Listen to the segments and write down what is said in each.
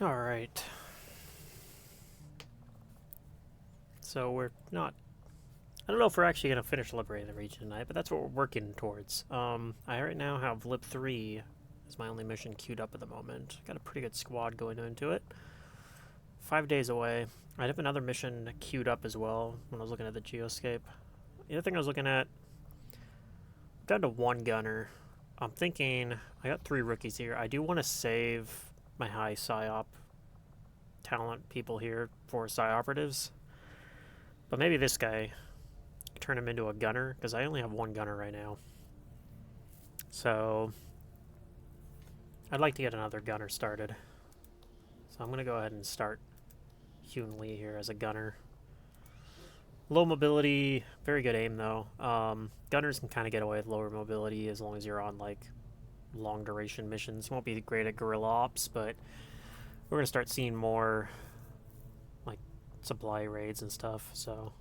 All right. So we're not. I don't know if we're actually going to finish liberating the region tonight, but that's what we're working towards. I right now have Lib 3 as my only mission queued up at the moment. Got a pretty good squad going into it. 5 days away. I have another mission queued up as well when I was looking at the geoscape. The other thing I was looking at, down to one gunner. I'm thinking, I got 3 rookies here. I do want to save my high PSYOP talent people here for PSY operatives. But maybe this guy, turn him into a gunner, because I only have 1 gunner right now. So, I'd like to get another gunner started. So I'm going to go ahead and start Hyun Lee here as a gunner. Low mobility, very good aim though. Gunners can kind of get away with lower mobility as long as you're on like long duration missions. You won't be great at guerrilla ops, but we're going to start seeing more like supply raids and stuff, so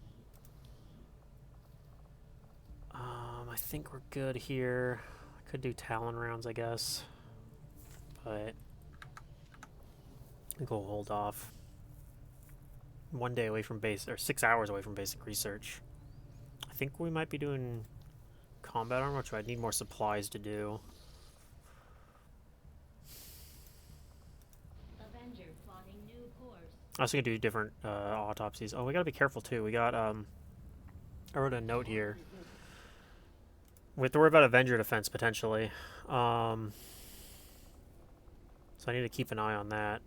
I think we're good here. I could do Talon rounds, I guess, but I think we'll hold off. 1 day away from base, or 6 hours away from basic research. I think we might be doing combat armor, which I'd need more supplies to do. I was gonna do different autopsies. Oh, we gotta be careful too. We got I wrote a note here. We have to worry about Avenger defense potentially. So I need to keep an eye on that.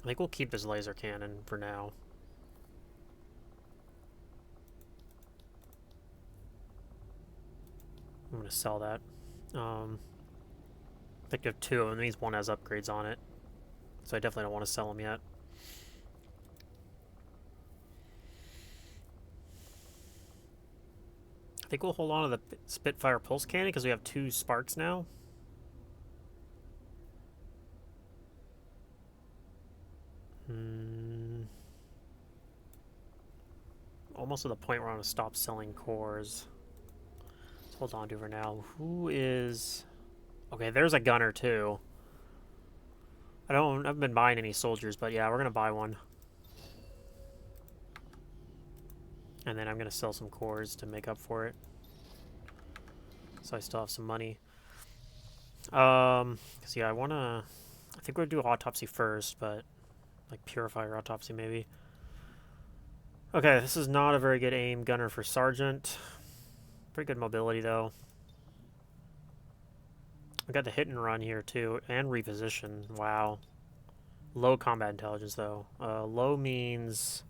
I think we'll keep this laser cannon for now. I'm gonna sell that. I think I have 2 of them. Means 1 has upgrades on it, so I definitely don't want to sell them yet. I think we'll hold on to the Spitfire pulse cannon because we have 2 sparks now. Almost to the point where I want to stop selling cores. Let's hold on to for now. Who is... Okay, there's a gunner too. I haven't been buying any soldiers, but yeah, we're gonna buy one. And then I'm gonna sell some cores to make up for it. So I still have some money. Cause yeah, I think we'll do autopsy first, but like purifier autopsy maybe. Okay, this is not a very good aim gunner for sergeant. Pretty good mobility though. I got the hit and run here too, and reposition. Wow. Low combat intelligence though. Low means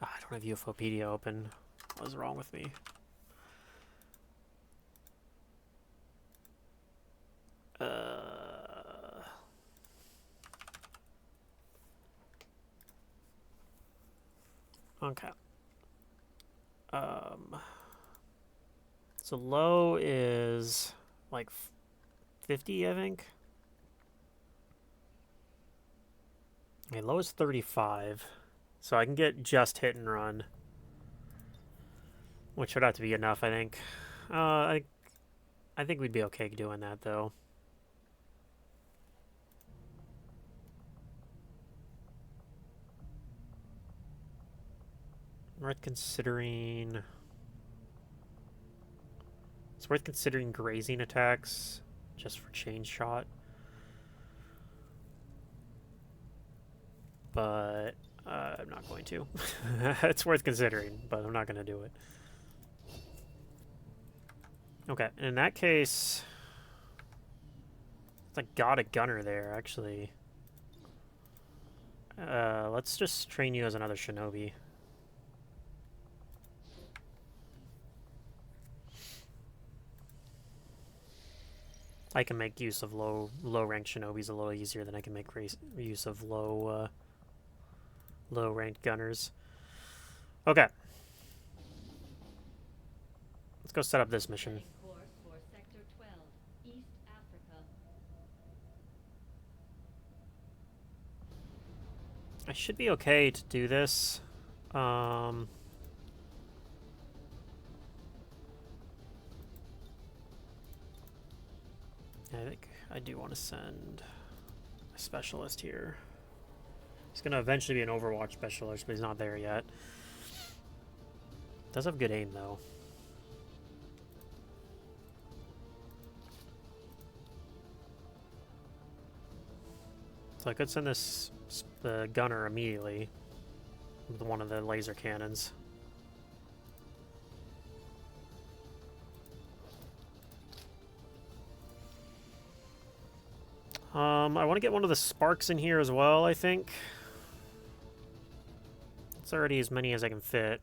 I don't have UFOpedia open. What was wrong with me? Okay. So low is like 50, I think. Okay, low is 35. So I can get just hit and run, which would have to be enough, I think. I think we'd be okay doing that, though. Worth considering... It's worth considering grazing attacks, just for chain shot. But I'm not going to. It's worth considering, but I'm not going to do it. Okay, in that case... I got a gunner there, actually. Let's just train you as another shinobi. I can make use of low ranked shinobis a little easier than I can make use of low ranked gunners. Okay. Let's go set up this mission. I should be okay to do this. I think I do want to send a specialist here. He's going to eventually be an Overwatch specialist, but he's not there yet. Does have good aim, though. So I could send this the gunner immediately with one of the laser cannons. I want to get one of the sparks in here as well, I think. It's already as many as I can fit.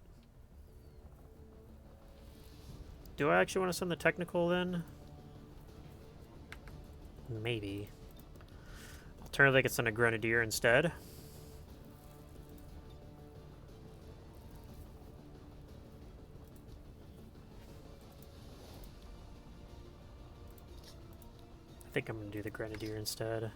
Do I actually want to send the technical then? Maybe. Alternatively, I could send a grenadier instead. I think I'm going to do the grenadier instead.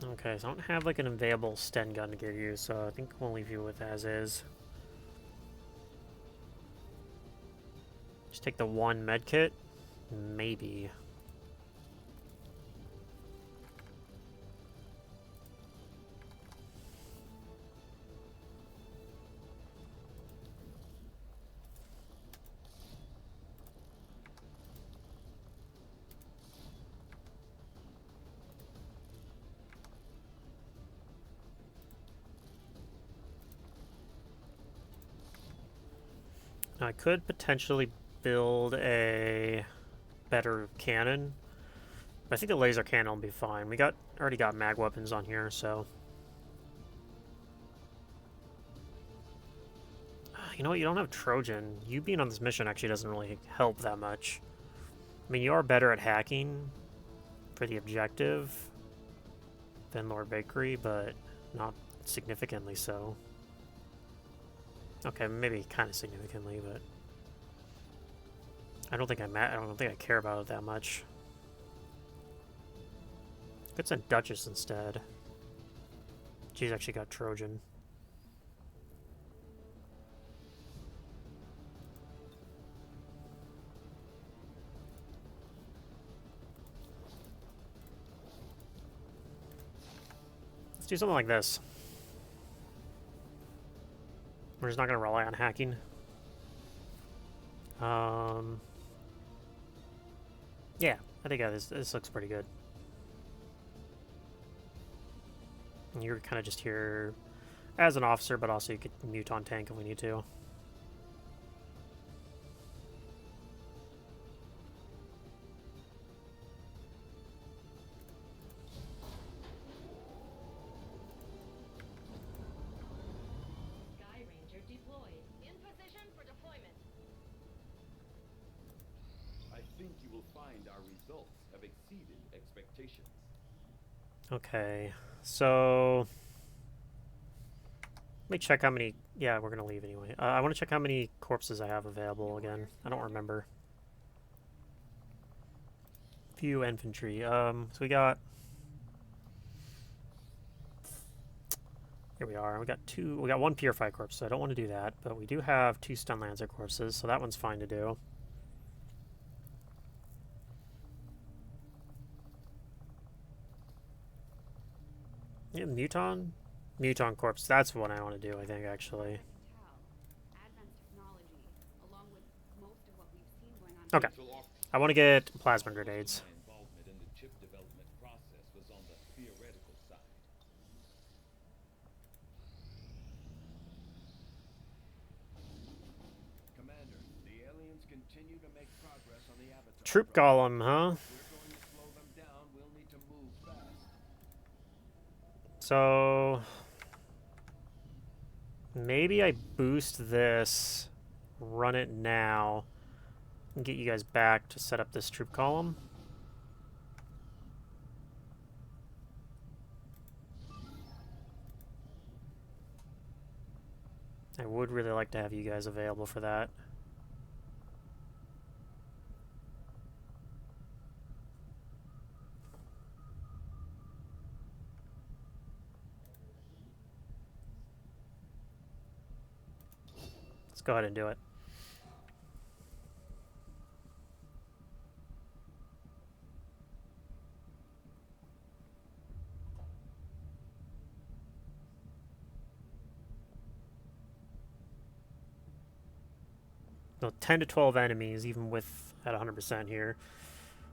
Okay, so I don't have like an available Sten gun to give you, so I think we'll leave you with as is. Just take the one med kit? Maybe. I could potentially build a better cannon, but I think the laser cannon will be fine. We already got mag weapons on here, so you know what? You don't have Trojan. You being on this mission actually doesn't really help that much. I mean, you are better at hacking for the objective than Lord Bakery, but not significantly so. Okay, maybe kind of significantly, but I don't think I care about it that much. Could send Duchess instead. She's actually got Trojan. Let's do something like this. We're just not going to rely on hacking. Yeah, I think this looks pretty good. And you're kind of just here as an officer, but also you could mute on tank if we need to. Okay, so let me check how many. Yeah, we're gonna leave anyway. I want to check how many corpses I have available again. I don't remember. Few infantry. So we got. Here we are. We got two. We got one purified corpse. So I don't want to do that, but we do have two stun lancer corpses, so that one's fine to do. Yeah, Muton corpse. That's what I want to do, I think, actually. Okay. I want to get plasma grenades. Troop column, huh? So maybe I boost this, run it now, and get you guys back to set up this troop column. I would really like to have you guys available for that. Let's go ahead and do it. No, 10 to 12 enemies, even with at 100% here.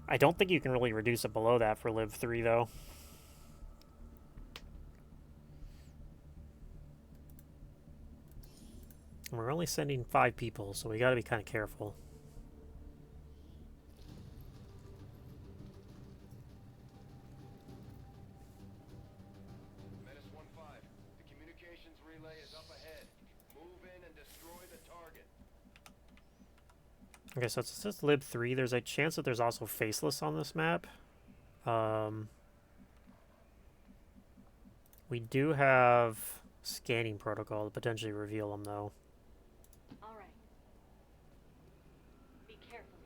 I don't think you can really reduce it below that for Lib 3, though. And we're only sending 5 people, so we gotta be kind of careful. Okay, so it says Lib 3. There's a chance that there's also Faceless on this map. We do have scanning protocol to potentially reveal them, though. All right. Be careful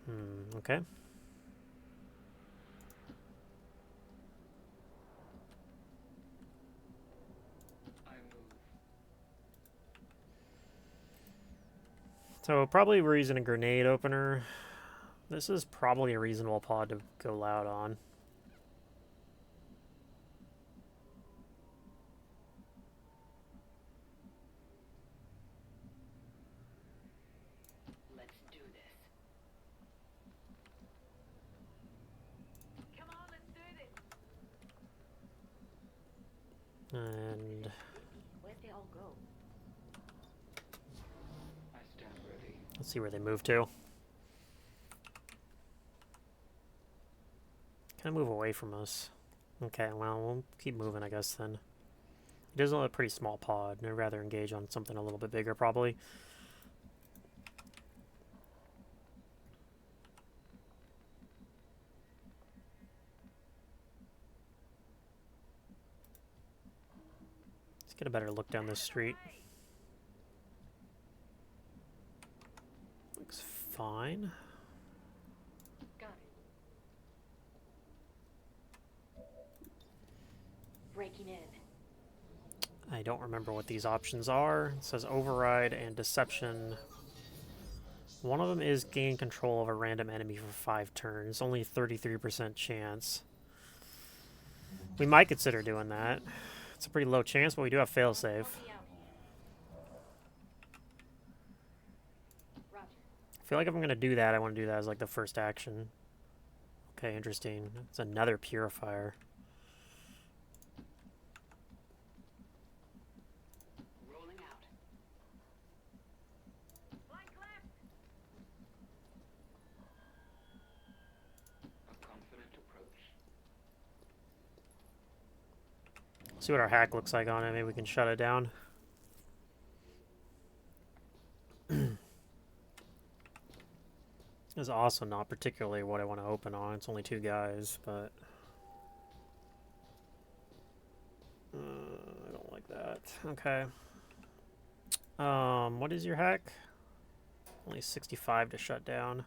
here. Okay. So probably we're using a grenade opener. This is probably a reasonable pod to go loud on. Let's do this. Come on, let's do this. And Where'd they all go? let's see where they move to. Kind of move away from us. Okay, well, we'll keep moving, I guess, then. It is a pretty small pod. I'd rather engage on something a little bit bigger, probably. Let's get a better look down this street. Looks fine. Got it. Breaking in. I don't remember what these options are. It says override and deception. One of them is gain control of a random enemy for 5 turns. Only 33% chance. We might consider doing that. It's a pretty low chance, but we do have failsafe. I feel like if I'm going to do that, I want to do that as like the first action. Okay, interesting. It's another purifier. Rolling out. Flank left. A confident approach. See what our hack looks like on it. Maybe we can shut it down. This is also not particularly what I want to open on. It's only 2 guys, but I don't like that. Okay. What is your hack? Only 65 to shut down.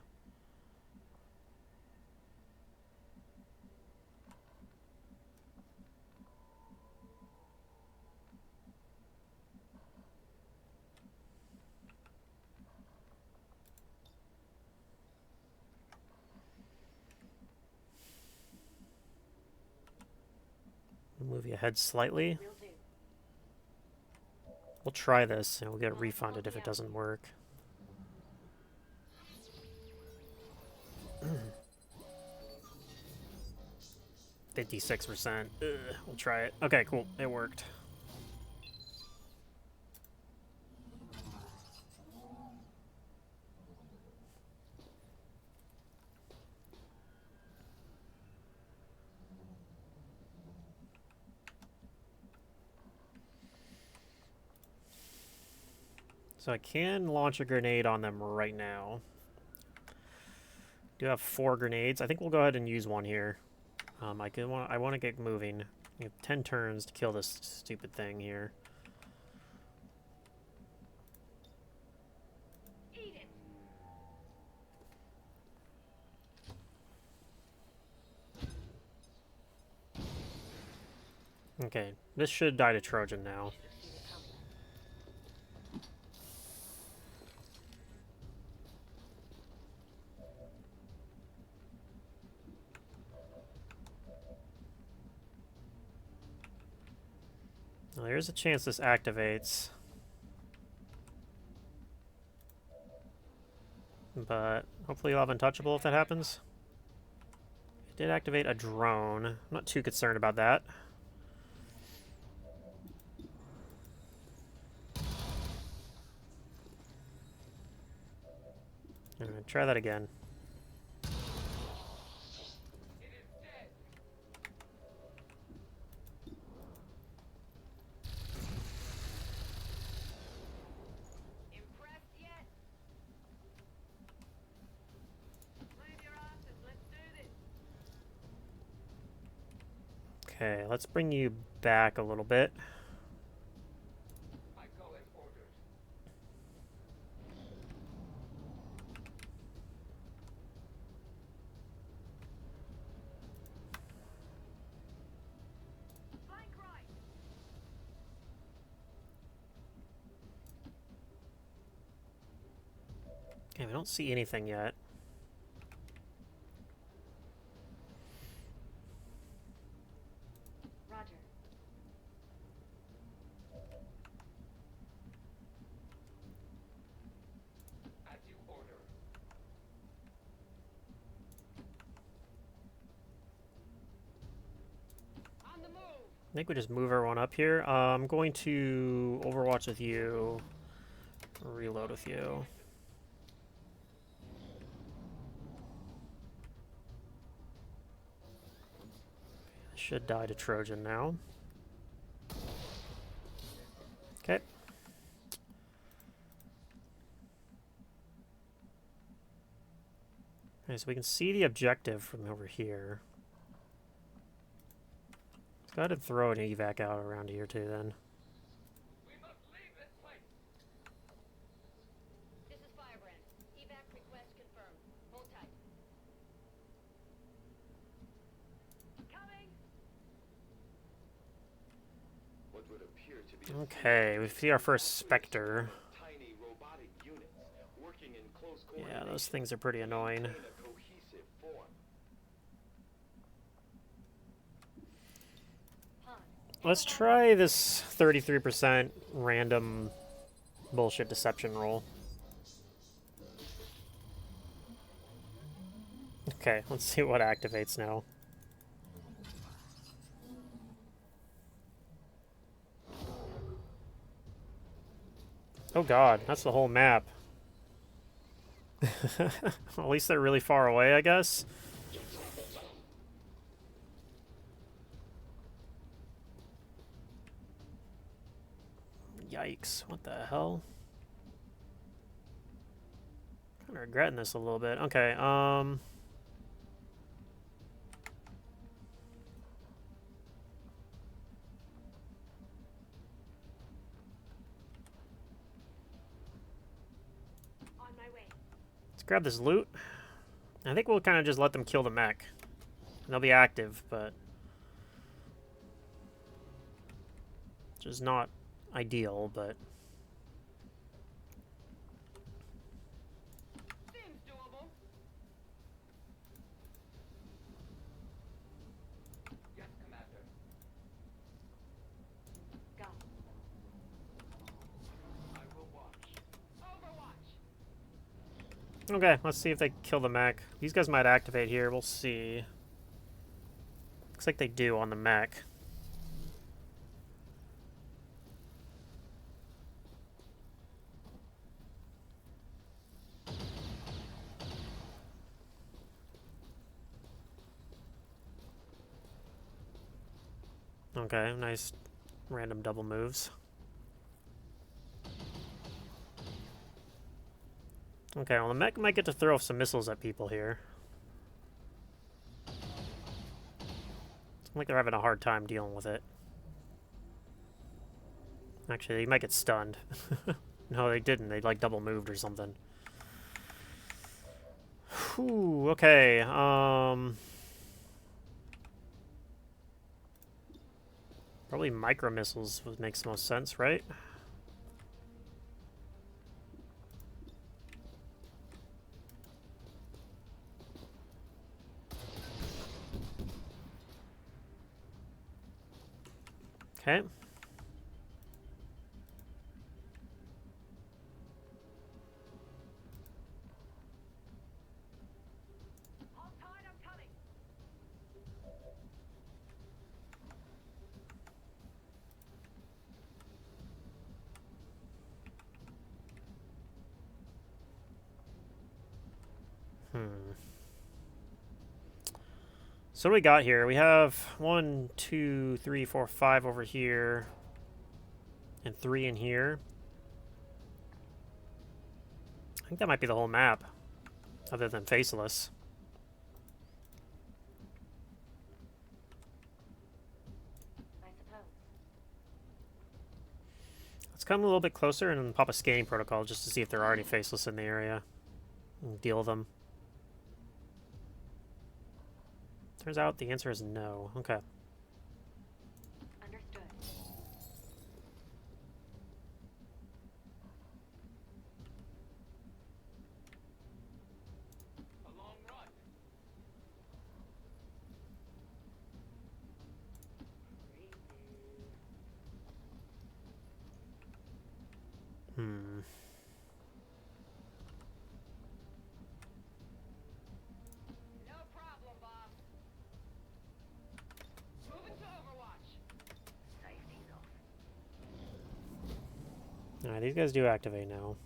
Move you ahead slightly. Will do. We'll try this and we'll get refunded if it doesn't work. 56%. We'll try it. Okay, cool. It worked. So I can launch a grenade on them right now. Do have 4 grenades. I think we'll go ahead and use one here. I want to get moving. We have 10 turns to kill this stupid thing here. Eat it. Okay, this should die to Trojan now. Now, there's a chance this activates. but hopefully you'll have untouchable if that happens. It did activate a drone. I'm not too concerned about that. I'm gonna try that again. Impressed yet? Move your asses, let's do this. Okay, let's bring you back a little bit. I go as ordered. Flank right. Okay, we don't see anything yet. Roger. As you order. On the move. I think we just move everyone up here. I'm going to Overwatch with you. Reload with you. Should die to Trojan now. Okay. Okay, so we can see the objective from over here. Let's go ahead and throw an evac out around here too then. We must leave this place. This is Firebrand. Evac request confirmed. Hold tight. Coming. What would appear to be Okay, we see our first Spectre. tiny robotic units working in close Yeah, those coordination things are pretty annoying. in a cohesive form. Han. Let's try this 33% random bullshit deception roll. Okay, let's see what activates now. Oh god, that's the whole map. At least they're really far away, I guess. Yikes, what the hell? Kinda regretting this a little bit. Okay, On my way. let's grab this loot. I think we'll kind of just let them kill the mech. They'll be active, but... which is not ideal, but... Seems doable. Yes, Commander. Go. I will watch. Overwatch. Okay, let's see if they kill the mech. These guys might activate here, we'll see. Looks like they do on the mech. Okay, nice random double moves. Okay, well the mech might get to throw some missiles at people here. It's like they're having a hard time dealing with it. Actually, they might get stunned. No, they didn't. They like double moved or something. Whew, okay, probably micro missiles would make most sense, right? Okay. So what do we got here? We have 1, 2, 3, 4, 5 over here, and 3 in here. I think that might be the whole map, other than Faceless. I suppose. Let's come a little bit closer and pop a scanning protocol just to see if there are any Faceless in the area. And deal with them. Turns out the answer is no. Okay. Understood. A long run. Hmm. No problem, boss. Moving to Overwatch. Safety's off. Alright, these guys do activate now.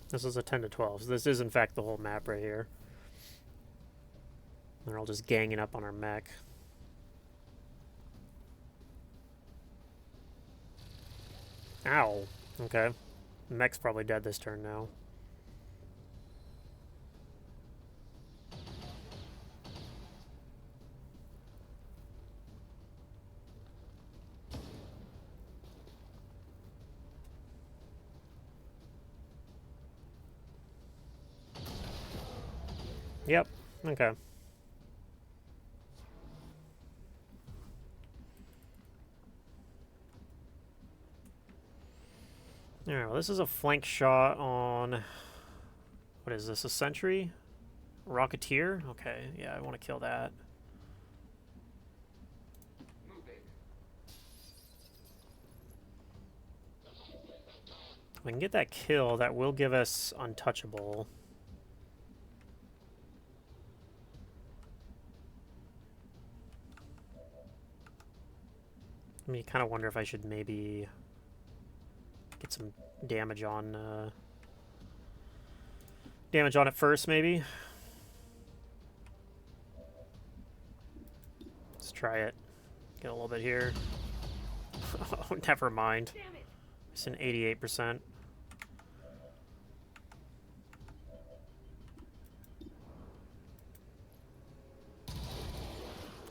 This is a 10 to 12, so this is in fact the whole map right here. They're all just ganging up on our mech. Ow. Okay. Mech's probably dead this turn now. Yep. Okay. Alright, well this is a flank shot on... What is this, a sentry? Rocketeer? Okay, yeah, I want to kill that. Moving. If we can get that kill, that will give us untouchable. I mean, kind of wonder if I should maybe get some damage on it first, maybe. Let's try it. Get a little bit here. Oh, never mind. Damn it! It's an 88%.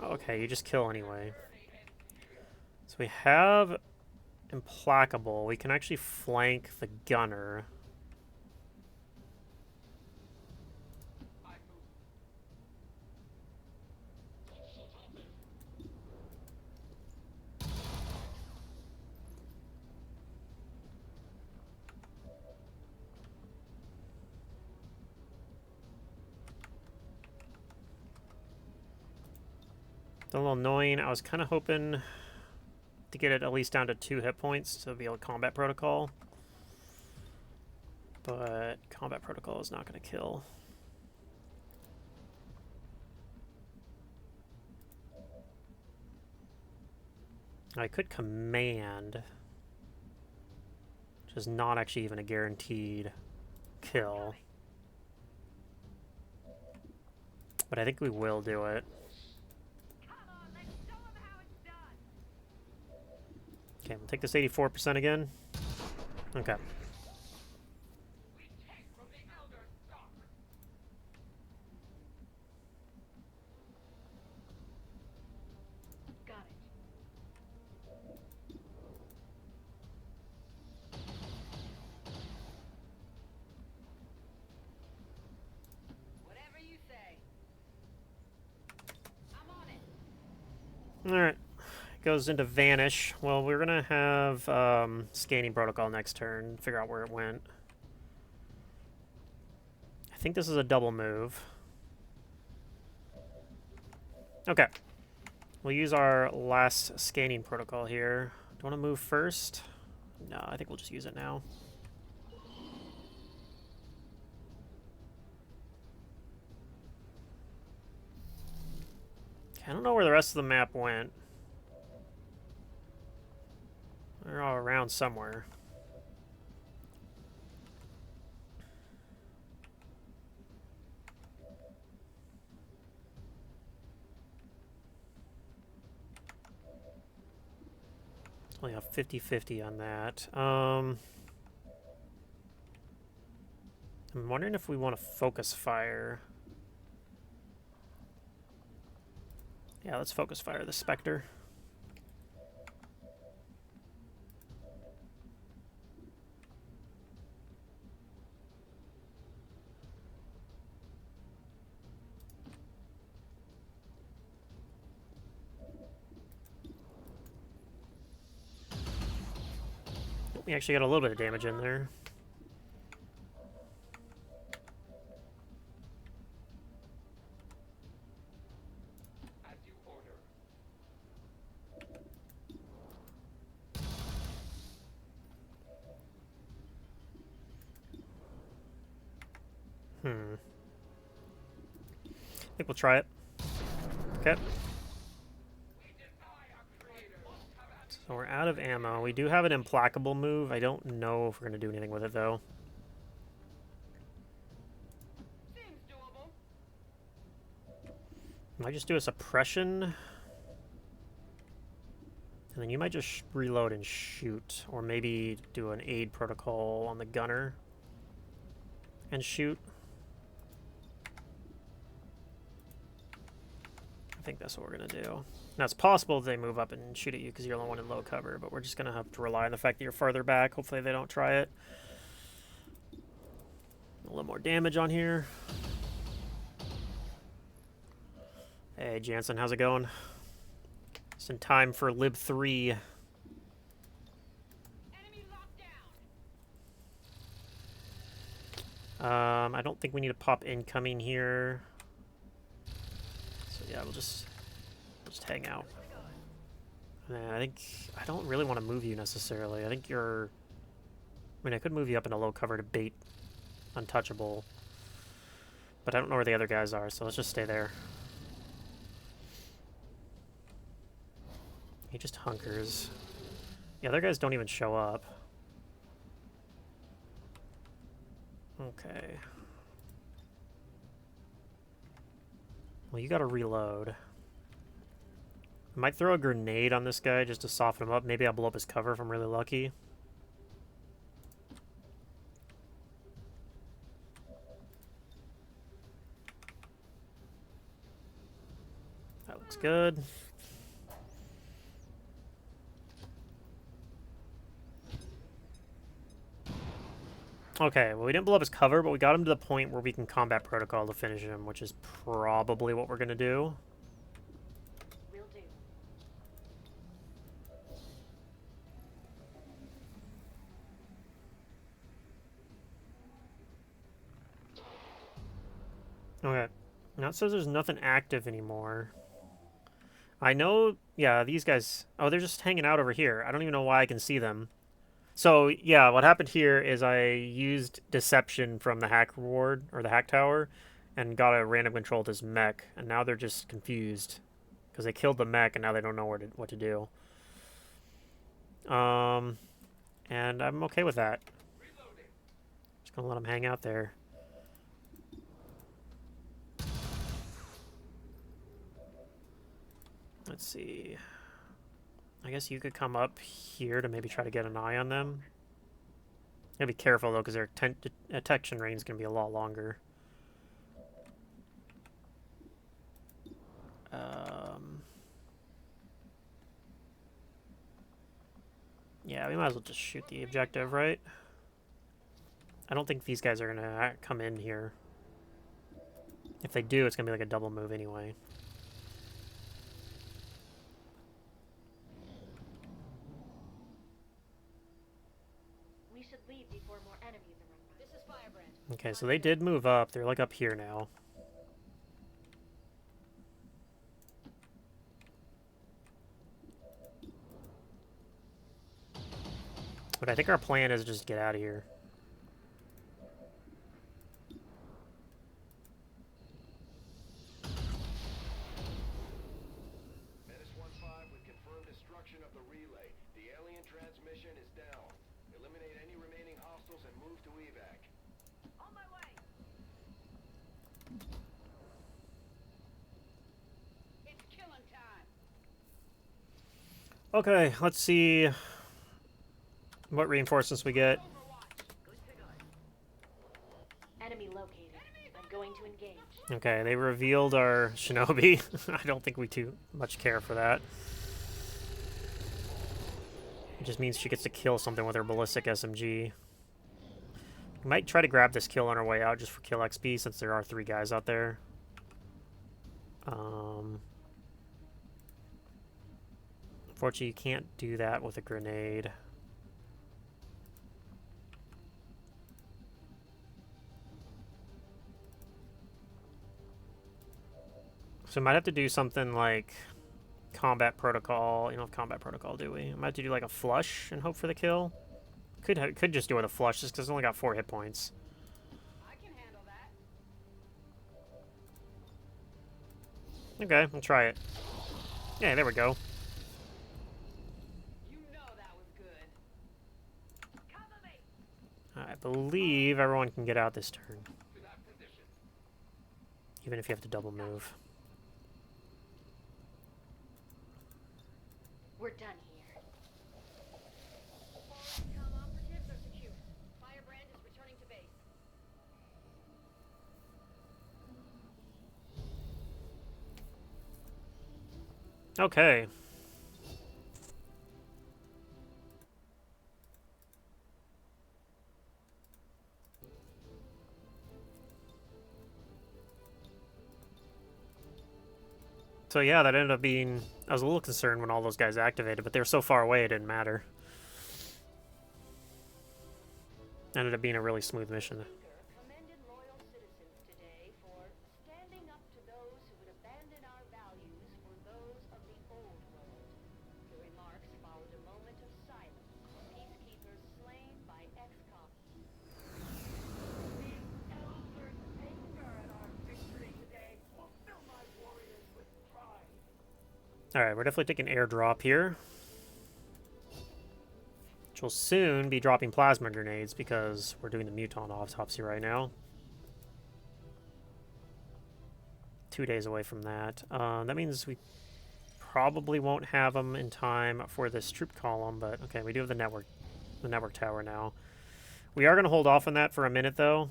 Okay, you just kill anyway. So we have Implacable. We can actually flank the gunner. I move. It's a little annoying. I was kind of hoping to get it at least down to 2 hit points to be able to combat protocol. But combat protocol is not going to kill. I could command, which is not actually even a guaranteed kill. But I think we will do it. Come on, let's show 'em how it's done. Okay, we'll take this 84% again. Okay. We take from the Elder stock. Got it. Whatever you say. I'm on it. Alright. Goes into Vanish. Well, we're going to have Scanning Protocol next turn. Figure out where it went. I think this is a double move. Okay. We'll use our last Scanning Protocol here. Do you want to move first? No, I think we'll just use it now. Okay, I don't know where the rest of the map went. They're all around somewhere. Definitely a 50-50 on that. I'm wondering if we want to focus fire. Yeah, let's focus fire the Spectre. We actually got a little bit of damage in there. As you order. I think we'll try it. Okay. We defy our creator. So we're out of ammo. We do have an implacable move. I don't know if we're going to do anything with it, though. Seems doable. Might just do a suppression. And then you might just reload and shoot. Or maybe do an aid protocol on the gunner. And shoot. I think that's what we're going to do. Now, it's possible they move up and shoot at you because you're the one in low cover, but we're just going to have to rely on the fact that you're farther back. Hopefully they don't try it. A little more damage on here. Hey, Jansen, how's it going? It's in time for Lib 3. Enemy locked down. I don't think we need to pop incoming here. So yeah, we'll just hang out. And I don't really want to move you necessarily. I think you're... I mean, I could move you up into low cover to bait untouchable. But I don't know where the other guys are, so let's just stay there. He just hunkers. The other guys don't even show up. Okay. Well, you gotta reload. I might throw a grenade on this guy just to soften him up. Maybe I'll blow up his cover if I'm really lucky. That looks good. Okay, well, we didn't blow up his cover, but we got him to the point where we can combat protocol to finish him, which is probably what we're going to do. Will do. Okay. Now it says there's nothing active anymore. I know, yeah, these guys... Oh, they're just hanging out over here. I don't even know why I can see them. So, yeah, what happened here is I used Deception from the hack reward, or the hack tower, and got a random control to this mech, and now they're just confused. Because they killed the mech, and now they don't know what to do. And I'm okay with that. Reloading. Just gonna let them hang out there. Let's see. I guess you could come up here to maybe try to get an eye on them. Gotta be careful though, because their detection range is gonna be a lot longer. Yeah, we might as well just shoot the objective, right? I don't think these guys are gonna come in here. If they do, it's gonna be like a double move anyway. We should leave before more enemies are run by. This is Firebrand. Okay, so they did move up. They're like up here now. But I think our plan is just get out of here. Menace 1-5 with confirmed destruction of the relay. The alien transmission is down. Eliminate any remaining hostiles and move to evac. On my way. It's killing time. Okay, let's see What reinforcements we get? Enemy located. I'm going to engage. Okay, they revealed our shinobi. I don't think we too much care for that. It just means she gets to kill something with her ballistic SMG. We might try to grab this kill on our way out just for kill XP since there are 3 guys out there. Unfortunately, you can't do that with a grenade. So we might have to do something like combat protocol. You don't have combat protocol, do we? We might have to do like a flush and hope for the kill. Could just do it with a flush just because it's only got 4 hit points. I can handle that. Okay, we'll try it. Yeah, there we go. You know that was good. Cover me. I believe everyone can get out this turn. Even if you have to double move. We're done here. Com operatives are secure. Firebrand is returning to base. Okay. So yeah, that ended up being... I was a little concerned when all those guys activated, but they were so far away it didn't matter. Ended up being a really smooth mission. Commended loyal citizens today for standing up to those who would abandon our values for those of the old world. The remarks followed a moment of silence for peacekeepers slain by ex-cop. The Elder's anger at our victory today will fill my warriors with pride. Alright, we're definitely taking airdrop here. Which will soon be dropping plasma grenades because we're doing the mutant autopsy right now. 2 days away from that. That means we probably won't have them in time for this troop column, but okay, we do have the network tower now. We are going to hold off on that for a minute though,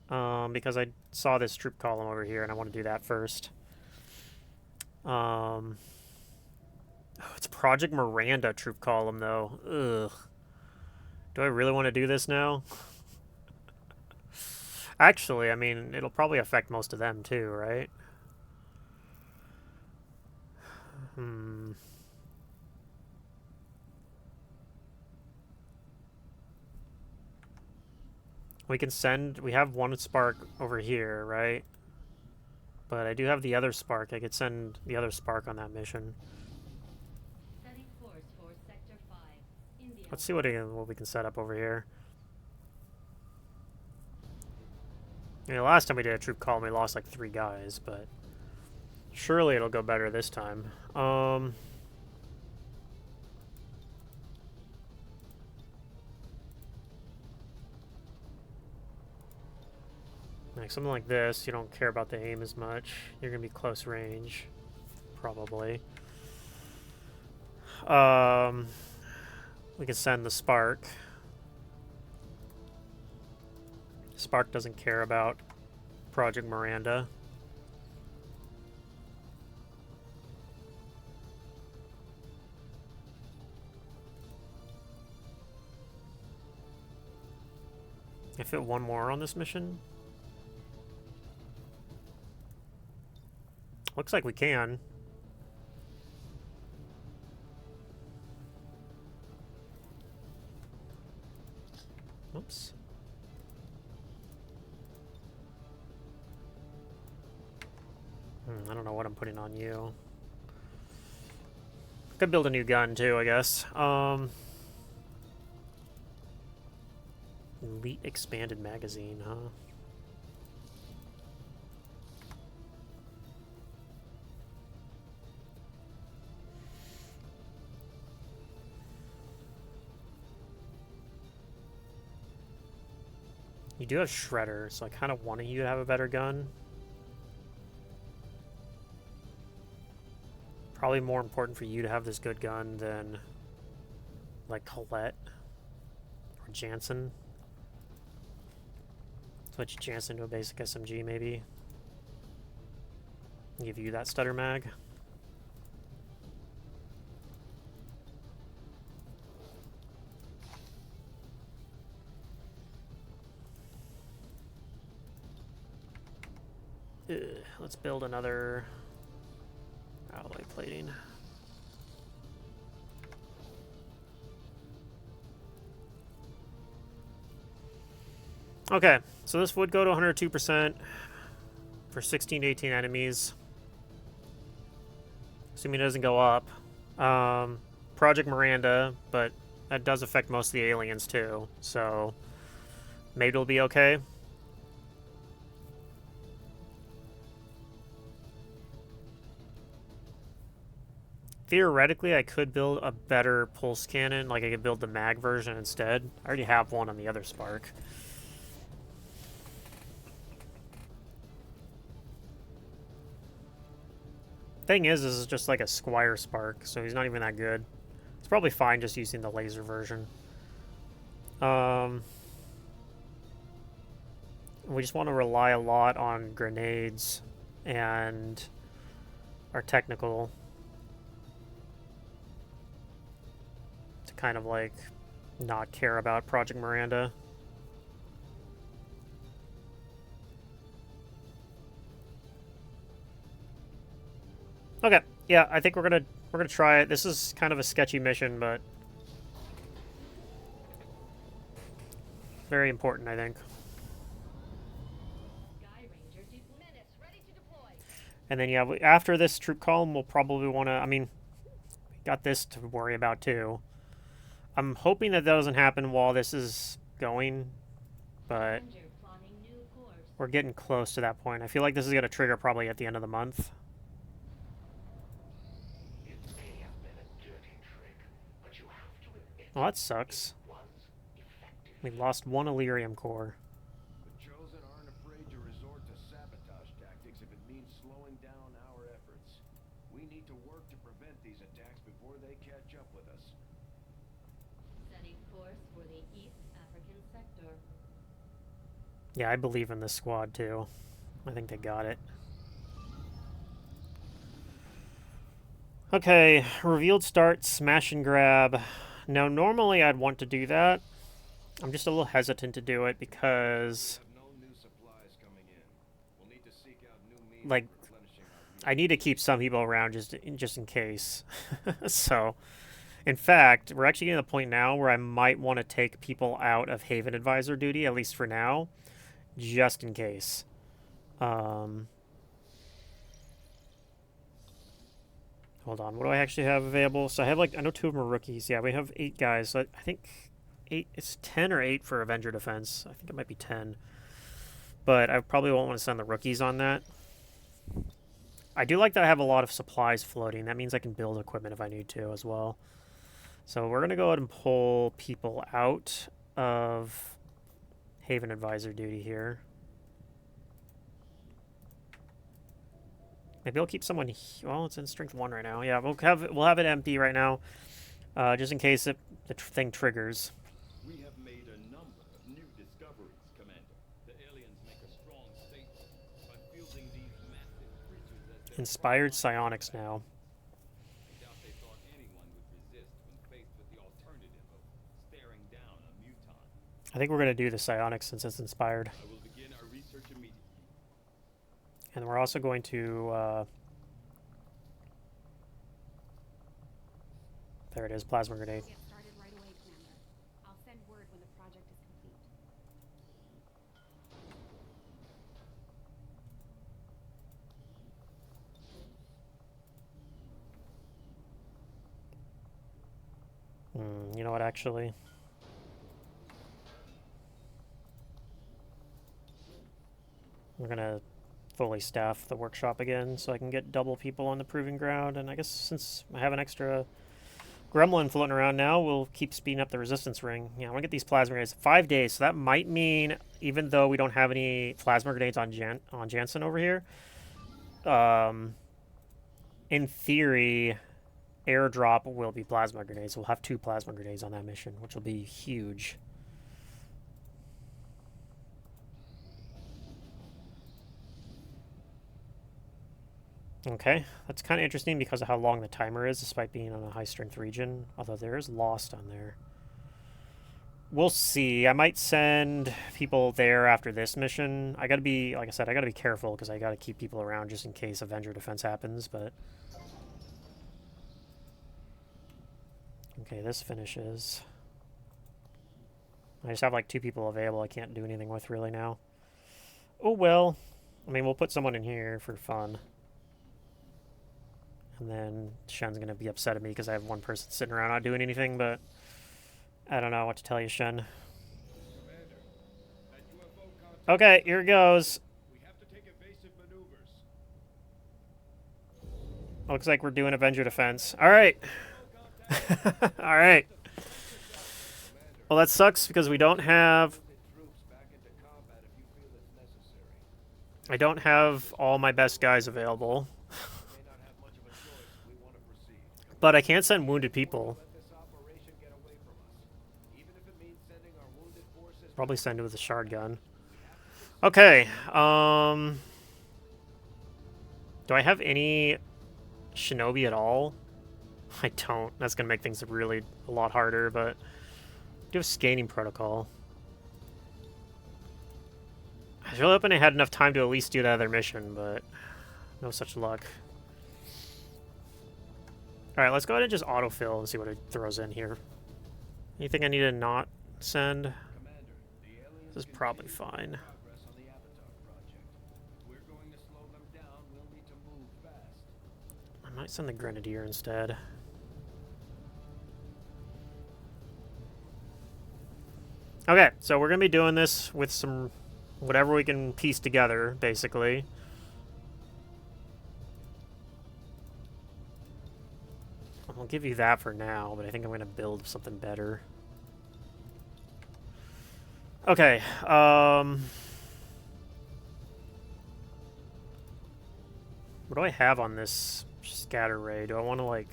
because I saw this troop column over here and I want to do that first. Oh, it's Project Miranda troop column, though. Ugh. Do I really want to do this now? Actually, I mean, it'll probably affect most of them, too, right? We can send... We have one spark over here, right? But I do have the other spark. I could send the other spark on that mission. Let's see what we can set up over here. I mean, last time we did a troop column, we lost like 3 guys, but surely it'll go better this time. Like something like this, you don't care about the aim as much. You're gonna be close range, probably. We can send the Spark. Spark doesn't care about Project Miranda. I fit one more on this mission. Looks like we can. Oops. I don't know what I'm putting on you. Could build a new gun too, I guess. Elite expanded magazine, huh? You do have Shredder, so I kind of wanted you to have a better gun. Probably more important for you to have this good gun than, like, Colette. Or Jansen. Switch Jansen to a basic SMG, maybe. Give you that stutter mag. Let's build another alloy plating. Okay, so this would go to 102% for 16 to 18 enemies. Assuming it doesn't go up. Project Miranda, but that does affect most of the aliens too, so maybe it'll be okay. Theoretically, I could build a better pulse cannon, like I could build the mag version instead. I already have one on the other Spark. Thing is, this is just like a Squire Spark, so he's not even that good. It's probably fine just using the laser version. We just want to rely a lot on grenades and our technical to kind of like not care about Project Miranda. Okay, yeah, I think we're gonna try it. This is kind of a sketchy mission, but very important, I think. Menace, ready to deploy. And then yeah, after this troop column, we'll probably want to. I mean, we got this to worry about too. I'm hoping that doesn't happen while this is going, but we're getting close to that point. I feel like this is gonna trigger probably at the end of the month. Well, that sucks. We lost one Illyrium core. The Chosen aren't afraid to resort to sabotage tactics if it means slowing down our efforts. We need to work to prevent these attacks before they catch up with us. Setting course for the East African sector. Yeah, I believe in this squad too. I think they got it. Okay, revealed start, smash and grab. Now, normally I'd want to do that. I'm just a little hesitant to do it because, like, I need to keep some people around just in case. So, in fact, we're actually getting to the point now where I might want to take people out of Haven Advisor duty, at least for now, just in case. Hold on, what do I actually have available? So I have, like, I know 2 of them are rookies. Yeah, we have 8 guys. So I think 8, it's 10 or 8 for Avenger Defense. I think it might be 10. But I probably won't want to send the rookies on that. I do like that I have a lot of supplies floating. That means I can build equipment if I need to as well. So we're going to go ahead and pull people out of Haven Advisor duty here. Maybe I'll keep someone. Well, it's in strength 1 right now. Yeah, we'll have it empty right now, just in case the thing triggers. We have made a number of new discoveries, Commander. The aliens make a strong statement by fielding these massive creatures as their Inspired psionics now. I doubt they thought anyone would resist when faced with the alternative of staring down a muton. I think we're gonna do the psionics since it's inspired, I will begin our research immediately. and we're also going to. There it is, plasma grenade. Get started right away, Commander. I'll send word when the project is complete. You know what, actually? We're gonna fully staff the workshop again so I can get double people on the proving ground, and I guess since I have an extra gremlin floating around now, we'll keep speeding up the resistance ring. Yeah, I want to get these plasma grenades. 5 days, so that might mean, even though we don't have any plasma grenades on Jansen over here, in theory, airdrop will be plasma grenades. We'll have 2 plasma grenades on that mission, which will be huge. Okay, that's kind of interesting because of how long the timer is, despite being on a high-strength region. Although there is Lost on there. We'll see. I might send people there after this mission. I gotta be, like I said, I gotta be careful because I gotta keep people around just in case Avenger Defense happens, but... Okay, this finishes. I just have like 2 people available I can't do anything with really now. Oh well. I mean, we'll put someone in here for fun. And then Shen's gonna be upset at me because I have 1 person sitting around not doing anything, but... I don't know what to tell you, Shen. Okay, here goes. We have to take evasive maneuvers. Looks like we're doing Avenger Defense. Alright. Alright. Well, that sucks because we don't have... I don't have all my best guys available. But I can send wounded people. Probably send it with a shard gun. Okay. Do I have any shinobi at all? I don't. That's going to make things really a lot harder, but... I do have scanning protocol. I was really hoping I had enough time to at least do that other mission, but... No such luck. Alright, let's go ahead and just autofill and see what it throws in here. Anything I need to not send? This is probably fine. I might send the Grenadier instead. Okay, so we're going to be doing this with some... whatever we can piece together, basically. I'll give you that for now, but I think I'm going to build something better. Okay, what do I have on this scatter ray? Do I want to, like...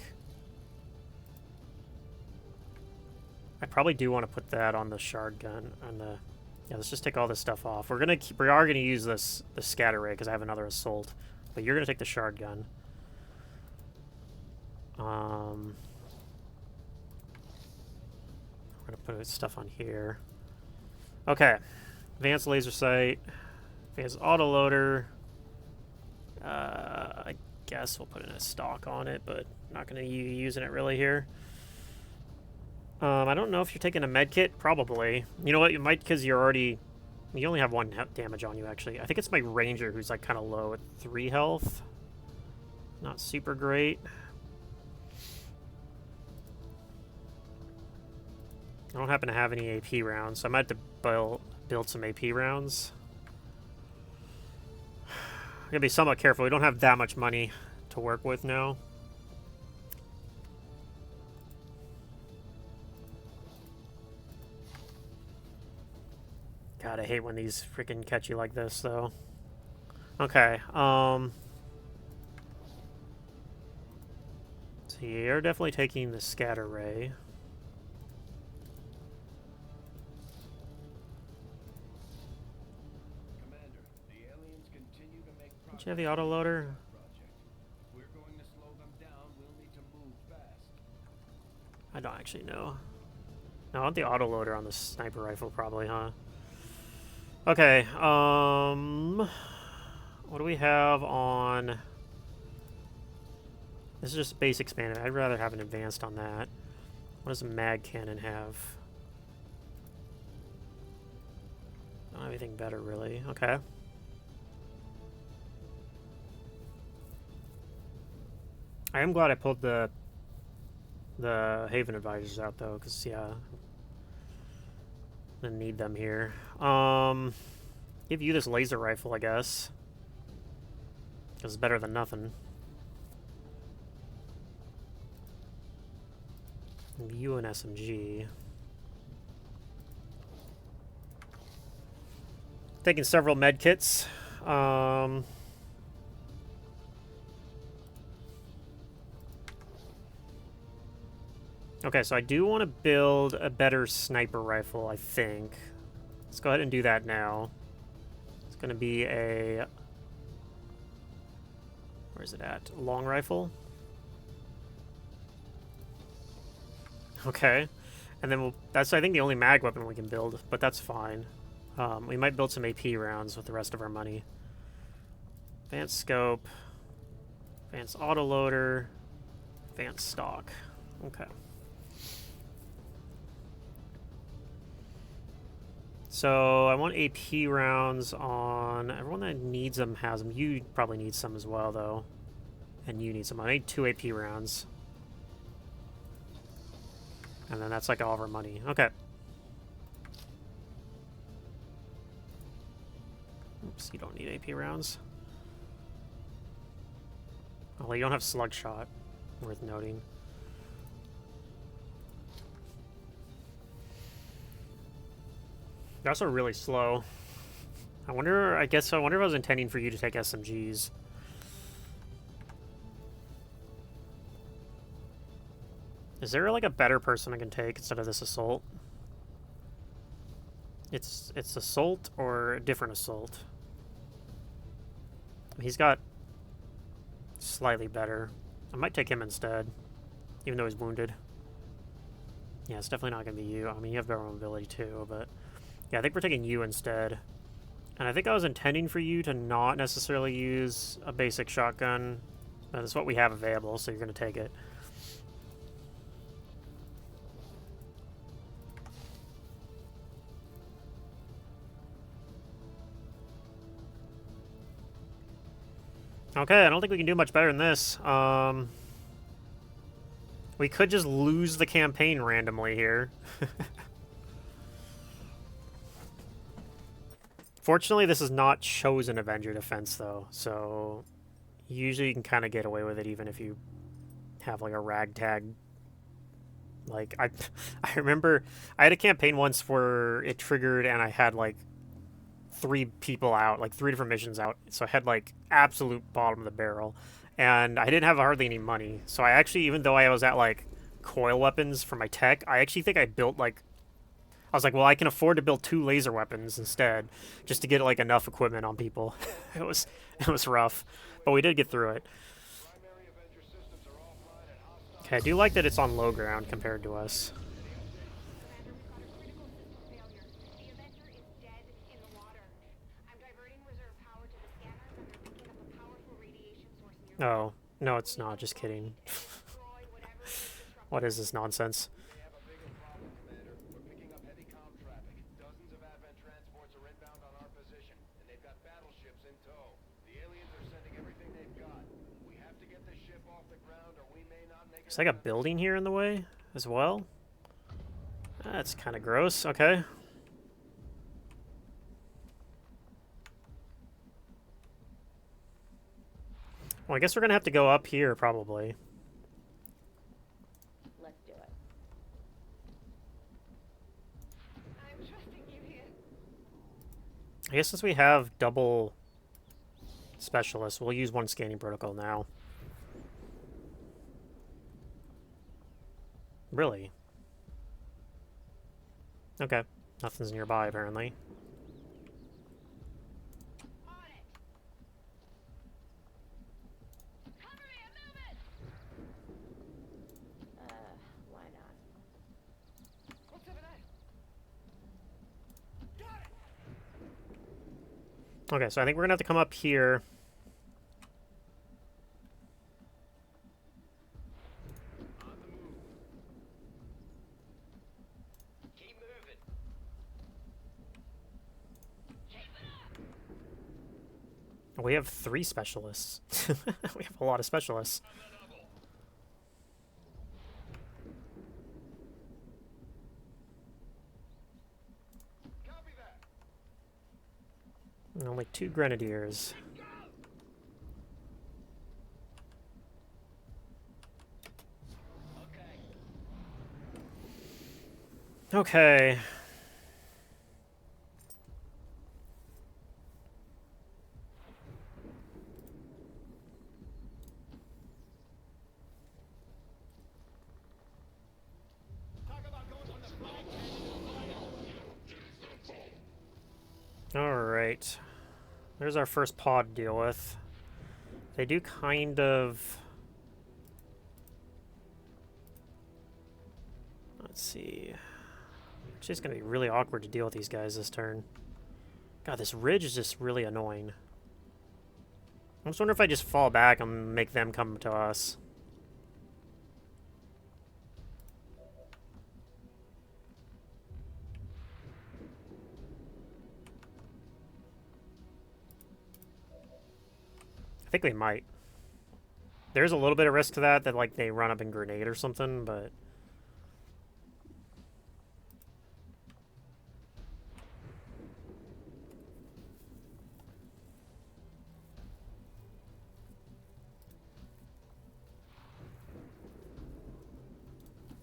I probably do want to put that on the shard gun, on the... Yeah, let's just take all this stuff off. We are gonna use the scatter ray because I have another assault, but you're gonna take the shard gun. We're gonna put stuff on here. Okay, advanced laser sight, advanced autoloader. I guess we'll put in a stock on it, but not gonna be using it really here. I don't know if you're taking a med kit. Probably. You know what? You might, because you're already... You only have 1 damage on you, actually. I think it's my ranger who's, like, kind of low at 3 health. Not super great. I don't happen to have any AP rounds, so I might have to build some AP rounds. I'm gonna be somewhat careful. We don't have that much money to work with now. God, I hate when these freaking catch you like this, though. Okay, so you're definitely taking the scatter ray. Commander, the aliens continue to make Don't you have the autoloader? We're going to slow them down. We'll need to move fast. I don't actually know. No, I want the autoloader on the sniper rifle, probably, huh? Okay, what do we have on... This is just base expanded. I'd rather have an advanced on that. What does a mag cannon have? I don't have anything better, really. Okay. I am glad I pulled the Haven Advisors out, though, because, yeah... I need them here. Give you this laser rifle, I guess. Because it's better than nothing. Give you an SMG. Taking several med kits. Okay, so I do want to build a better sniper rifle, I think. Let's go ahead and do that now. It's going to be a... Where's it at? Long rifle. Okay. And then that's, I think, the only mag weapon we can build, but that's fine. We might build some AP rounds with the rest of our money. Advanced scope. Advanced autoloader. Advanced stock. Okay. So I want AP rounds on everyone that needs them has them. You probably need some as well, though. And you need some. I need 2 AP rounds. And then that's like all of our money. Okay. Oops, you don't need AP rounds. Oh, well, you don't have slug shot. Worth noting. They're also really slow. I wonder if I was intending for you to take SMGs. Is there like a better person I can take instead of this assault? It's assault or a different assault. He's got slightly better. I might take him instead, even though he's wounded. Yeah, it's definitely not going to be you. I mean, you have better mobility too, but yeah, I think we're taking you instead. And I think I was intending for you to not necessarily use a basic shotgun, but it's what we have available, so you're going to take it. Okay, I don't think we can do much better than this. We could just lose the campaign randomly here. Fortunately, this is not chosen Avenger defense, though, so usually you can kind of get away with it even if you have, like, a ragtag. Like, I remember I had a campaign once where it triggered and I had, like, 3 people out, like 3 different missions out, so I had like absolute bottom of the barrel, and I didn't have hardly any money, so I actually, even though I was at like coil weapons for my tech, I actually think I built like, I was like, well, I can afford to build 2 laser weapons instead, just to get like enough equipment on people. it was rough, but we did get through it. Okay, I do like that it's on low ground compared to us. Oh, no, it's not. Just kidding. What is this nonsense? We have a bigger problem, Commander. We're picking up heavy comm traffic. Dozens of Advent transports are inbound on our position, and they've got battleships in tow. The aliens are sending everything they've got. We have to get this ship off the ground, or we may not make it. There's like a building here in the way as well. That's kind of gross. Okay. Well, I guess we're gonna have to go up here, probably. Let's do it. I'm trusting you here. I guess since we have double specialists, we'll use 1 scanning protocol now. Really? Okay. Nothing's nearby, apparently. Why not? What's over there? Got it! Okay, so I think we're gonna have to come up here. On the move. Keep moving. We have 3 specialists. We have a lot of specialists. Copy that. And only 2 grenadiers. Okay. Alright. There's our first pod to deal with. They do kind of... Let's see. It's just going to be really awkward to deal with these guys this turn. God, this ridge is just really annoying. I just wonder if I just fall back and make them come to us. I think we might. There's a little bit of risk to that like they run up and grenade or something, but...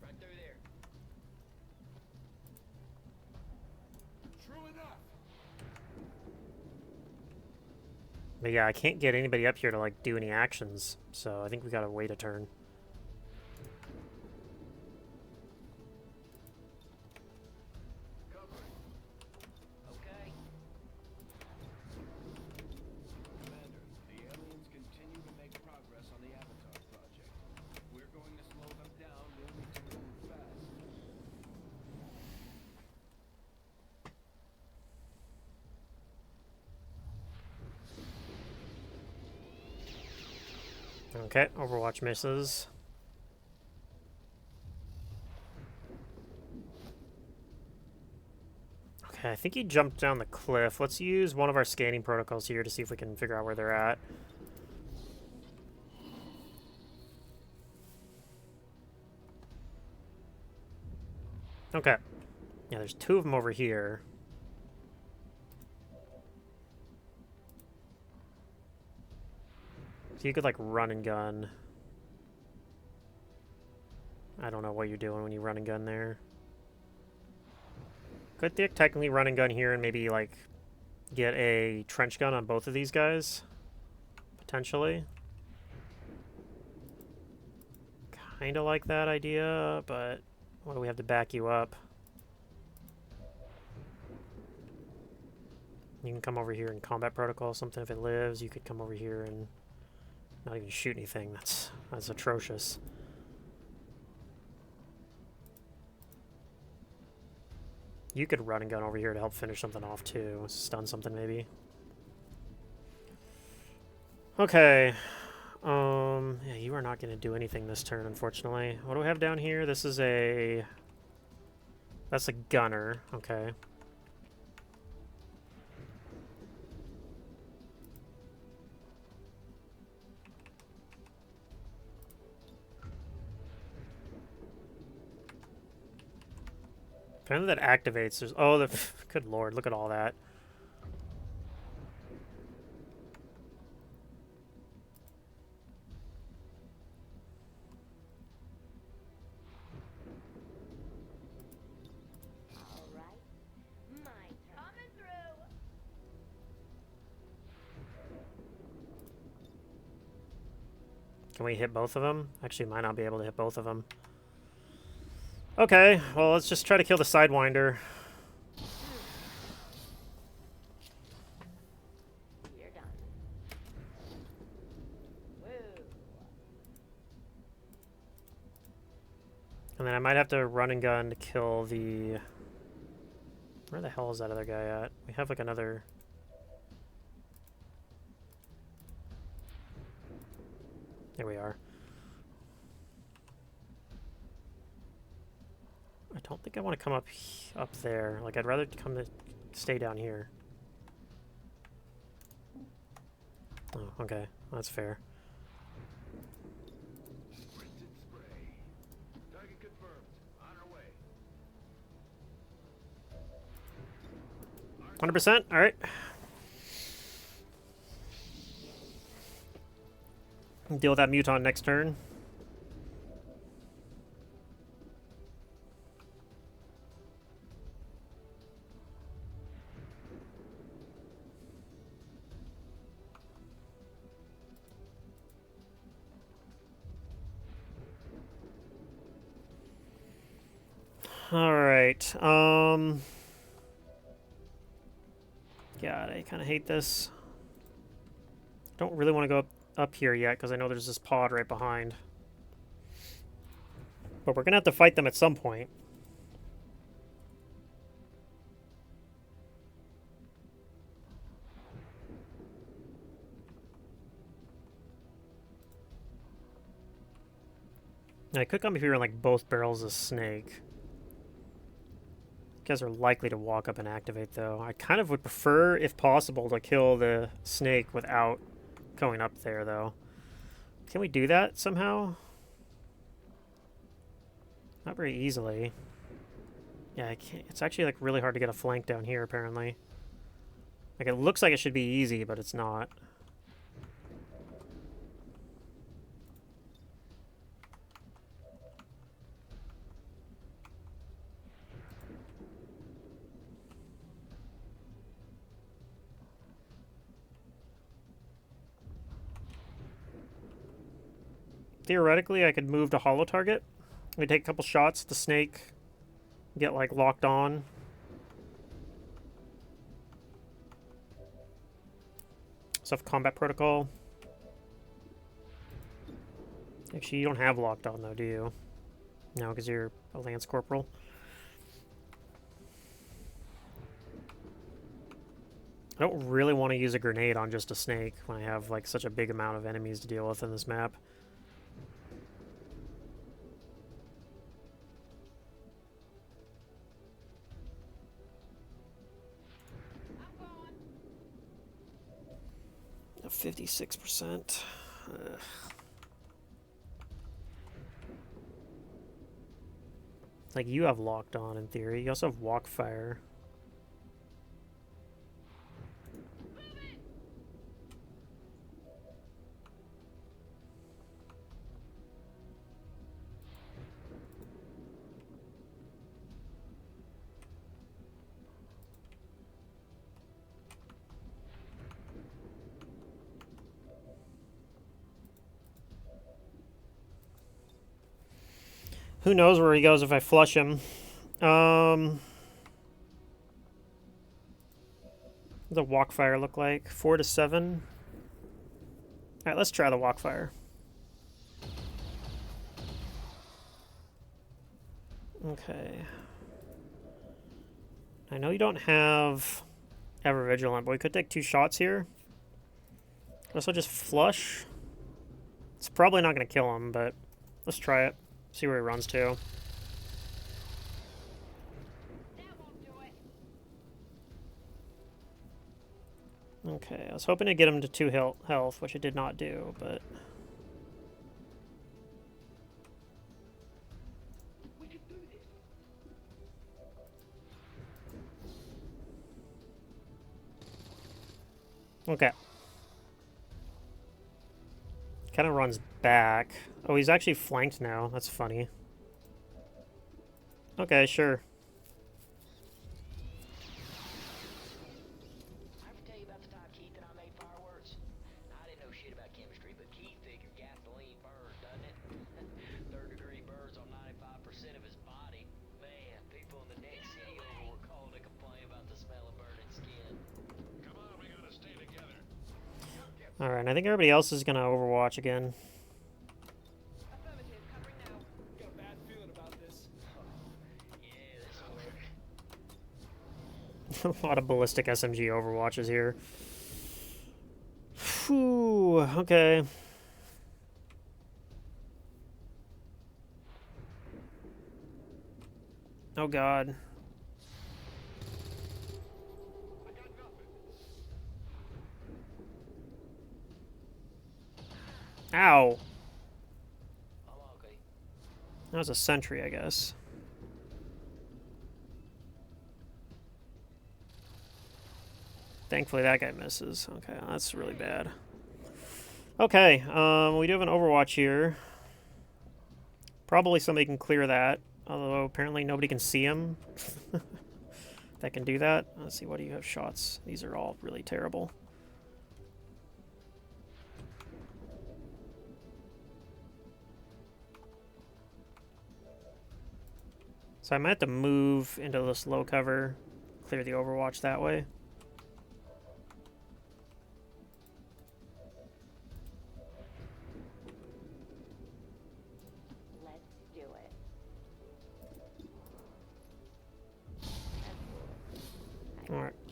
Right through there. True enough. But yeah, I can't get anybody up here to like do any actions, so I think we gotta wait a turn. Okay. Commander, the aliens continue to make progress on the Avatar project. If we're going to slow them down, we'll need to move fast. Okay, Overwatch misses. Okay, I think he jumped down the cliff. Let's use one of our scanning protocols here to see if we can figure out where they're at. Okay. Yeah, there's two of them over here. So you could, like, run and gun. I don't know what you're doing when you run and gun there. Could technically run and gun here and maybe, like, get a trench gun on both of these guys. Potentially. Kinda like that idea, but what do we have to back you up? You can come over here in combat protocol, something if it lives. You could come over here and not even shoot anything. That's atrocious. You could run and gun over here to help finish something off too. Stun something maybe. Okay. Yeah, you are not going to do anything this turn, unfortunately. What do we have down here? This is a... That's a gunner. Okay. Apparently that activates. There's... Oh, the... Good lord, look at all that. Can we hit both of them? Actually, might not be able to hit both of them. Okay, well, let's just try to kill the Sidewinder. You're done. Woo. And then I might have to run and gun to kill the... Where the hell is that other guy at? We have like another... There we are. I don't think I want to come up there. Like, I'd rather stay down here. Oh, okay. That's fair. Printed spray. Target confirmed. On our way. 100%? Alright. Deal with that Muton next turn. Alright, God, I kind of hate this. Don't really want to go up up here yet, because I know there's this pod right behind. But we're going to have to fight them at some point. I could come here in like both barrels of snake. You guys are likely to walk up and activate though. I kind of would prefer, if possible, to kill the snake without going up there though. Can we do that somehow? Not very easily. Yeah, I can't. It's actually like really hard to get a flank down here apparently. Like it looks like it should be easy, but it's not. Theoretically, I could move to hollow target. We take a couple shots at the snake, get like locked on. Stuff combat protocol. Actually, you don't have locked on though, do you? No, because you're a lance corporal. I don't really want to use a grenade on just a snake when I have like such a big amount of enemies to deal with in this map. I'm going. 56%. Like, you have locked on in theory. You also have walk fire. Who knows where he goes if I flush him. What does the walk fire look like? 4 to 7. Alright, let's try the walk fire. Okay. I know you don't have ever vigilant, but we could take 2 shots here. Also just flush. It's probably not going to kill him, but let's try it. See where he runs to. That won't do it. Okay, I was hoping to get him to 2 health, which it did not do, but... We can do this. Okay. Kind of runs back. Oh, he's actually flanked now. That's funny. Okay, sure. I ever tell you about the time Keith and I made fireworks? I didn't know shit about chemistry, but Keith figured gasoline burns, doesn't it? Third-degree burns on 95% of his body. Man, people in the next city over were calling to complain about the smell of burning skin. Come on, we gotta stay together. Alright, I think everybody else is going to Overwatch again. Affirmative, covering now. Got a bad feeling about this. Yeah, this will work. A lot of ballistic SMG Overwatches here. Whew, okay. Oh god. I got nothing. Ow! I'm okay. That was a sentry, I guess. Thankfully that guy misses. Okay, that's really bad. Okay, we do have an Overwatch here. Probably somebody can clear that, although apparently nobody can see him. That can do that. Let's see, what do you have shots? These are all really terrible. So I might have to move into this low cover, clear the Overwatch that way.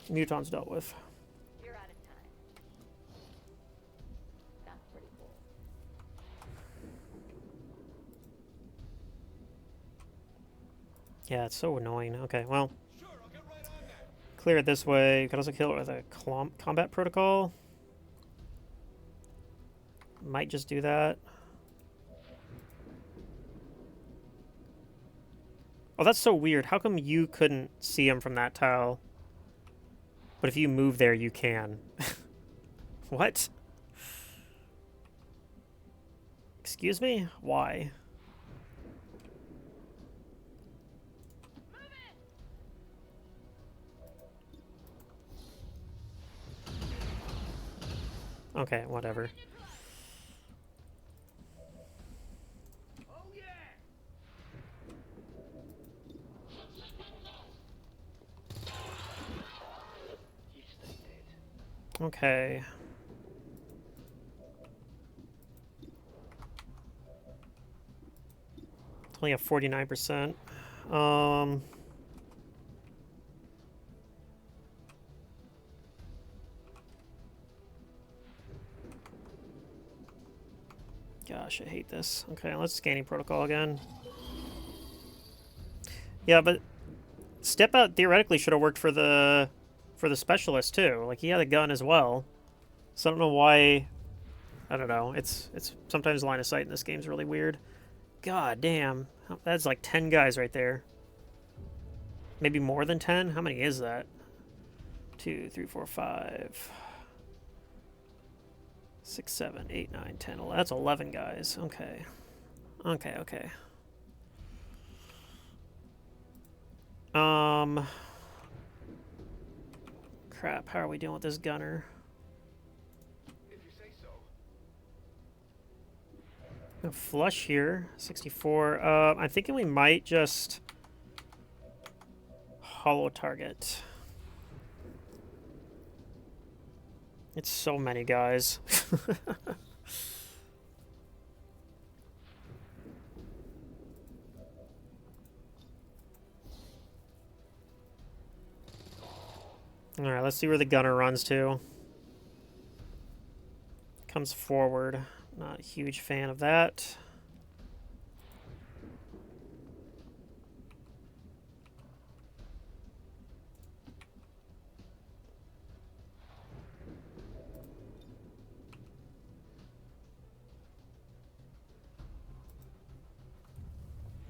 Mutons dealt with. You're out of time. That's pretty cool. Yeah, it's so annoying. Okay, well, Sure, I'll get right on that. clear it this way. You can also kill it with a combat protocol. Might just do that. Oh, that's so weird. How come you couldn't see him from that tile? But if you move there, you can. What? Excuse me? Why? Okay, whatever. Oh yeah! You stay dead. Okay. Only have 49%. Gosh, I hate this. Okay, let's scanning protocol again. Yeah, but step out theoretically should have worked for the specialist too. Like he had a gun as well. So I don't know why. I don't know. It's sometimes line of sight in this game is really weird. God damn, that's like 10 guys right there. Maybe more than 10. How many is that? 2, 3, 4, 5, 6, 7, 8, 9, 10, 11. That's 11 guys. Okay. Okay, okay. Crap, how are we dealing with this gunner? If you say so. A flush here, 64. I'm thinking we might just hollow target. It's so many guys. Alright, let's see where the gunner runs to. Comes forward. Not a huge fan of that.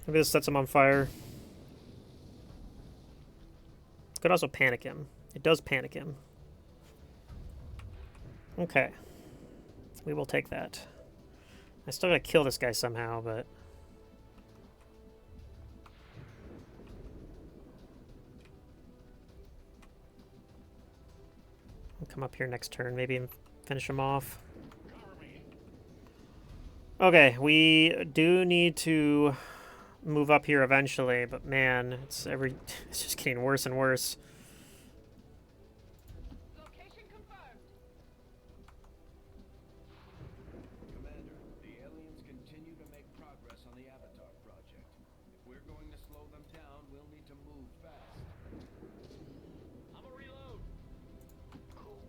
Maybe this sets him on fire. Could also panic him. It does panic him. Okay. We will take that. I still gotta kill this guy somehow, but... I'll come up here next turn, maybe, and finish him off. Okay, we do need to move up here eventually, but man, it's just getting worse and worse. Location confirmed. Commander, the aliens continue to make progress on the Avatar project. If we're going to slow them down, we'll need to move fast. I'm a reload. Cool.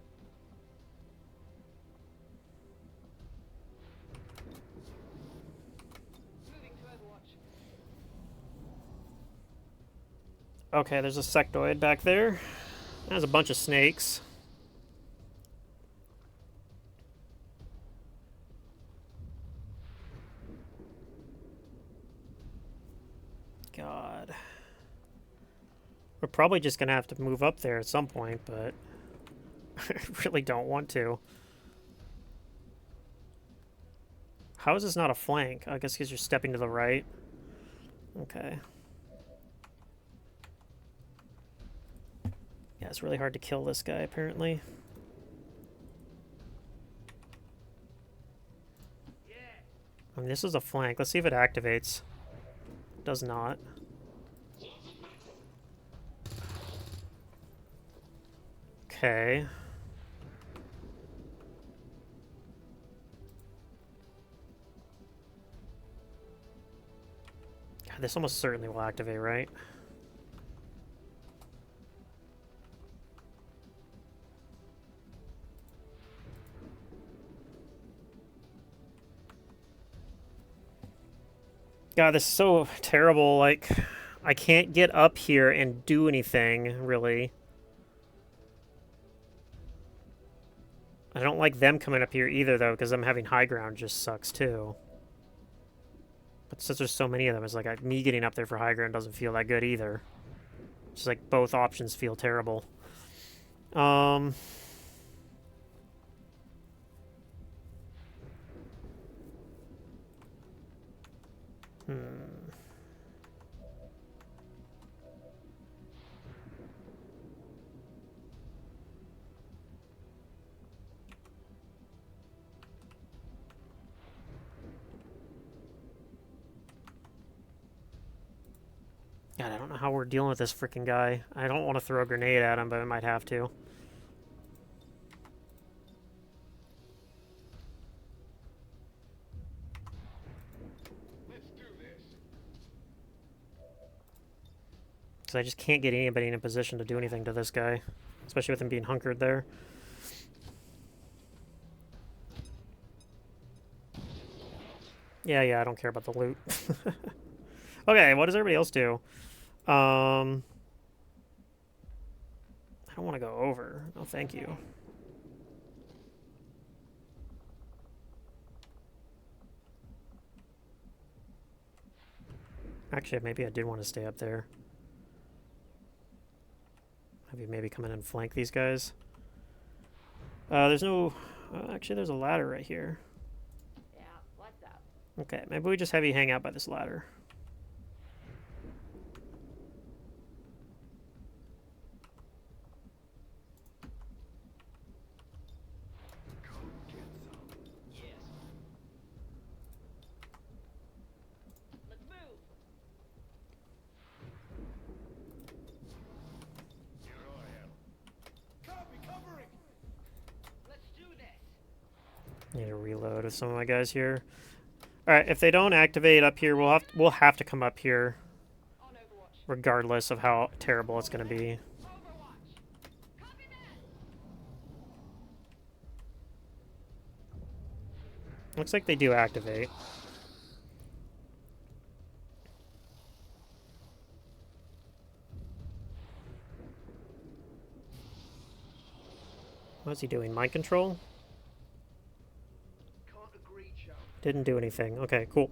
Moving to Overwatch. Okay, there's a sectoid back there. There's a bunch of snakes. God. We're probably just gonna have to move up there at some point, but I really don't want to. How is this not a flank? I guess because you're stepping to the right. Okay. Yeah, it's really hard to kill this guy, apparently. I mean, this is a flank. Let's see if it activates. Does not. Okay. God, this almost certainly will activate, right? God, this is so terrible. Like, I can't get up here and do anything, really. I don't like them coming up here either, though, because them having high ground just sucks, too. But since there's so many of them, it's like me getting up there for high ground doesn't feel that good either. It's like both options feel terrible. Um... Hmm... God, I don't know how we're dealing with this freaking guy. I don't want to throw a grenade at him, but I might have to. Let's do this. Because I just can't get anybody in a position to do anything to this guy. Especially with him being hunkered there. Yeah, I don't care about the loot. Okay, what does everybody else do? I don't want to go over. No, thank you. Actually, maybe I did want to stay up there. Have you maybe come in and flank these guys? There's no... actually, there's a ladder right here. Yeah, what's up? Okay, maybe we just have you hang out by this ladder. Yes. Let's move. Here I am. Copy, covering. Let's do this. Need to reload with some of my guys here. Alright, if they don't activate up here, we'll have to come up here. On Overwatch. Regardless of how terrible it's going to be. Overwatch. Copy that. Looks like they do activate. What's he doing? Mind control? Can't agree, Joe. Didn't do anything. Okay, cool.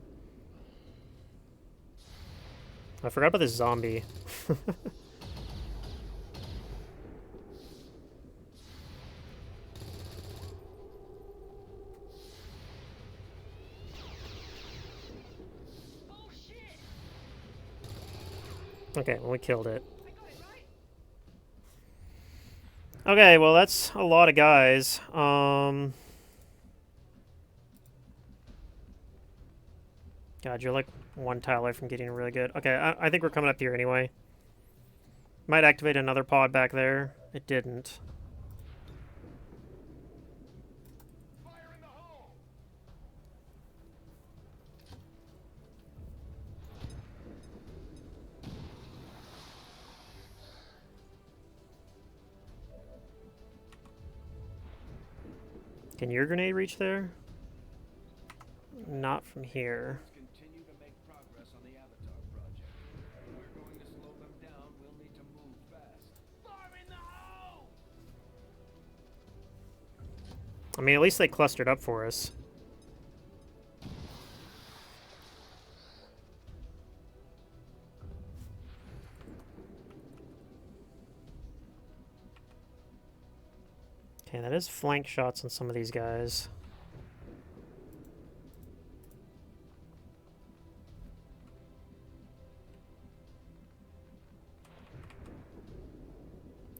I forgot about this zombie. Bullshit. Okay, well, we killed it. I got it right. Okay, well, that's a lot of guys. God, you're like one tile away from getting really good. Okay, I think we're coming up here anyway. Might activate another pod back there. It didn't. Fire in the hole. Can your grenade reach there? Not from here. Continue to make progress on the Avatar project. If we're going to slow them down, we'll need to move fast. Fire in the hole! I mean, at least they clustered up for us. Okay, that is flank shots on some of these guys.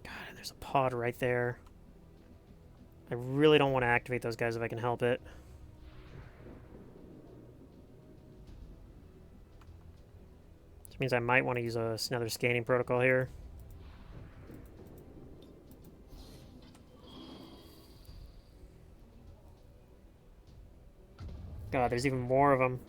God, and there's a pod right there. I really don't want to activate those guys if I can help it. Which means I might want to use another scanning protocol here. God, there's even more of them.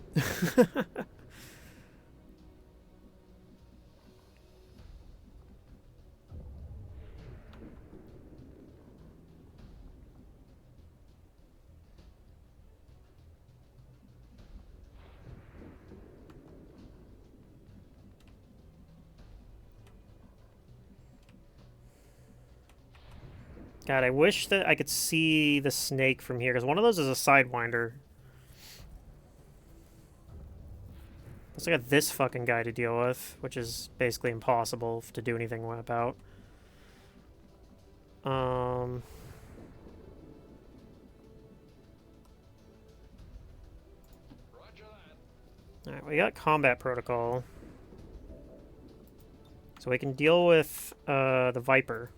God, I wish that I could see the snake from here, because one of those is a Sidewinder. Plus I got this fucking guy to deal with, which is basically impossible to do anything about. Alright, we got combat protocol. So we can deal with the Viper.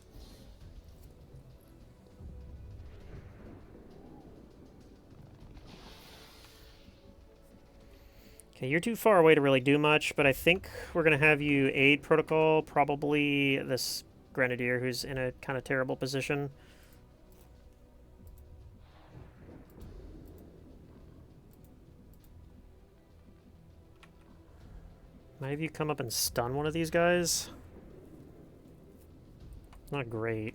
Okay, you're too far away to really do much, but I think we're going to have you aid protocol, probably this Grenadier who's in a kind of terrible position. Might have you come up and stun one of these guys? Not great.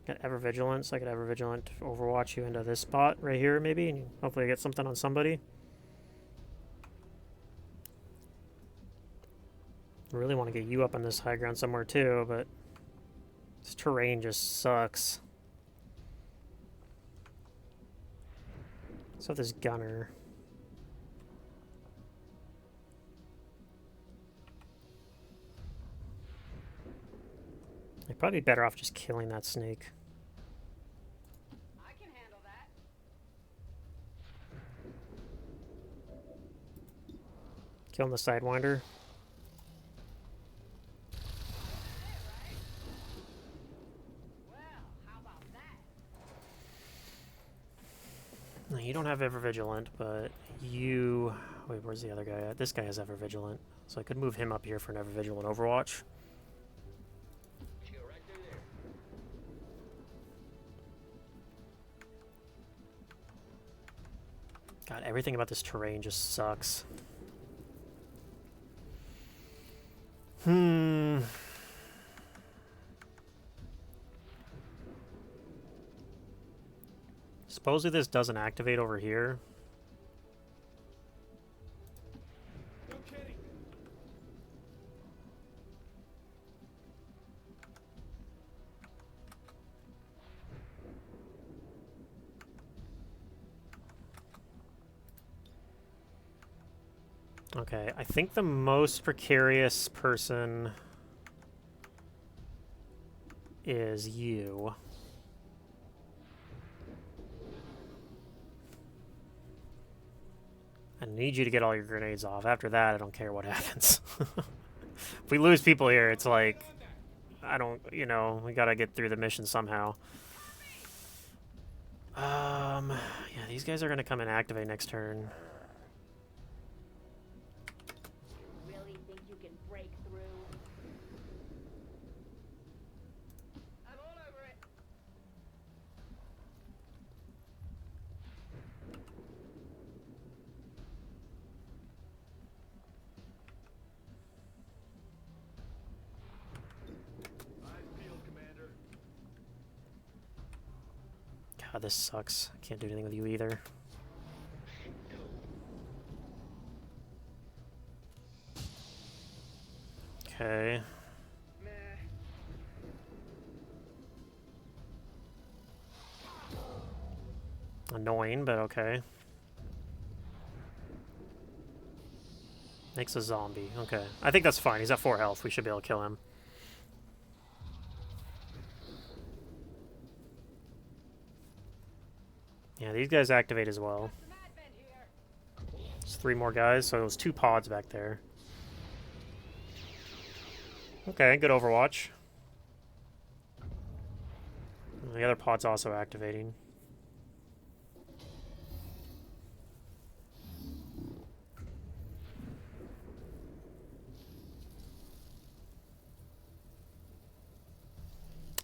Got Ever Vigilant, so I could Ever Vigilant Overwatch you into this spot right here, maybe, and hopefully get something on somebody. I really want to get you up on this high ground somewhere too, but this terrain just sucks. So this gunner. I'd probably be better off just killing that snake. I can handle that. Killing the Sidewinder. No, you don't have Ever Vigilant, but you... Wait, where's the other guy at? This guy has Ever Vigilant, so I could move him up here for an Ever Vigilant Overwatch. God, everything about this terrain just sucks. Supposedly this doesn't activate over here. No kidding. Okay, I think the most precarious person is you. I need you to get all your grenades off. After that, I don't care what happens. If we lose people here, it's like, I don't, you know, we gotta get through the mission somehow. Yeah, these guys are gonna come and activate next turn. Really think you can break through? I'm all over it. God, this sucks. I can't do anything with you either. Okay. Annoying, but okay. Makes a zombie. Okay. I think that's fine. He's at 4 health. We should be able to kill him. Yeah, these guys activate as well. There's 3 more guys, so it was 2 pods back there. Okay, good Overwatch. The other pod's also activating.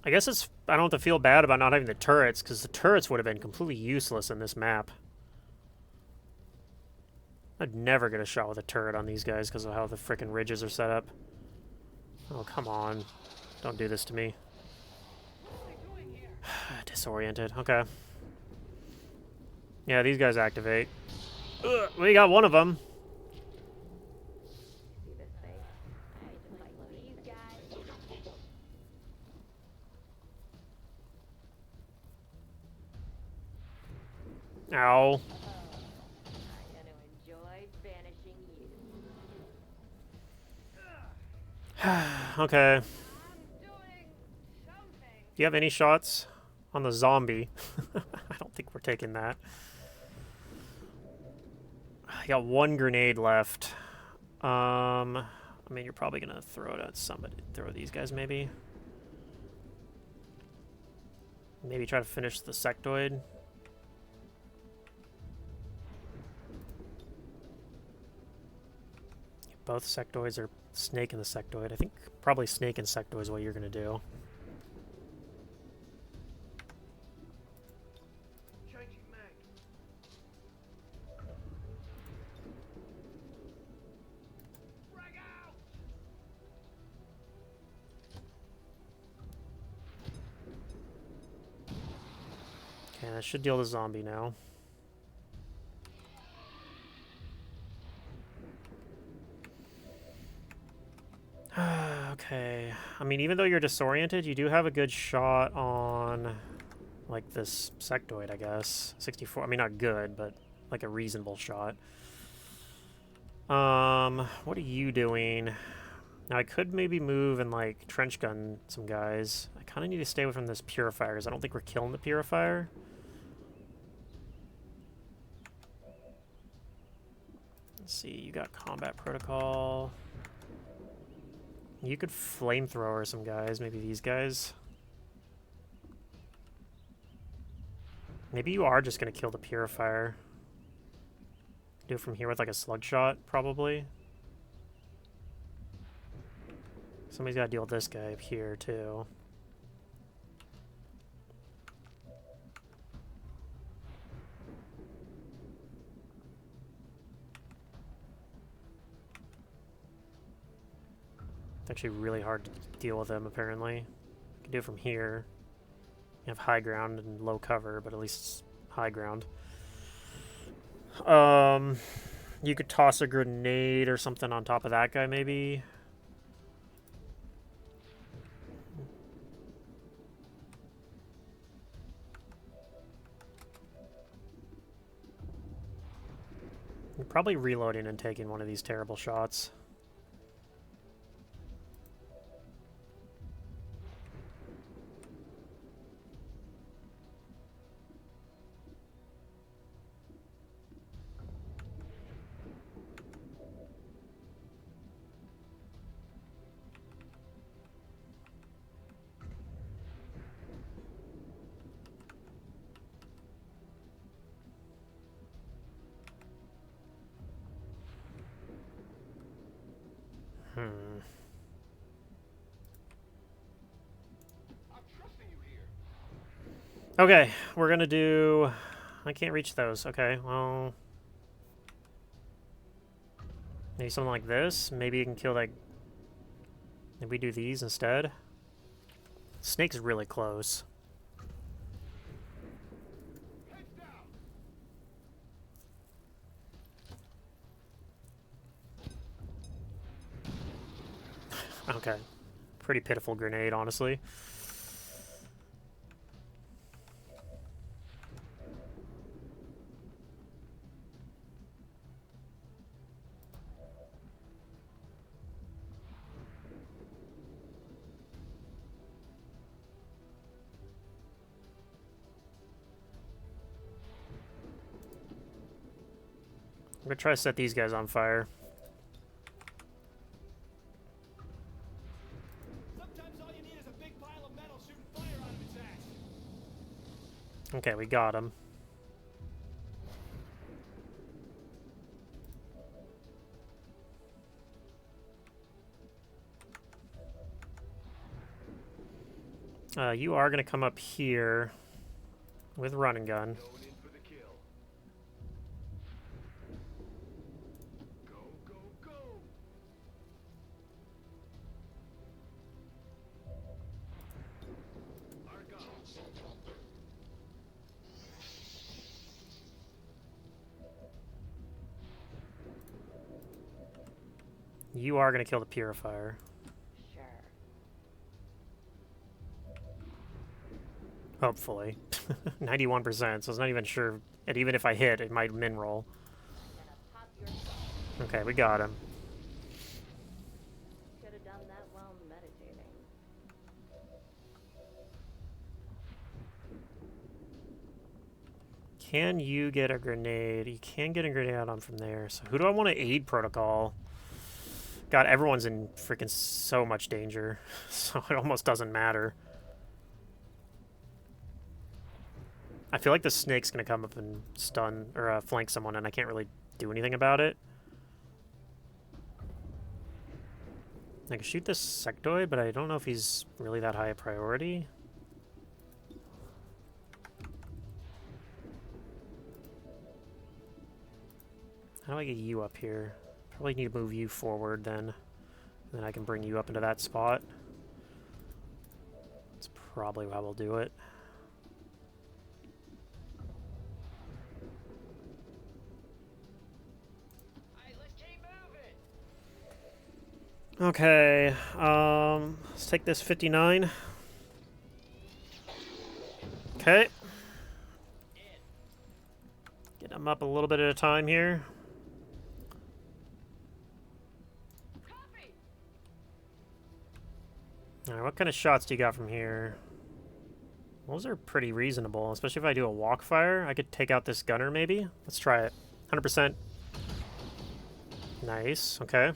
I guess it's... I don't have to feel bad about not having the turrets, because the turrets would have been completely useless in this map. I'd never get a shot with a turret on these guys because of how the frickin' ridges are set up. Oh, come on. Don't do this to me. Disoriented. Okay. Yeah, these guys activate. Ugh, we got one of them. See this face? I hate to fight these guys. Ow. I'm gonna enjoy banishing you. Okay. I'm doing something. Do you have any shots on the zombie? I don't think we're taking that. I got one grenade left. I mean, you're probably gonna throw it at somebody. Throw these guys, maybe. Maybe try to finish the sectoid. Both sectoids are snake in the sectoid. I think probably snake and sectoid is what you're gonna do. Changing mag. Frag out! Okay, that should deal the zombie now. Okay. I mean, even though you're disoriented, you do have a good shot on, like, this sectoid, I guess. 64. I mean, not good, but, like, a reasonable shot. What are you doing? Now, I could maybe move and, like, trench gun some guys. I kind of need to stay away from this purifier, because I don't think we're killing the purifier. Let's see, you got combat protocol. You could flamethrower some guys, maybe these guys. Maybe you are just going to kill the purifier. Do it from here with like a slug shot, probably. Somebody's got to deal with this guy up here, too. It's actually really hard to deal with them, apparently. You can do it from here. You have high ground and low cover, but at least it's high ground. You could toss a grenade or something on top of that guy, maybe. You're probably reloading and taking one of these terrible shots. I'm trusting you here. Okay, we're gonna do... I can't reach those. Okay, well... Maybe something like this. Maybe you can kill that... Maybe we do these instead. Snake's really close. Heads down. Okay. Pretty pitiful grenade, honestly. I'm gonna try to set these guys on fire. Sometimes all you need is a big pile of metal shooting fire out of its ass. Okay, we got him. You are gonna come up here with run and gun. Going in for the kill. Go, go, go. Argon. You are gonna kill the purifier. Sure. Hopefully. 91%, so it's not even sure. And even if I hit, it might min roll. Gonna pop your skull. Okay, we got him. Should have done that while meditating. Can you get a grenade? You can get a grenade out on from there. So who do I want to aid protocol? God, everyone's in freaking so much danger. So it almost doesn't matter. I feel like the snake's going to come up and stun or flank someone, and I can't really do anything about it. I can shoot this sectoid, but I don't know if he's really that high a priority. How do I get you up here? Probably need to move you forward then. Then I can bring you up into that spot. That's probably how we'll do it. Hey, let's keep moving. Okay, let's take this 59. Okay. Get them up a little bit at a time here. Alright, what kind of shots do you got from here? Those are pretty reasonable, especially if I do a walk fire. I could take out this gunner, maybe? Let's try it. 100%. Nice, okay.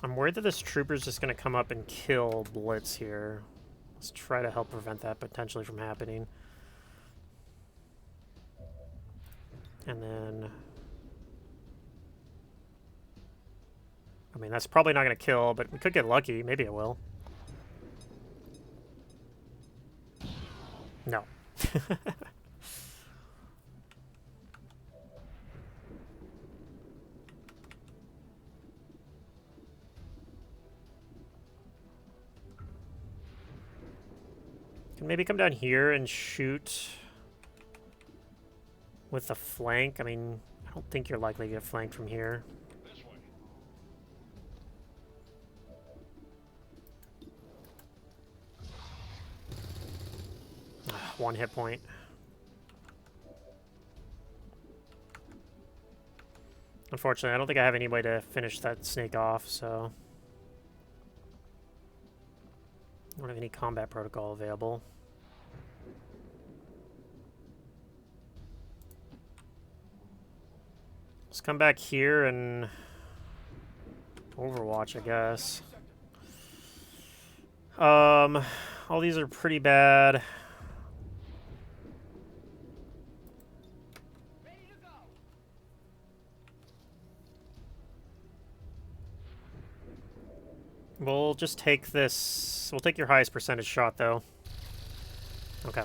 I'm worried that this trooper's just going to come up and kill Blitz here. Let's try to help prevent that potentially from happening. And then... I mean, that's probably not going to kill, but we could get lucky. Maybe it will. No. Can maybe come down here and shoot with the flank. I mean, I don't think you're likely to get flanked from here. This way. One hit point. Unfortunately, I don't think I have any way to finish that snake off, so... I don't have any combat protocol available. Let's come back here and Overwatch, I guess. All these are pretty bad. We'll just take this. We'll take your highest percentage shot, though. Okay.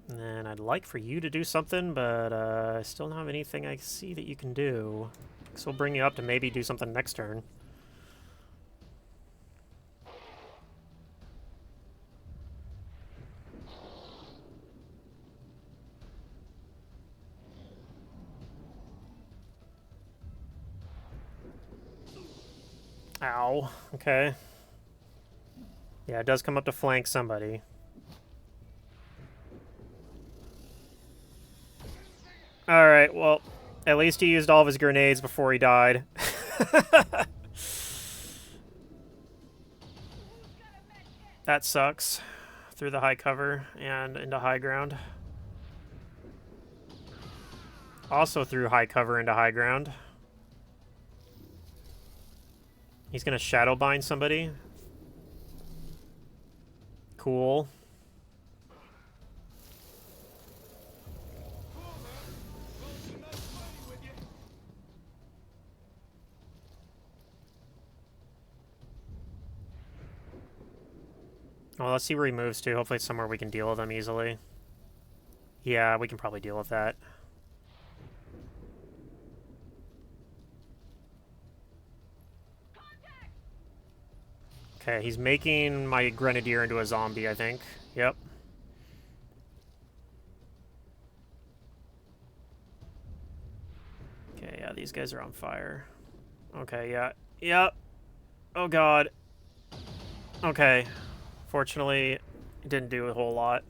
And then I'd like for you to do something, but I still don't have anything I see that you can do. So we'll bring you up to maybe do something next turn. Ow. Okay. Yeah, it does come up to flank somebody. Alright, well, at least he used all of his grenades before he died. That sucks. Through the high cover and into high ground. Also through high cover into high ground. He's gonna shadow bind somebody. Cool. Well, let's see where he moves to. Hopefully it's somewhere we can deal with him easily. Yeah, we can probably deal with that. Okay, he's making my grenadier into a zombie, I think. Yep. Okay, yeah, these guys are on fire. Okay, yeah. Yep. Oh god. Okay. Fortunately, it didn't do a whole lot.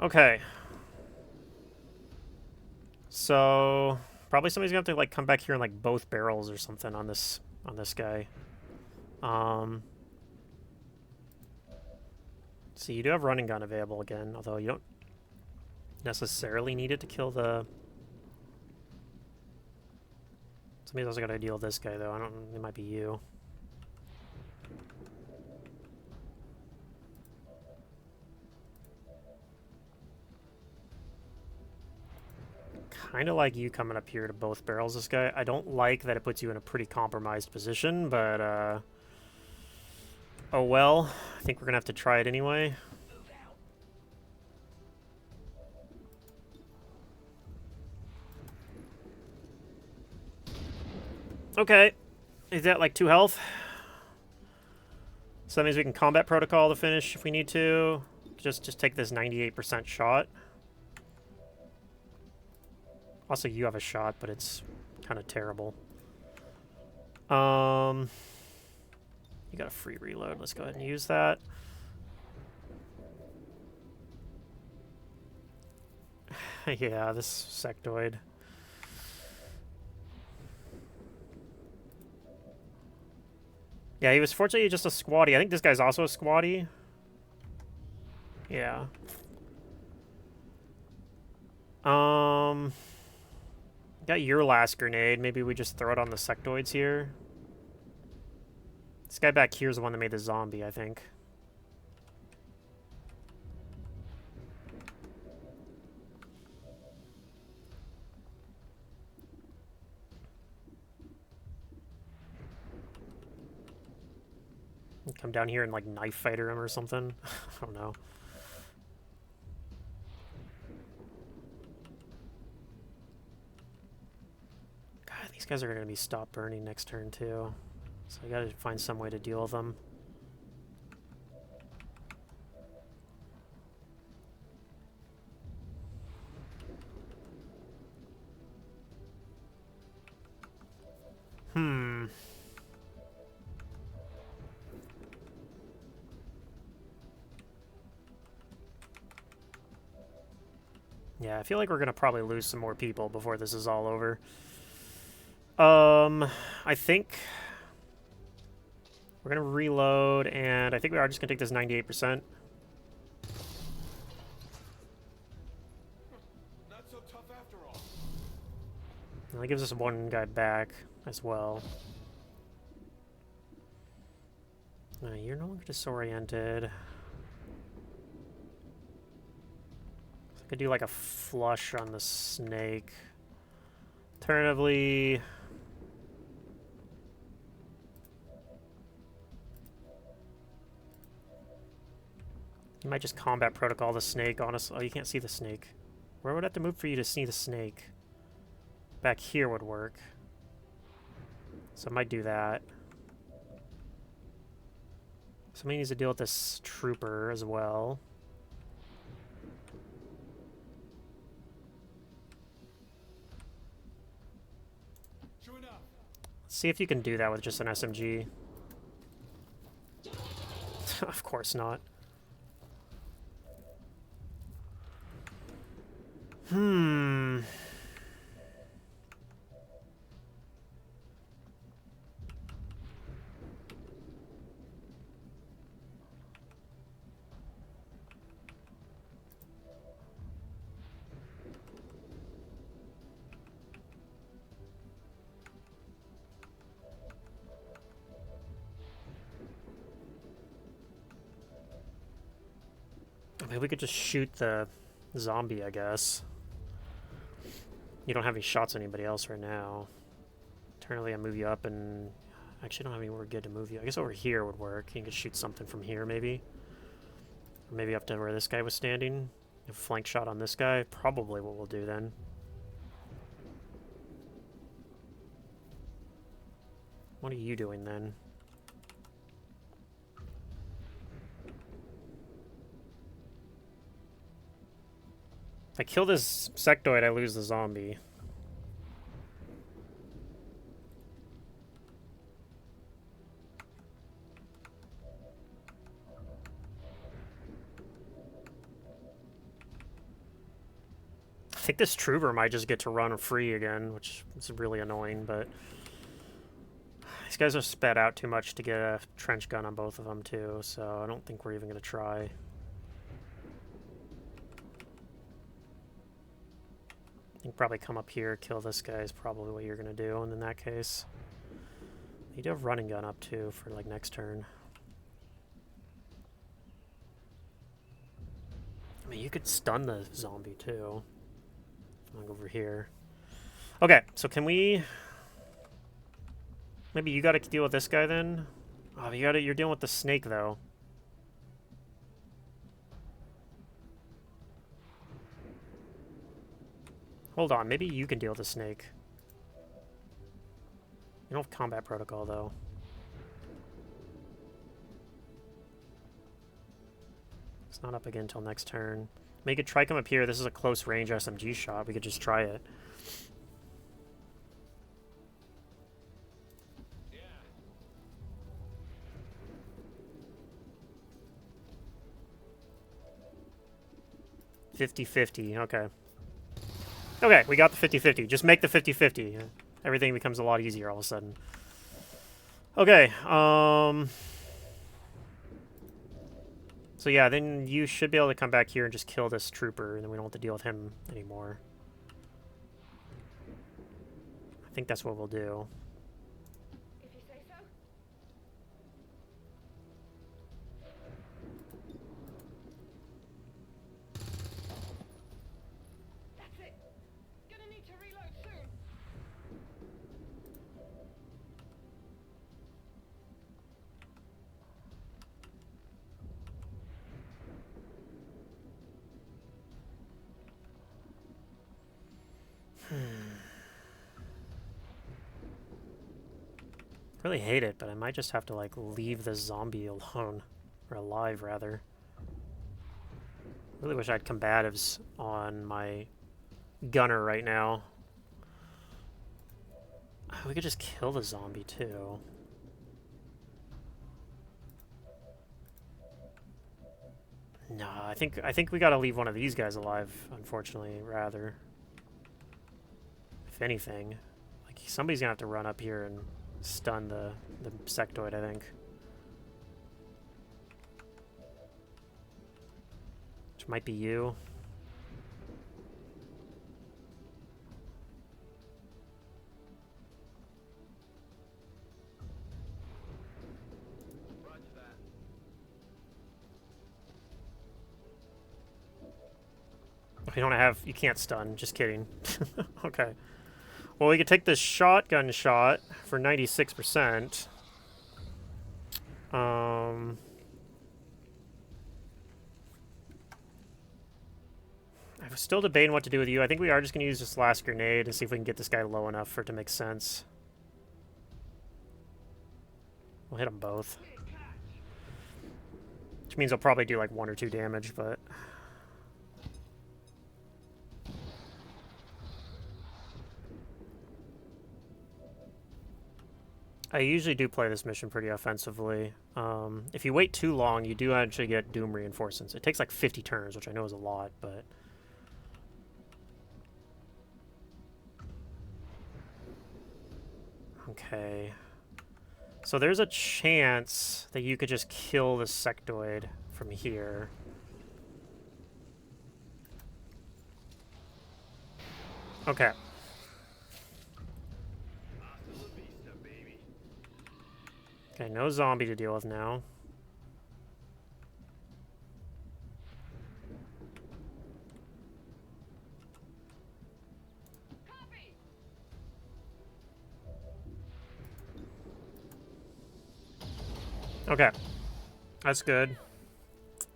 Okay. So probably somebody's gonna have to like come back here and like both barrels or something on this guy. See, you do have running gun available again, although you don't necessarily need it to kill the. Somebody's also got to deal with this guy though. I don't. It might be you. Kind of like you coming up here to both barrels this guy. I don't like that it puts you in a pretty compromised position, but oh well. I think we're gonna have to try it anyway. Okay. Is that like 2 health? So that means we can combat protocol to finish if we need to. Just take this 98% shot. Also, you have a shot, but it's kind of terrible. You got a free reload. Let's go ahead and use that. Yeah, this sectoid. Yeah, he was fortunately just a squatty. I think this guy's also a squatty. Yeah. Got your last grenade. Maybe we just throw it on the sectoids here. This guy back here is the one that made the zombie, I think. Come down here and like knife fighter him or something. I don't know. God, these guys are going to be stop burning next turn too. So I gotta find some way to deal with them. Yeah, I feel like we're gonna probably lose some more people before this is all over. I think we're gonna reload, and I think we are just gonna take this 98%. Not so tough after all. And that gives us one guy back as well. You're no longer disoriented. I could do like a flush on the snake. Alternatively, you might just combat protocol the snake, honestly. Oh, you can't see the snake. Where would I have to move for you to see the snake? Back here would work. So I might do that. Somebody needs to deal with this trooper as well. True enough. Let's see if you can do that with just an SMG. Of course not. Maybe we could just shoot the zombie, I guess. You don't have any shots on anybody else right now. Internally, I move you up and... Actually, I don't have anywhere good to move you. I guess over here would work. You can shoot something from here, maybe. Or maybe up to where this guy was standing. A flank shot on this guy. Probably what we'll do then. What are you doing then? If I kill this sectoid, I lose the zombie. I think this trooper might just get to run free again, which is really annoying, but these guys are sped out too much to get a trench gun on both of them too, so I don't think we're even going to try. I think probably come up here, kill this guy is probably what you're going to do, and in that case, you do have running gun up too for like next turn. I mean, you could stun the zombie too. I'll go over here. Okay, so can we... Maybe you gotta deal with this guy then? Oh, you're dealing with the snake though. Hold on, maybe you can deal with the snake. You don't have combat protocol though. It's not up again until next turn. We could try come up here. This is a close range SMG shot. We could just try it. Yeah. 50-50. Okay. Okay, we got the 50-50. Just make the 50-50. Everything becomes a lot easier all of a sudden. Okay, so yeah, then you should be able to come back here and just kill this trooper, and then we don't have to deal with him anymore. I think that's what we'll do. If you say so. That's it. Gonna need to reload soon. Really hate it, but I might just have to like leave the zombie alone, or alive rather. Really wish I had combatives on my gunner right now. We could just kill the zombie too. No, I think we gotta leave one of these guys alive, unfortunately, rather. If anything. Like somebody's gonna have to run up here and stun the sectoid, I think. Which might be you. Roger that. You can't stun, just kidding. Okay. Well, we could take this shotgun shot for 96%. I was still debating what to do with you. I think we are just going to use this last grenade and see if we can get this guy low enough for it to make sense. We'll hit them both. Which means I'll probably do like 1 or 2 damage, but... I usually do play this mission pretty offensively. If you wait too long, you do actually get Doom reinforcements. It takes like 50 turns, which I know is a lot, but... Okay. So there's a chance that you could just kill the sectoid from here. Okay. Okay, no zombie to deal with now. Copy. Okay. That's good.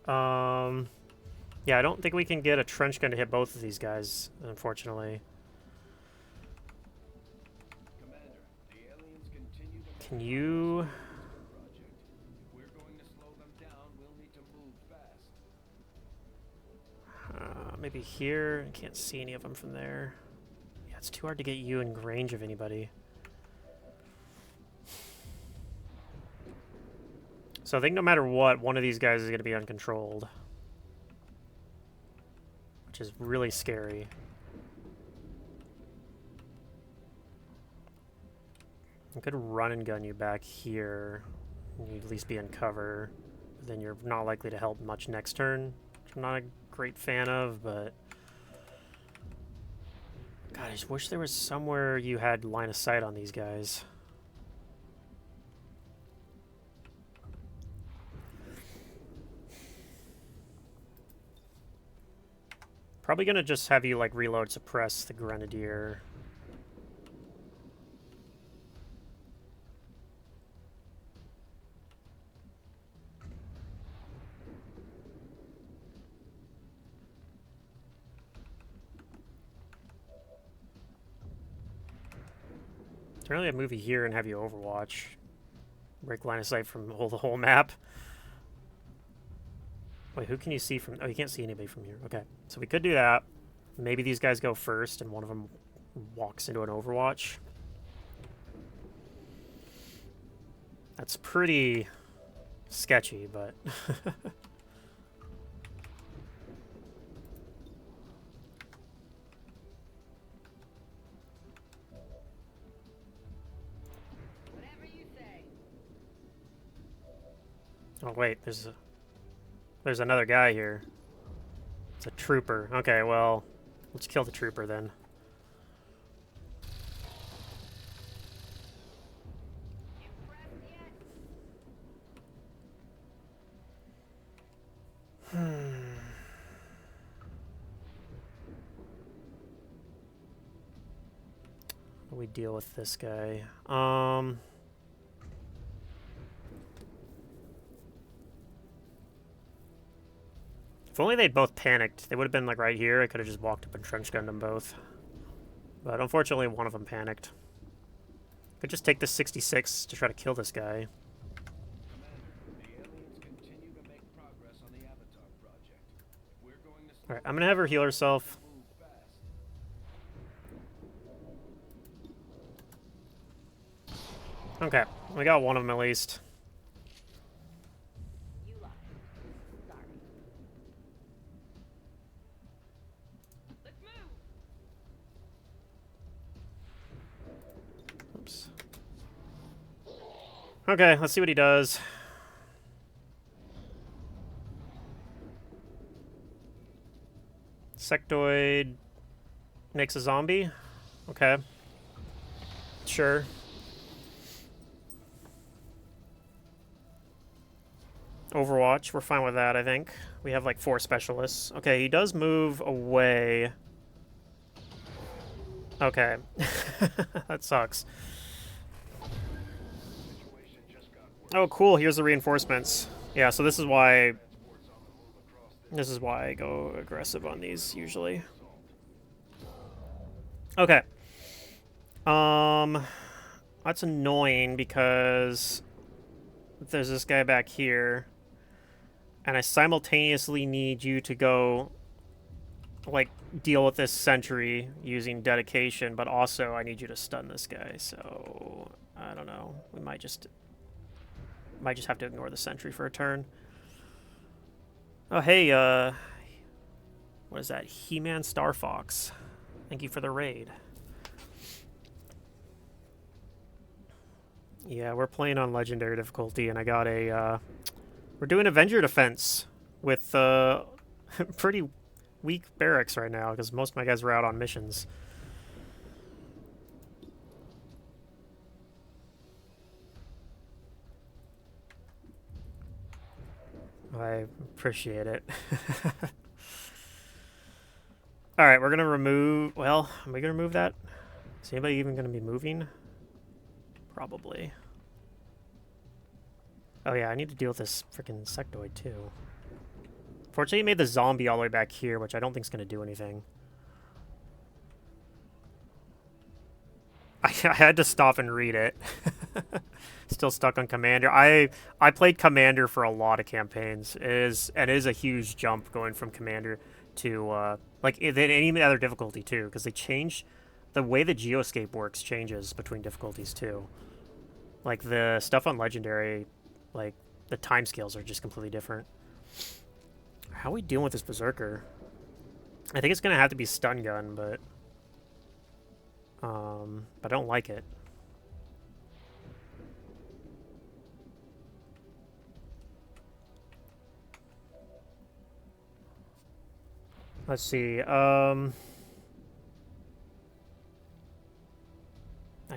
Yeah, I don't think we can get a trench gun to hit both of these guys, unfortunately. Commander, the aliens continue to Can you... Project. If we're going to slow them down, we'll need to move fast. maybe here? I can't see any of them from there. Yeah, it's too hard to get you in range of anybody. So I think no matter what, one of these guys is going to be uncontrolled. Which is really scary. I could run and gun you back here. You'd at least be in cover. But then you're not likely to help much next turn. Which I'm not a great fan of, but... God, I just wish there was somewhere you had line of sight on these guys. Probably gonna just have you, like, reload suppress the Grenadier. Apparently, I'd move you here and have you overwatch. Break line of sight from the whole map. Wait, who can you see from... Oh, you can't see anybody from here. Okay, so we could do that. Maybe these guys go first and one of them walks into an overwatch. That's pretty sketchy, but... Oh, wait, there's another guy here. It's a trooper. Okay, well, let's kill the trooper then. How do we deal with this guy? If only they'd both panicked. They would have been, like, right here. I could have just walked up and trench gunned them both. But unfortunately, one of them panicked. Could just take the 66 to try to kill this guy. Alright, I'm gonna have her heal herself. Okay, we got one of them at least. Oops. Okay, let's see what he does. Sectoid makes a zombie? Okay. Sure. Overwatch, we're fine with that, I think. We have like 4 specialists. Okay, he does move away. Okay. That sucks. Oh, cool, here's the reinforcements. Yeah, so this is why I go aggressive on these, usually. Okay. That's annoying because there's this guy back here. And I simultaneously need you to go, like, deal with this sentry using dedication, but also I need you to stun this guy, so I don't know. We might just have to ignore the sentry for a turn. Oh, hey, what is that? He-Man Star Fox. Thank you for the raid. Yeah, we're playing on Legendary difficulty, and I got a, we're doing Avenger Defense with, pretty weak barracks right now, because most of my guys are out on missions. I appreciate it. Alright, we're gonna remove... Well, am we gonna remove that? Is anybody even gonna be moving? Probably. Oh yeah, I need to deal with this freaking sectoid too. Fortunately, he made the zombie all the way back here, which I don't think is gonna do anything. I had to stop and read it. Still stuck on Commander. I played Commander for a lot of campaigns. It is a huge jump going from Commander to like any other difficulty too, because they change the way the geoscape works changes between difficulties too. Like the stuff on Legendary, like the timescales are just completely different. How are we dealing with this Berserker? I think it's gonna have to be stun gun, but I don't like it. Let's see. I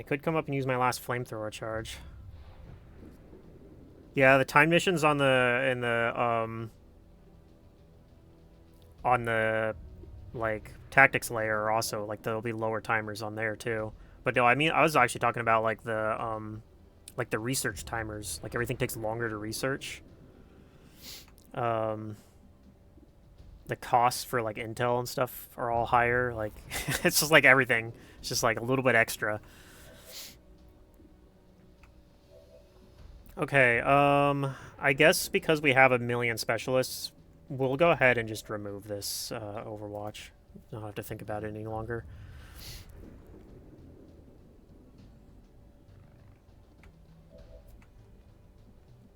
could come up and use my last flamethrower charge. Yeah, the time missions on the like tactics layer are also like there'll be lower timers on there too. But no, I mean I was actually talking about like the research timers. Like everything takes longer to research. The costs for like intel and stuff are all higher. Like it's just like everything. It's just like a little bit extra. Okay, I guess because we have a million specialists, we'll go ahead and just remove this Overwatch. Don't have to think about it any longer.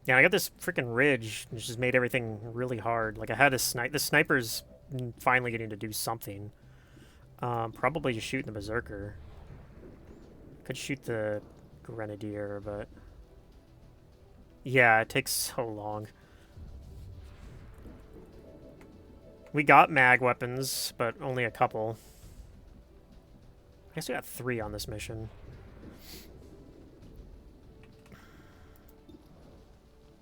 Yeah, I got this freaking ridge, which just made everything really hard. Like I had a the sniper's finally getting to do something. Probably just shooting the Berserker. Could shoot the Grenadier, but yeah, it takes so long. We got mag weapons, but only a couple. I guess we got 3 on this mission.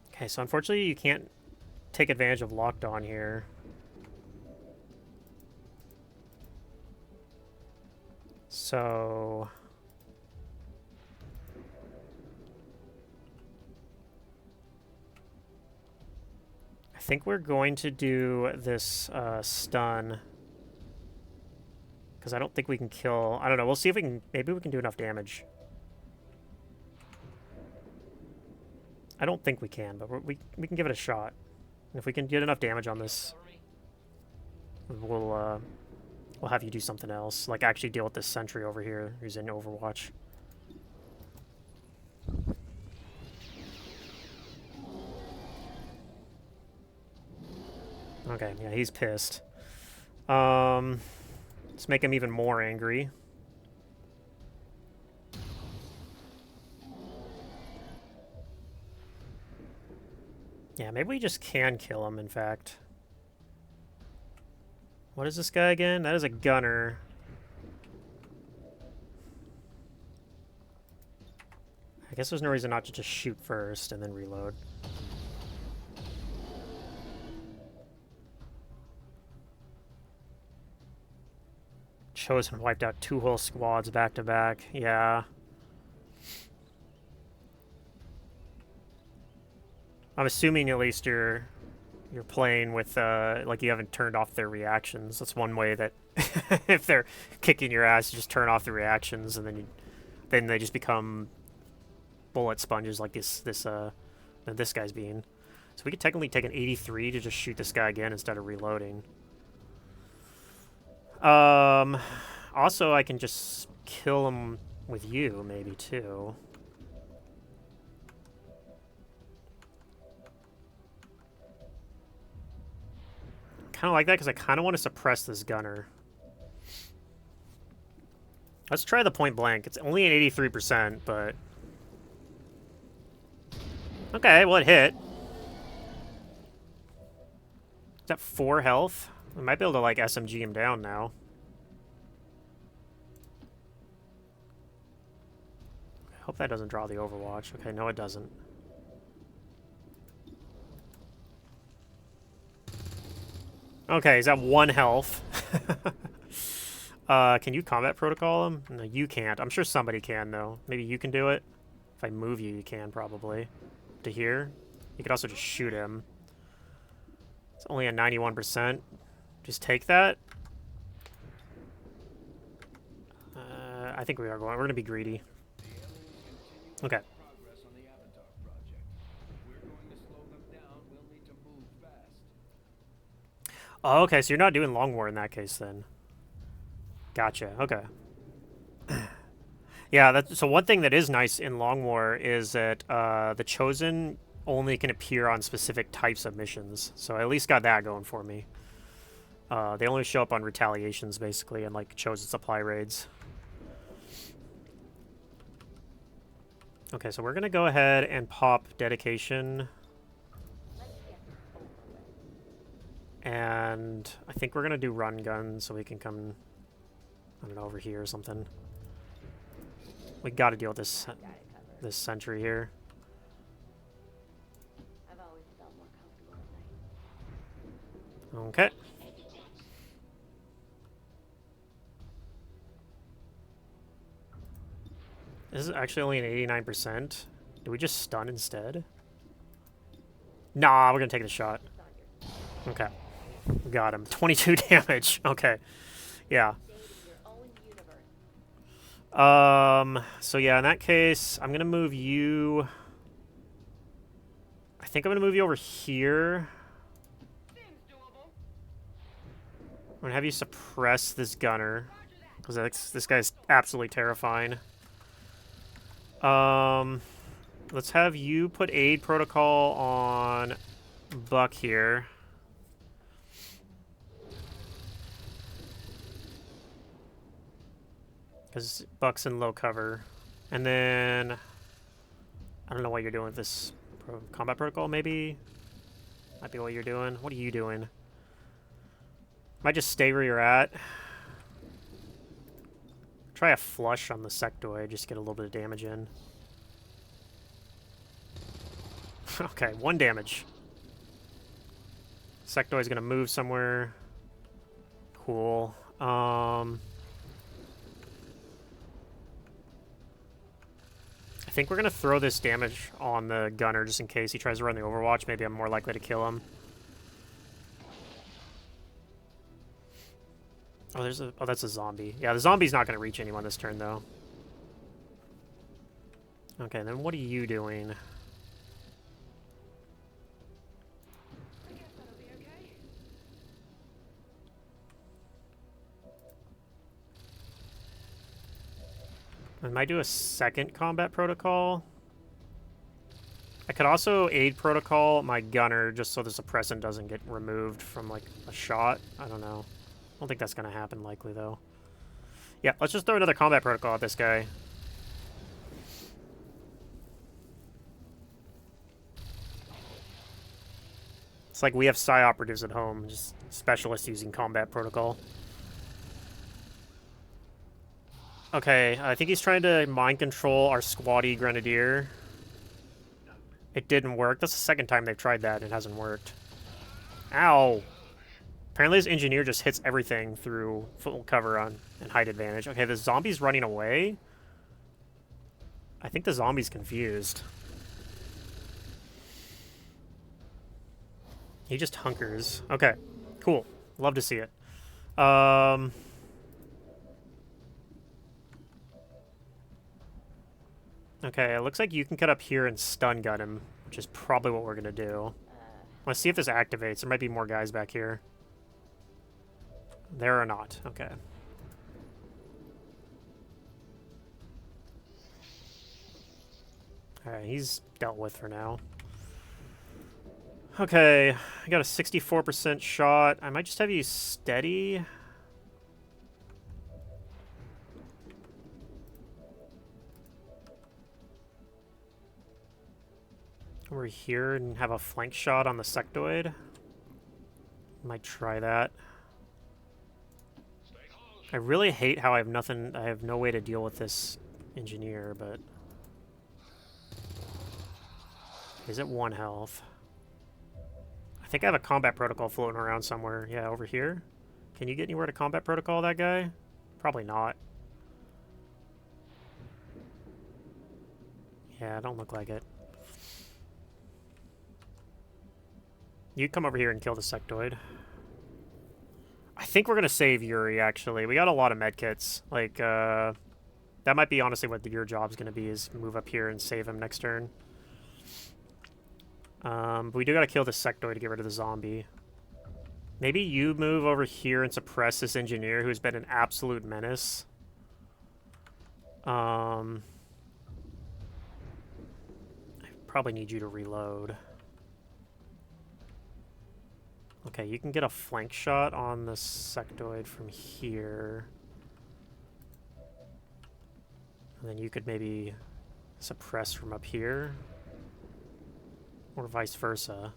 Okay, so unfortunately you can't take advantage of Locked On here. So I think we're going to do this stun. Because I don't think we can kill... I don't know, we'll see if we can... Maybe we can do enough damage. I don't think we can, but we can give it a shot. And if we can get enough damage on this, we'll have you do something else. Like actually deal with this sentry over here who's in Overwatch. Okay, yeah, he's pissed. Let's make him even more angry. Yeah, maybe we just can kill him, in fact. What is this guy again? That is a gunner. I guess there's no reason not to just shoot first and then reload. Chosen wiped out 2 whole squads back to back. Yeah. I'm assuming at least you're playing with like you haven't turned off their reactions. That's one way that if they're kicking your ass, you just turn off the reactions and then they just become bullet sponges like this guy's being. So we could technically take an 83 to just shoot this guy again instead of reloading. Also, I can just kill him with you, maybe, too. Kind of like that, because I kind of want to suppress this gunner. Let's try the point blank. It's only an 83%, but... Okay, well, it hit. Is that 4 health? We might be able to, like, SMG him down now. I hope that doesn't draw the Overwatch. Okay, no, it doesn't. Okay, he's at 1 health. Can you combat protocol him? No, you can't. I'm sure somebody can, though. Maybe you can do it? If I move you, you can, probably. To here. You could also just shoot him. It's only a 91%. Just take that. I think we are going. We're going to be greedy. Okay. Oh, okay, so you're not doing Long War in that case then. Gotcha. Okay. Yeah, so one thing that is nice in Long War is that the Chosen only can appear on specific types of missions. So I at least got that going for me. They only show up on retaliations, basically, and like Chosen supply raids. Okay, so we're going to go ahead and pop Dedication. And I think we're going to do Run Gun so we can come, I don't know, over here or something. We got to deal with this sentry here. I've always felt more comfortable at night. Okay. This is actually only an 89%. Do we just stun instead? Nah, we're gonna take the shot. Okay. Got him. 22 damage. Okay. Yeah. So yeah, in that case, I'm gonna move you... I think I'm gonna move you over here. I'm gonna have you suppress this gunner, because this guy's absolutely terrifying. Let's have you put aid protocol on Buck here. Because Buck's in low cover. And then... I don't know what you're doing with this combat protocol, maybe? Might be what you're doing. What are you doing? Might just stay where you're at. Try a flush on the sectoid, just get a little bit of damage in. Okay, 1 damage. Sectoid's gonna move somewhere. Cool. I think we're gonna throw this damage on the gunner just in case he tries to run the Overwatch. Maybe I'm more likely to kill him. Oh, that's a zombie. Yeah, the zombie's not gonna reach anyone this turn though. Okay, then what are you doing? I guess that'll be okay. I might do a second combat protocol. I could also aid protocol my gunner just so the suppressant doesn't get removed from like a shot. I don't know. I don't think that's going to happen likely though. Yeah, let's just throw another combat protocol at this guy. It's like we have Psi operatives at home, just specialists using combat protocol. Okay, I think he's trying to mind control our squatty grenadier. It didn't work. That's the second time they've tried that and it hasn't worked. Ow! Apparently this engineer just hits everything through full cover on and height advantage. Okay, the zombie's running away. I think the zombie's confused. He just hunkers. Okay, cool. Love to see it. Okay, it looks like you can cut up here and stun gun him, which is probably what we're gonna do. Let's see if this activates. There might be more guys back here. There or not. Okay. Alright, he's dealt with for now. Okay, I got a 64% shot. I might just have you steady. Over here and have a flank shot on the sectoid. Might try that. I really hate how I have no way to deal with this engineer, but he's at 1 health. I think I have a combat protocol floating around somewhere. Yeah, over here. Can you get anywhere to combat protocol that guy? Probably not. Yeah, don't look like it. You come over here and kill the sectoid. I think we're going to save Yuri, actually. We got a lot of medkits. Like, that might be honestly what your job's going to be, is move up here and save him next turn. But we do got to kill the sectoid to get rid of the zombie. Maybe you move over here and suppress this engineer who's been an absolute menace. I probably need you to reload. Okay, you can get a flank shot on the sectoid from here. And then you could maybe suppress from up here. Or vice versa.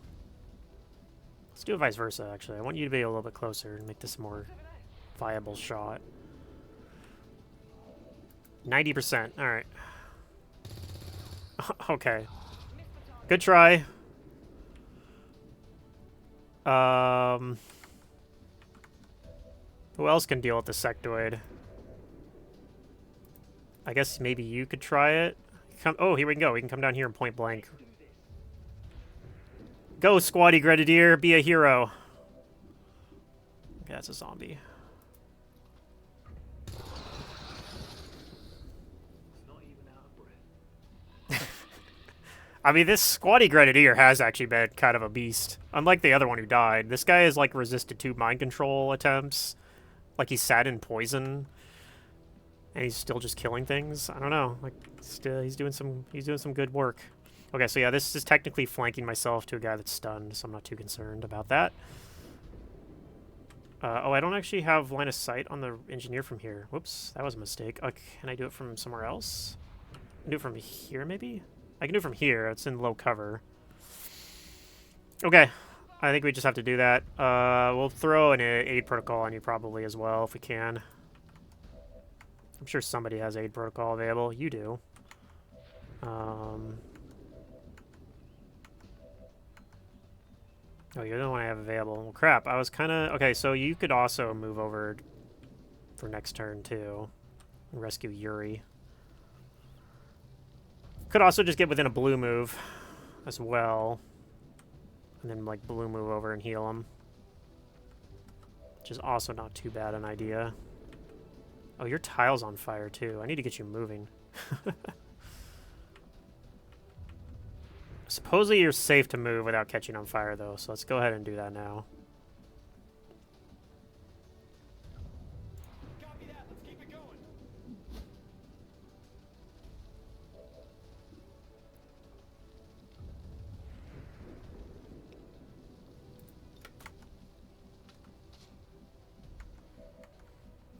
Let's do it vice versa, actually. I want you to be a little bit closer and make this a more viable shot. 90%. Alright. Okay. Good try. Who else can deal with the sectoid? I guess maybe you could try it. Oh, here we can go. We can come down here and point blank. Go, Squatty Grenadier. Be a hero. Okay, that's a zombie. I mean, this Squatty Grenadier has actually been kind of a beast. Unlike the other one who died. This guy has, like, resisted 2 mind control attempts. Like, he sat in poison. And he's still just killing things. I don't know. Like, still, he's doing some good work. Okay, so yeah, this is technically flanking myself to a guy that's stunned, so I'm not too concerned about that. Oh, I don't actually have line of sight on the engineer from here. Whoops, that was a mistake. Can I do it from somewhere else? I can do it from here, maybe? I can do it from here. It's in low cover. Okay, I think we just have to do that. We'll throw an aid protocol on you probably as well, if we can. I'm sure somebody has aid protocol available. You do. Oh, you're the one I have available. Well, crap. I was kind of... Okay, so you could also move over for next turn, too. And rescue Yuri. Could also just get within a blue move as well. And then, like, blue move over and heal him. Which is also not too bad an idea. Oh, your tile's on fire, too. I need to get you moving. Supposedly you're safe to move without catching on fire, though, so let's go ahead and do that now. Copy that. Let's keep it going.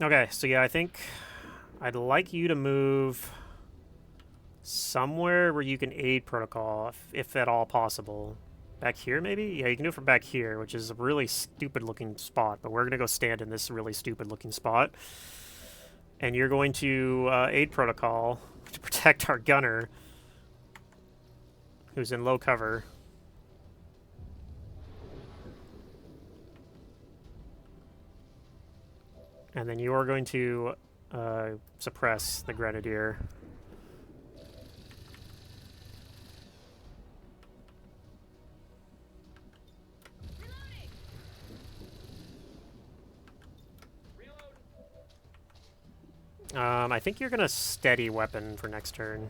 Okay, so yeah, I think I'd like you to move somewhere where you can aid protocol, if at all possible. Back here, maybe? Yeah, you can do it from back here, which is a really stupid-looking spot, but we're going to go stand in this really stupid-looking spot. And you're going to aid protocol to protect our gunner, who's in low cover. And then you are going to suppress the Grenadier. I think you're going to steady weapon for next turn.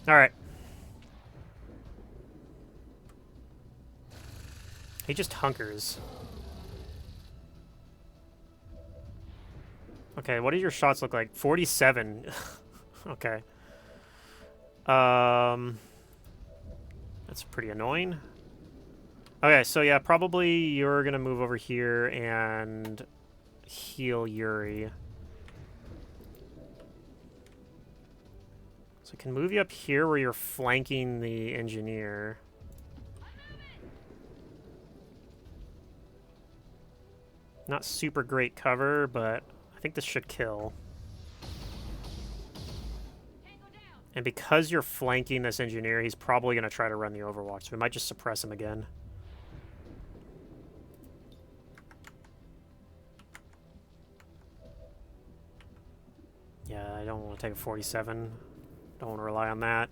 Alright. He just hunkers. Okay, what do your shots look like? 47. Okay. That's pretty annoying. Okay, so yeah, probably you're gonna move over here and heal Yuri. So I can move you up here where you're flanking the engineer. Not super great cover, but I think this should kill. And because you're flanking this engineer, he's probably going to try to run the Overwatch, so we might just suppress him again. Yeah, I don't want to take a 47. Don't want to rely on that.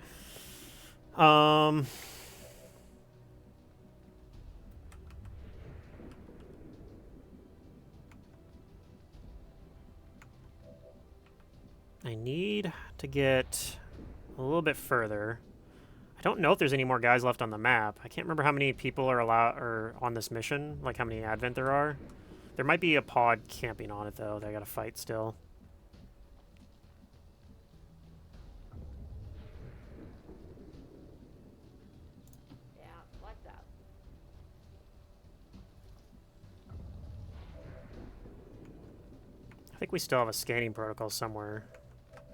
I need to get a little bit further. I don't know if there's any more guys left on the map. I can't remember how many people are on this mission, like how many Advent there are. There might be a pod camping on it, though. They gotta fight still. Yeah, like that. I think we still have a scanning protocol somewhere.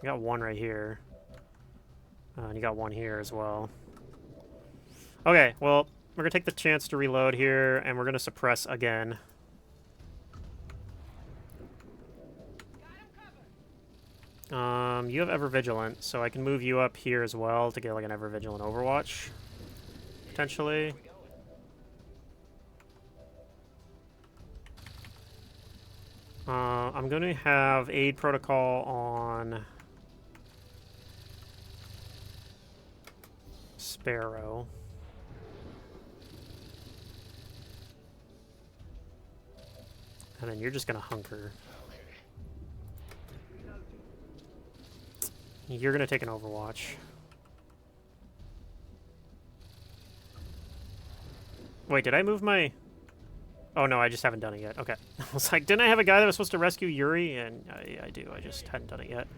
We got one right here. And you got one here as well. Okay, well, we're gonna take the chance to reload here, and we're gonna suppress again. You have Ever Vigilant, so I can move you up here as well to get like an Ever Vigilant Overwatch, potentially. I'm going to have aid protocol on Sparrow. And then you're just going to hunker. You're going to take an Overwatch. Wait, did I move my... Oh, no, I just haven't done it yet. Okay. I was like, didn't I have a guy that was supposed to rescue Yuri? And I do. I just hadn't done it yet.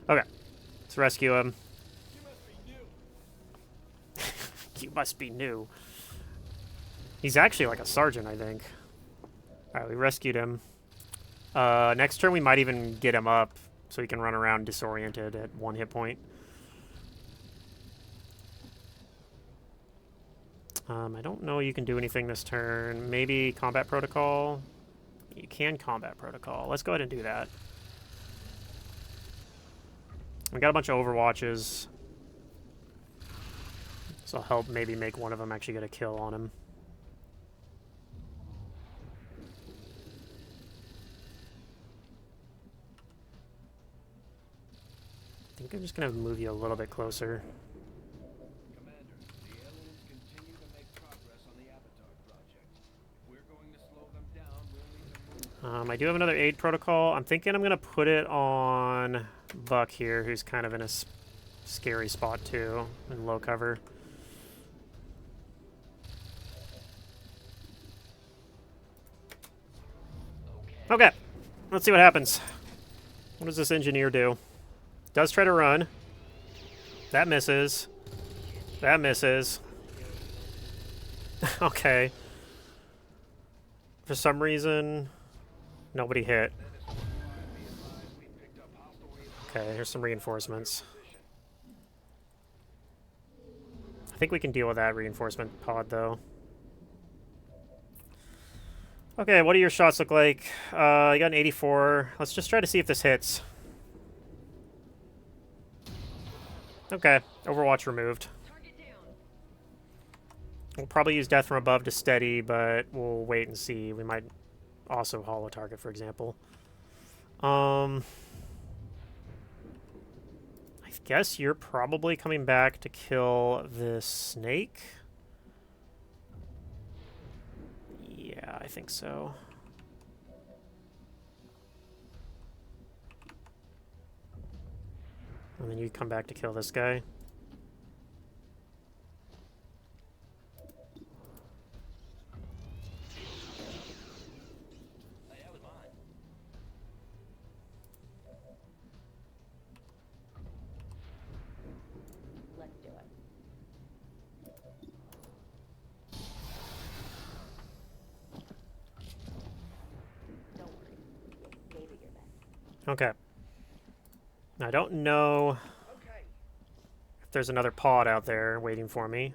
Okay. Let's rescue him. You must be new. He's actually like a sergeant, I think. Alright, we rescued him. Next turn, we might even get him up so he can run around disoriented at 1 hit point. I don't know you can do anything this turn. Maybe combat protocol? You can combat protocol. Let's go ahead and do that. We got a bunch of Overwatches. So I'll help maybe make one of them actually get a kill on him. I think I'm just going to move you a little bit closer. Commander, the aliens continue to make progress on the Avatar project. If we're going to slow them down, we'll need to move. I do have another aid protocol. I'm thinking I'm going to put it on Buck here, who's kind of in a scary spot too, in low cover. Okay, let's see what happens. What does this engineer do? Does try to run. That misses. That misses. Okay. For some reason, nobody hit. Okay, here's some reinforcements. I think we can deal with that reinforcement pod, though. Okay, what do your shots look like? You got an 84. Let's just try to see if this hits. Okay, Overwatch removed. We'll probably use Death from Above to steady, but we'll wait and see. We might also holo target, for example. I guess you're probably coming back to kill this snake. Yeah, I think so. And then you come back to kill this guy. Hey, that was mine. Let's do it. Don't worry. Gave it your best. Okay. I don't know if there's another pod out there waiting for me.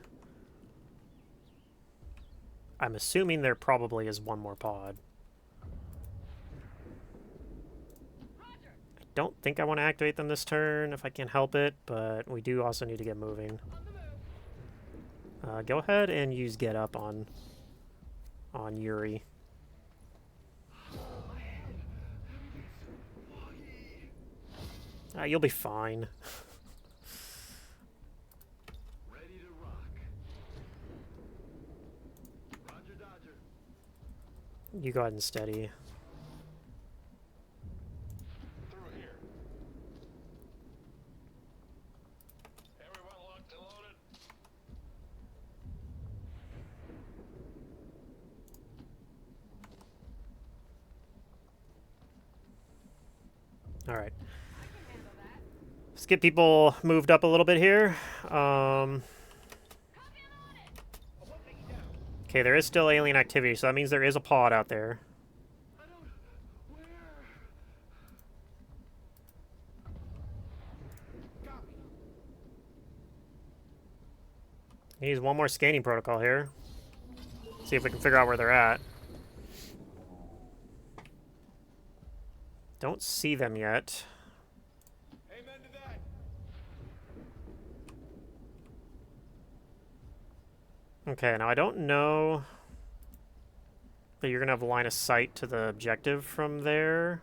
I'm assuming there probably is one more pod. I don't think I want to activate them this turn if I can help it, but we do also need to get moving. Go ahead and use Get Up on Yuri. You'll be fine. Ready to rock. Roger, Dodger. You go ahead and steady. Through here. Alright. Let's get people moved up a little bit here. Okay, there is still alien activity, so that means there is a pod out there. I don't... Where? Copy. Needs one more scanning protocol here. See if we can figure out where they're at. Don't see them yet. Amen to that. Okay, now I don't know that you're going to have a line of sight to the objective from there.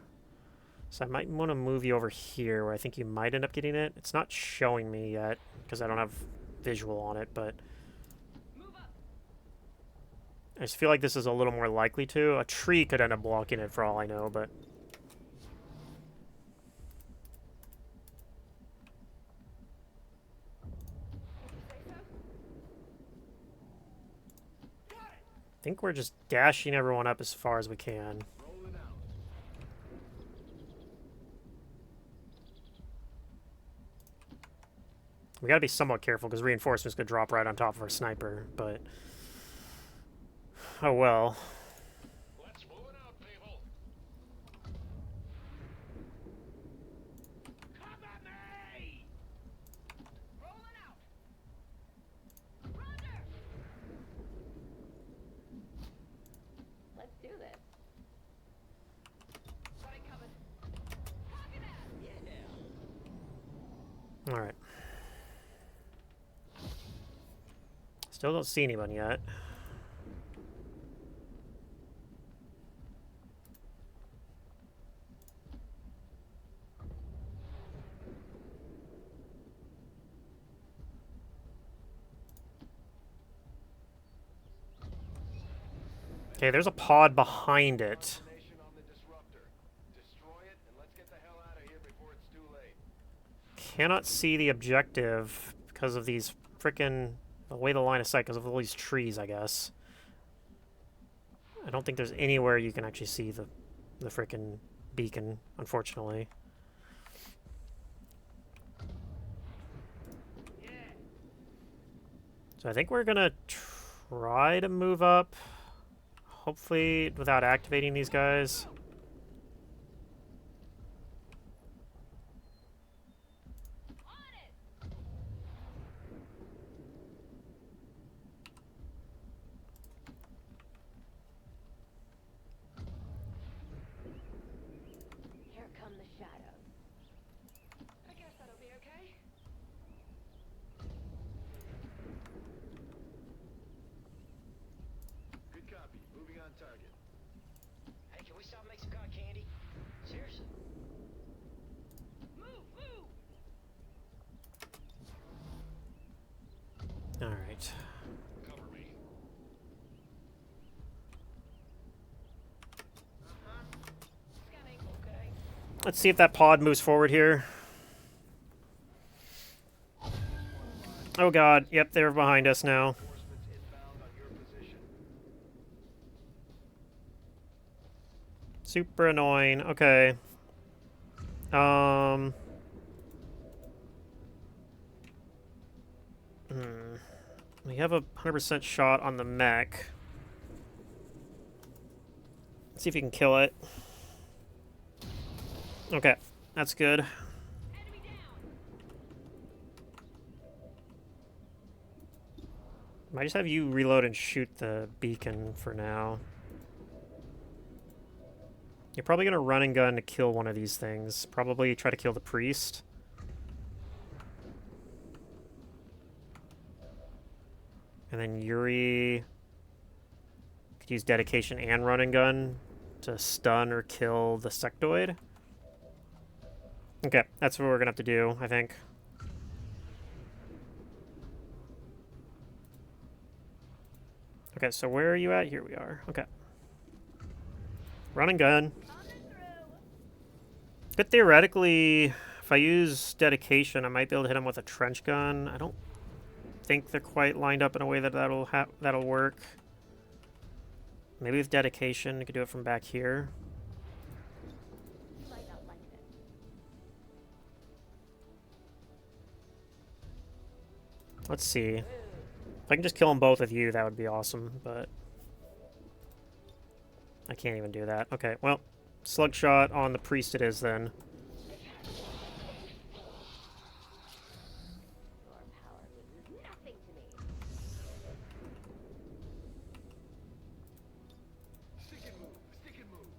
So I might want to move you over here where I think you might end up getting it. It's not showing me yet because I don't have visual on it, but I just feel like this is a little more likely to. A tree could end up blocking it for all I know, but... I think we're just dashing everyone up as far as we can. Rolling out. We gotta be somewhat careful because reinforcements could drop right on top of our sniper, but... Oh well. Let's move it out, people. Cover me! Rolling out. Roger. Let's do this. Got it covered. Copy that. Yeah. Alright. Still don't see anyone yet. Okay, there's a pod behind it. Nation on the disruptor. Destroy it and let's get the hell out of here before it's too late. Cannot see the objective because of these frickin' away the line of sight because of all these trees, I guess. I don't think there's anywhere you can actually see the frickin' beacon, unfortunately. So I think we're gonna try to move up. Hopefully without activating these guys. Here come the shadows. I guess that'll be okay. Good copy. Moving on target. Hey, can we stop and make some cotton candy? Seriously. Move, move. Alright. Cover me. Scanning. Okay. Let's see if that pod moves forward here. Oh god, yep, they're behind us now. Reinforcements inbound on your position. Super annoying. Okay. We have a 100% shot on the mech. Let's see if you can kill it. Okay, that's good. Enemy down. Might just have you reload and shoot the beacon for now. You're probably gonna run and gun to kill one of these things. Probably try to kill the priest. And then Yuri could use dedication and run and gun to stun or kill the sectoid. Okay, that's what we're gonna have to do, I think. Okay, so where are you at? Here we are. Okay. Run and gun. But theoretically, if I use dedication, I might be able to hit him with a trench gun. I don't think they're quite lined up in a way that that'll work. Maybe with dedication, I could do it from back here. You might not like this. Let's see. If I can just kill them both with you, that would be awesome, but I can't even do that. Okay, well, slug shot on the priest it is then. Your power means nothing to me. Stick and move. Stick and move.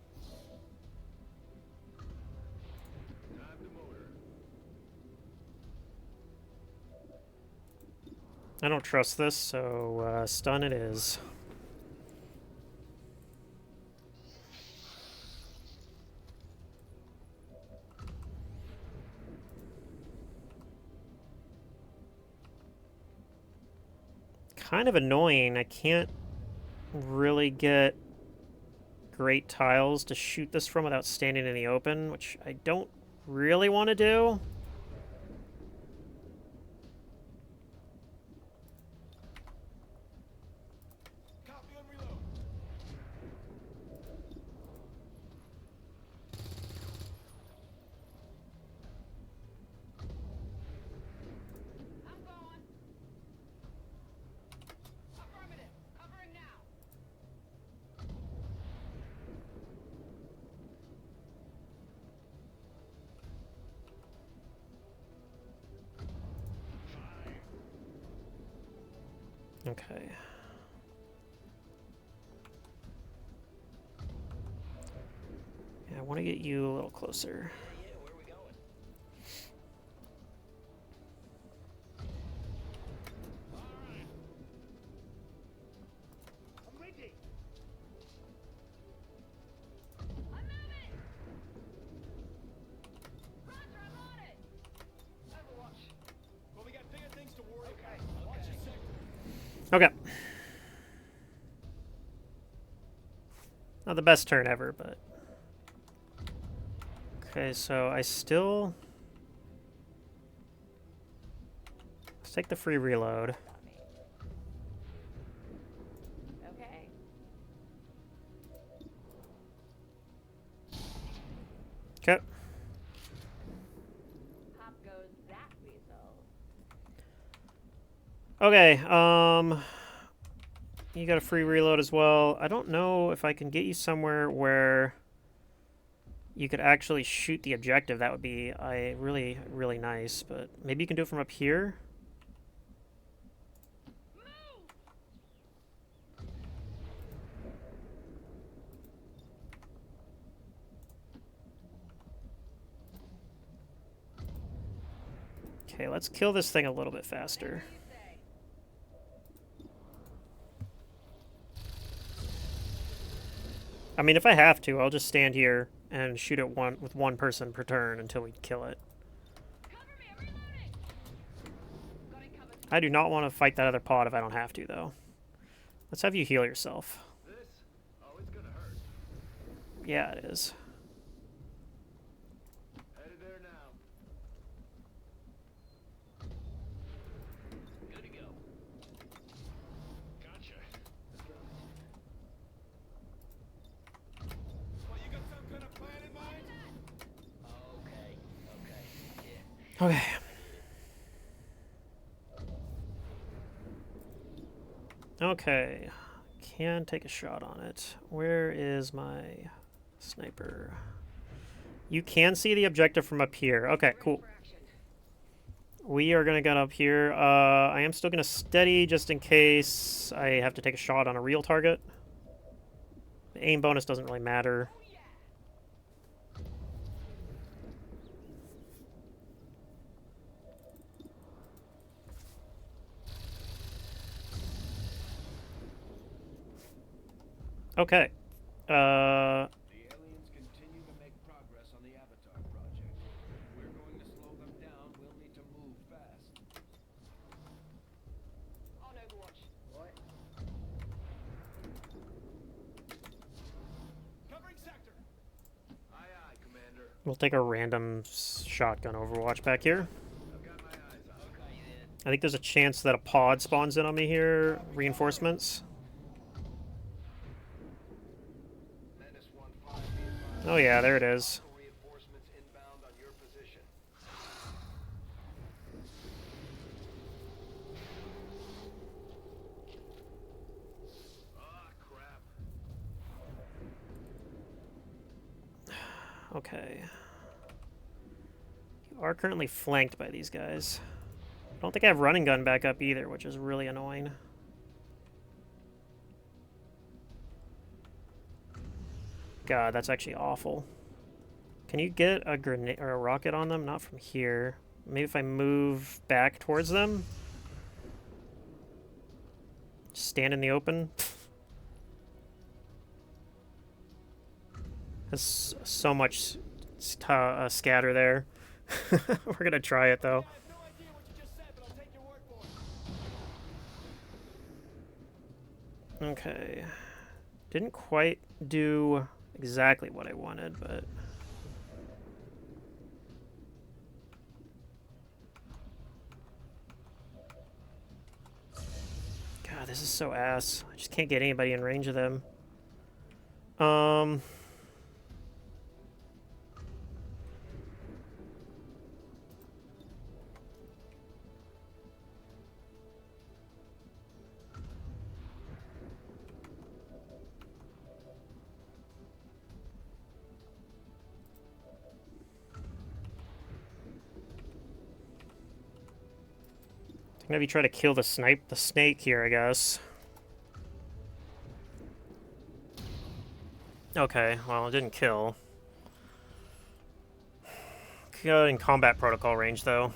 Time to motor. I don't trust this, so stun it is. Kind of annoying. I can't really get great tiles to shoot this from without standing in the open, which I don't really want to do. Copy and reload. I'm going. Affirmative. Covering now. Okay. Yeah, I want to get you a little closer. Yeah, where we going? I'm ready. I'm moving. Roger, I'm on it. Overwatch. Well, we got bigger things to worry about. Watch your sector. Okay. Not the best turn ever, but... Okay, so I still... Let's take the free reload. Okay. Okay. Pop goes that weasel. Okay, you got a free reload as well. I don't know if I can get you somewhere where you could actually shoot the objective. That would be really, really nice, but maybe you can do it from up here? Okay, let's kill this thing a little bit faster. I mean, if I have to, I'll just stand here and shoot it with one person per turn until we kill it. Cover me, I'm reloading. Got it covered. I do not want to fight that other pod if I don't have to, though. Let's have you heal yourself. This? Oh, it's gonna hurt. Yeah, it is. Headed there now. Good to go. Gotcha. Well, you got some kind of plan in mind? Okay. Okay. Yeah. Okay. Okay. Can take a shot on it. Where is my sniper? You can see the objective from up here. Okay, cool. We are going to get up here. I am still going to steady just in case I have to take a shot on a real target. The aim bonus doesn't really matter. Okay. The aliens continue to make progress on the Avatar project. If we're going to slow them down, we'll need to move fast. On Overwatch. What? Covering sector. Aye, aye, Commander. We'll take a random shotgun Overwatch back here. I've got my eyes on it. Okay then. I think there's a chance that a pod spawns in on me here. Reinforcements. Menace 1-5, be advised. Oh yeah, there it is. Hostile reinforcements inbound on your position. Okay. You are currently flanked by these guys. I don't think I have running gun back up either, which is really annoying. God, that's actually awful. Can you get a grenade or a rocket on them? Not from here. Maybe if I move back towards them? Just stand in the open? There's so much scatter there. We're gonna try it though. I have no idea what you just said, but I'll take your word for it. Okay. Didn't quite do exactly what I wanted, but... God, this is so ass. I just can't get anybody in range of them. Maybe try to kill the snake here, I guess. Okay, well, it didn't kill. Go in combat protocol range, though.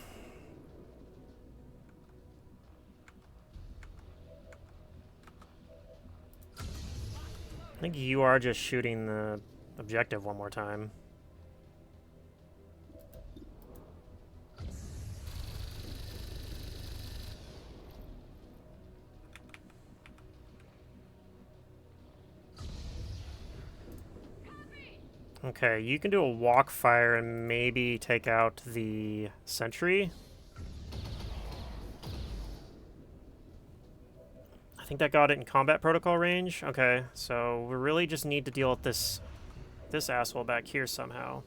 I think you are just shooting the objective one more time. Okay, you can do a walk fire and maybe take out the sentry. I think that got it in combat protocol range. Okay, so we really just need to deal with this asshole back here somehow.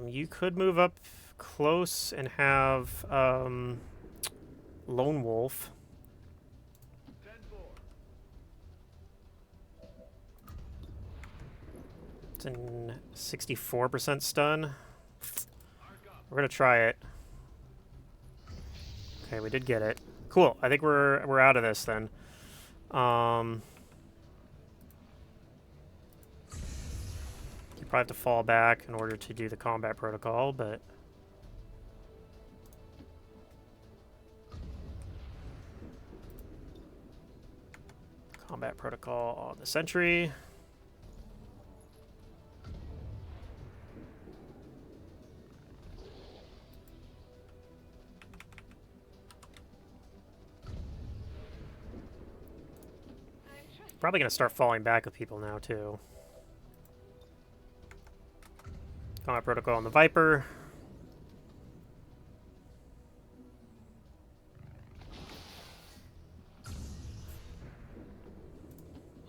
You could move up close and have Lone Wolf. 10-4. It's in 64% stun. We're gonna try it. Okay, we did get it. Cool. I think we're out of this then. You probably have to fall back in order to do the combat protocol, but combat protocol on the sentry. Probably gonna start falling back with people now too. Combat protocol on the Viper.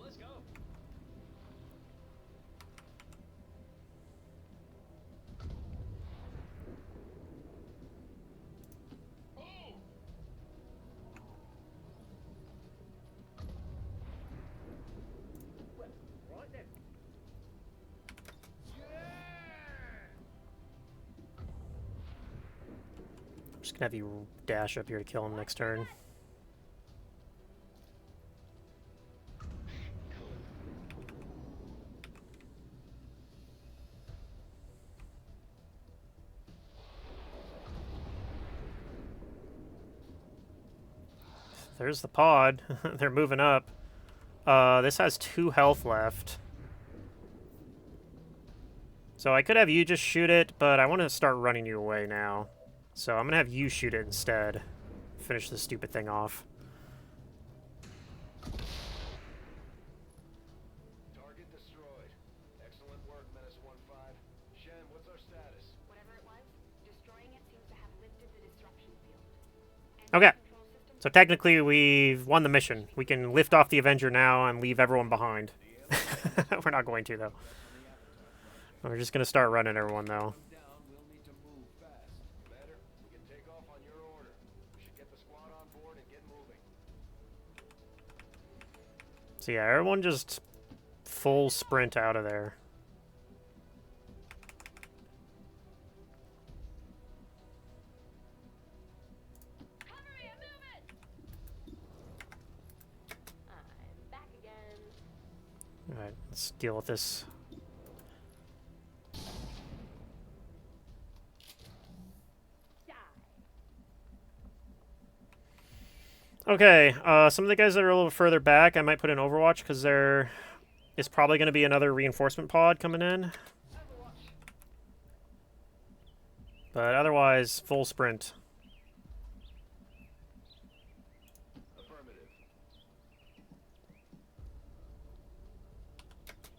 Let's go. Right then. I'm just gonna have you dash up here to kill him next turn. There's the pod. They're moving up. This has 2 health left. So I could have you just shoot it, but I want to start running you away now. So I'm going to have you shoot it instead. Finish this stupid thing off. Target destroyed. Excellent work, Menace 1-5. Shen, what's our status? Whatever it was, destroying it seems to have lifted the disruption field. Okay. Control system So technically we've won the mission. We can lift off the Avenger now and leave everyone behind. We're not going to, though. We're just going to start running everyone, though. Down, we'll need to move fast. Commander, we can take off on your order. We should get the squad on board and get moving. So yeah, everyone just full sprint out of there. Alright, let's deal with this. Okay, some of the guys that are a little further back, I might put in Overwatch because there is probably going to be another reinforcement pod coming in. But otherwise, full sprint. Affirmative.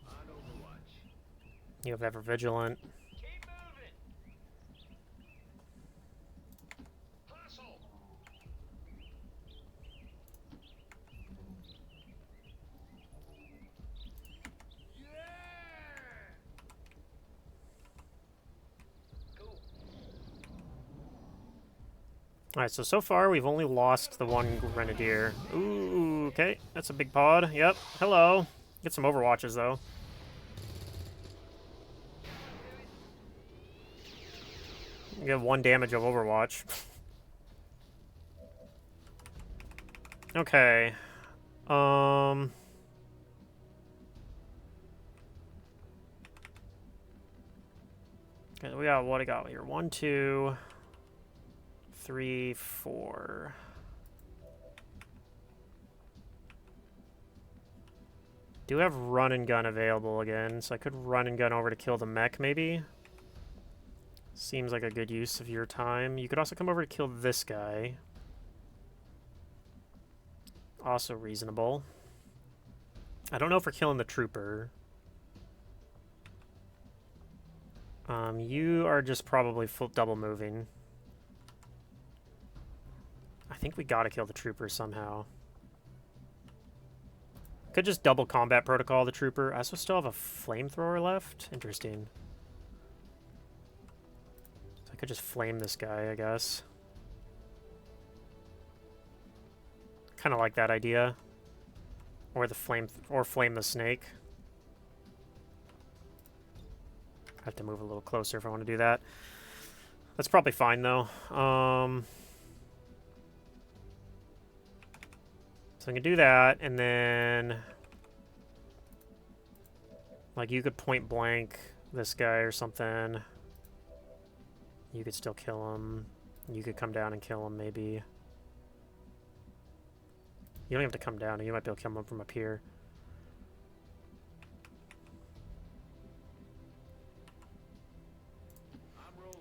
On Overwatch. You have ever vigilant. Keep moving. Hustle. Cool. Alright, so far we've only lost the one Grenadier. Ooh, okay. That's a big pod. Yep. Hello. Get some Overwatches, though. You have 1 damage of Overwatch. Okay. Okay, we got what I got here. 1, 2, 3, 4. Do have run and gun available again, so I could run and gun over to kill the mech, maybe. Seems like a good use of your time. You could also come over to kill this guy. Also reasonable. I don't know if we're killing the trooper. You are just probably full double moving. I think we gotta kill the trooper somehow. Could just double combat protocol the trooper. I also still have a flamethrower left. Interesting. So I could just flame this guy, I guess. Kind of like that idea. Or the flame, or flame the snake. I have to move a little closer if I want to do that. That's probably fine though. So I'm gonna do that, and then like you could point blank this guy or something. You could still kill him. You could come down and kill him, maybe. You don't have to come down. You might be able to kill him from up here.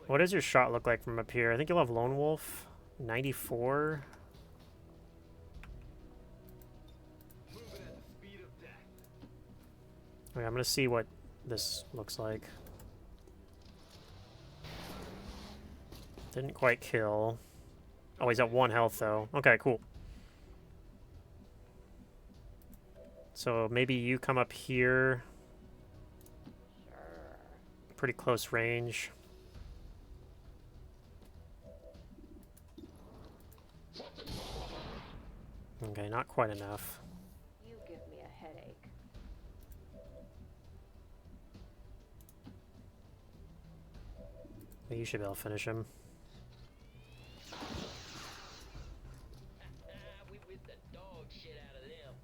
What does your shot look like from up here? I think you'll have Lone Wolf. 94. Okay, I'm gonna see what this looks like. Didn't quite kill. Oh, he's at 1 health though. Okay, cool. So maybe you come up here. Pretty close range. Okay, not quite enough. You give me a headache. But you should be able to finish him. We whipped the dog shit out of them.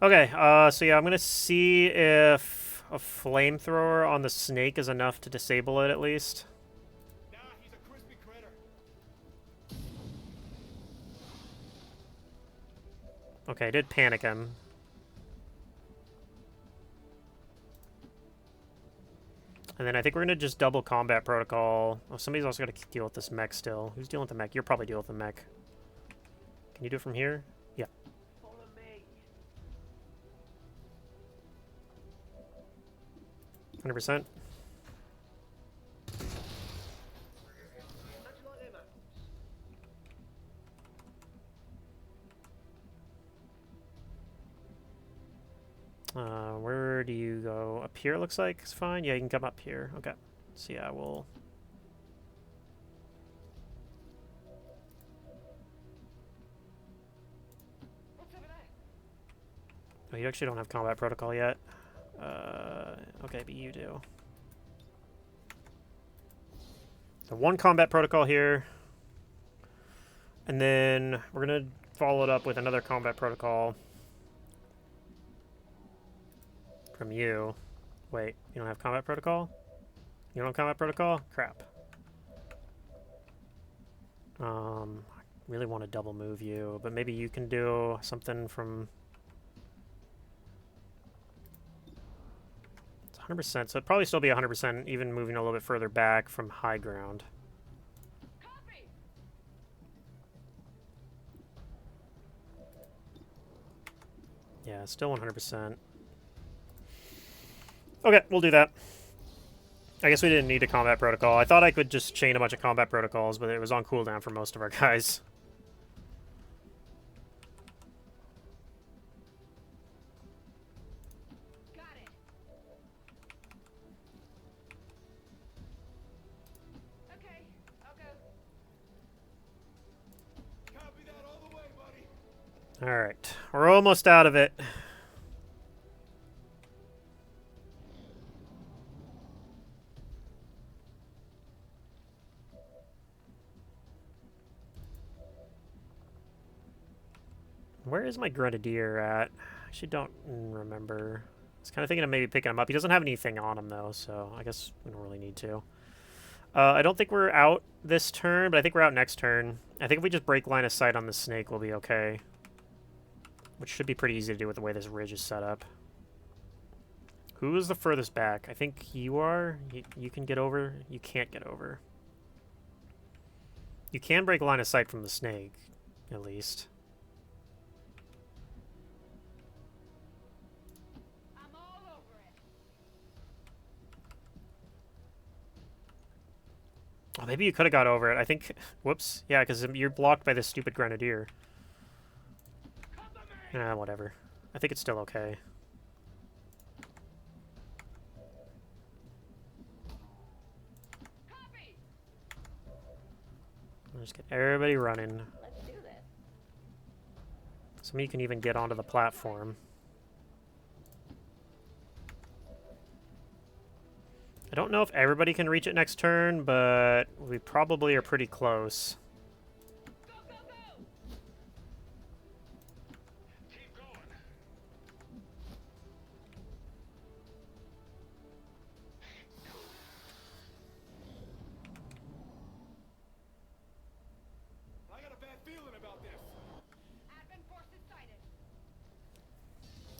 Okay, so yeah, I'm gonna see if a flamethrower on the snake is enough to disable it at least. Nah, he's a crispy critter. Okay, I did panic him. And then I think we're gonna just double combat protocol. Oh, somebody's also gotta deal with this mech still. Who's dealing with the mech? You're probably dealing with the mech. Can you do it from here? Yeah. Follow me. 100%. Where do you go? Up here looks like it's fine. Yeah, you can come up here. Okay. So yeah, we'll... Oh, you actually don't have combat protocol yet. Okay, but you do. So 1 combat protocol here. And then we're gonna followed up with another combat protocol from you. Wait, you don't have combat protocol? You don't have combat protocol? Crap. I really want to double move you, but maybe you can do something from... It's 100%, so it'd probably still be 100%, even moving a little bit further back from high ground. Copy. Yeah, still 100%. Okay, we'll do that. I guess we didn't need a combat protocol. I thought I could just chain a bunch of combat protocols, but it was on cooldown for most of our guys. Got it. Okay, I'll go. Copy that all the way, buddy. Alright, we're almost out of it. Where is my Grenadier at? I actually don't remember. I was kind of thinking of maybe picking him up. He doesn't have anything on him, though, so I guess we don't really need to. I don't think we're out this turn, but I think we're out next turn. I think if we just break line of sight on the snake, we'll be okay. Which should be pretty easy to do with the way this ridge is set up. Who is the furthest back? I think you are. You can get over. You can't get over. You can break line of sight from the snake, at least. I'm all over it. Oh, maybe you could have got over it. I think... Whoops. Yeah, because you're blocked by this stupid Grenadier. Whatever. I think it's still okay. Copy. I'll just get everybody running. Let's do this. Some of you can even get onto the platform. I don't know if everybody can reach it next turn, but we probably are pretty close. Go, go, go. Keep going. I got a bad feeling about this. Advent forces sighted.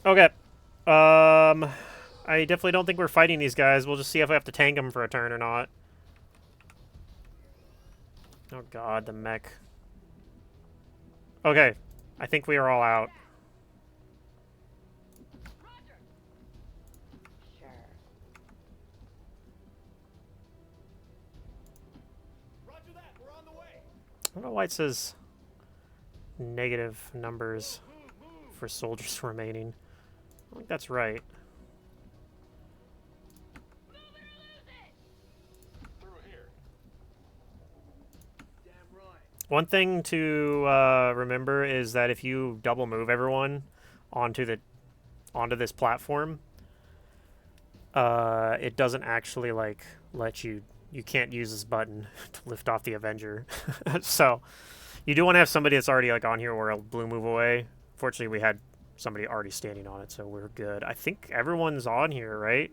Okay. I definitely don't think we're fighting these guys. We'll just see if I have to tank them for a turn or not. Oh god, the mech. Okay. I think we are all out. Roger. Sure. Roger that. We're on the way. I don't know why it says negative numbers for soldiers remaining. I don't think that's right. Move it or lose it. Through here. Damn right. One thing to remember is that if you double move everyone onto this platform, it doesn't actually like let you. You can't use this button to lift off the Avenger. So you do want to have somebody that's already like on here or a blue move away. Fortunately, we had somebody already standing on it, so we're good. I think everyone's on here, right?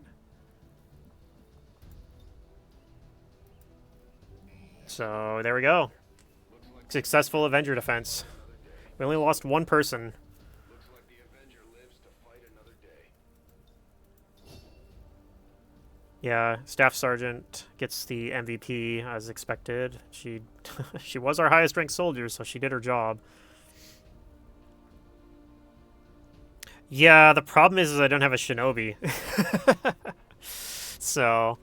So there we go. Successful Avenger defense. We only lost one person. Looks like the Avenger lives to fight another day. Yeah, Staff Sergeant gets the MVP as expected. She she was our highest ranked soldier, so she did her job. Yeah, the problem is I don't have a Shinobi. So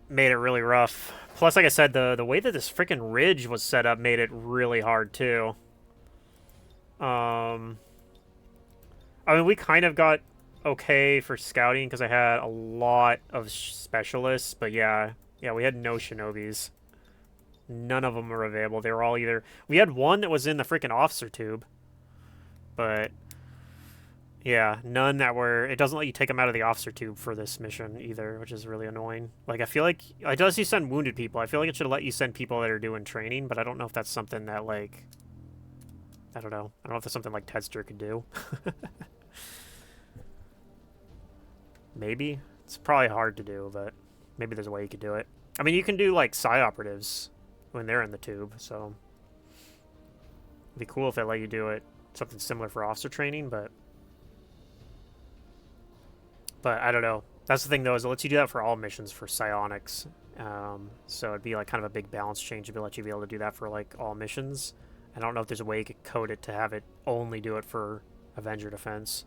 made it really rough. Plus, like I said, the way that this freaking ridge was set up made it really hard too. I mean, we kind of got okay for scouting because I had a lot of specialists, but yeah, we had no Shinobis. None of them were available. They were all either... We had one that was in the freaking officer tube, but yeah, none that were... It doesn't let you take them out of the officer tube for this mission either, which is really annoying. Like, I feel like... It does you send wounded people. I feel like it should let you send people that are doing training, but I don't know if that's something that, like... I don't know. I don't know if that's something like Tedster could do. Maybe. It's probably hard to do, but maybe there's a way you could do it. I mean, you can do, like, psi operatives when they're in the tube, so... It'd be cool if they let you do it, something similar for officer training, but... But, I don't know. That's the thing, though, is it lets you do that for all missions for psionics. So it'd be, like, kind of a big balance change to let you be able to do that for, like, all missions. I don't know if there's a way you could code it to have it only do it for Avenger Defense.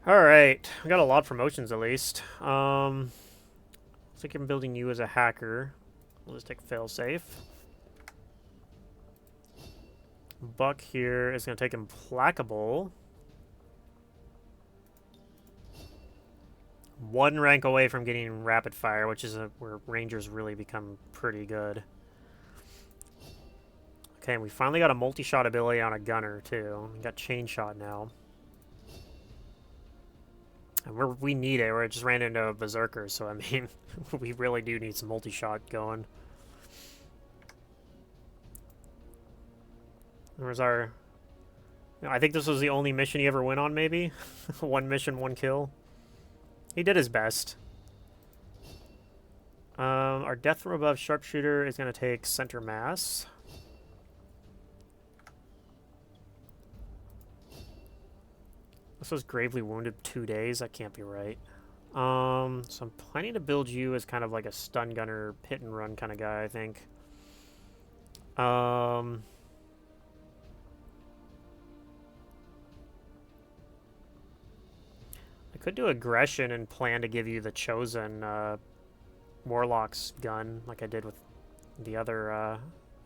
Alright, we got a lot of promotions at least. Looks like I'm building you as a hacker. We'll just take failsafe. Buck here is going to take Implacable. 1 rank away from getting Rapid Fire, which is where Rangers really become pretty good. Okay, and we finally got a multi-shot ability on a gunner, too. We got chain shot now. And we need it. We just ran into a berserker, so I mean, we really do need some multi-shot going. Where's our... I think this was the only mission he ever went on, maybe? 1 mission, 1 kill. He did his best. Our death from above sharpshooter is going to take center mass. This was gravely wounded 2 days. That can't be right. So I'm planning to build you as kind of like a stun gunner, hit and run kind of guy, I think. I could do aggression and plan to give you the chosen Warlock's gun, like I did with the other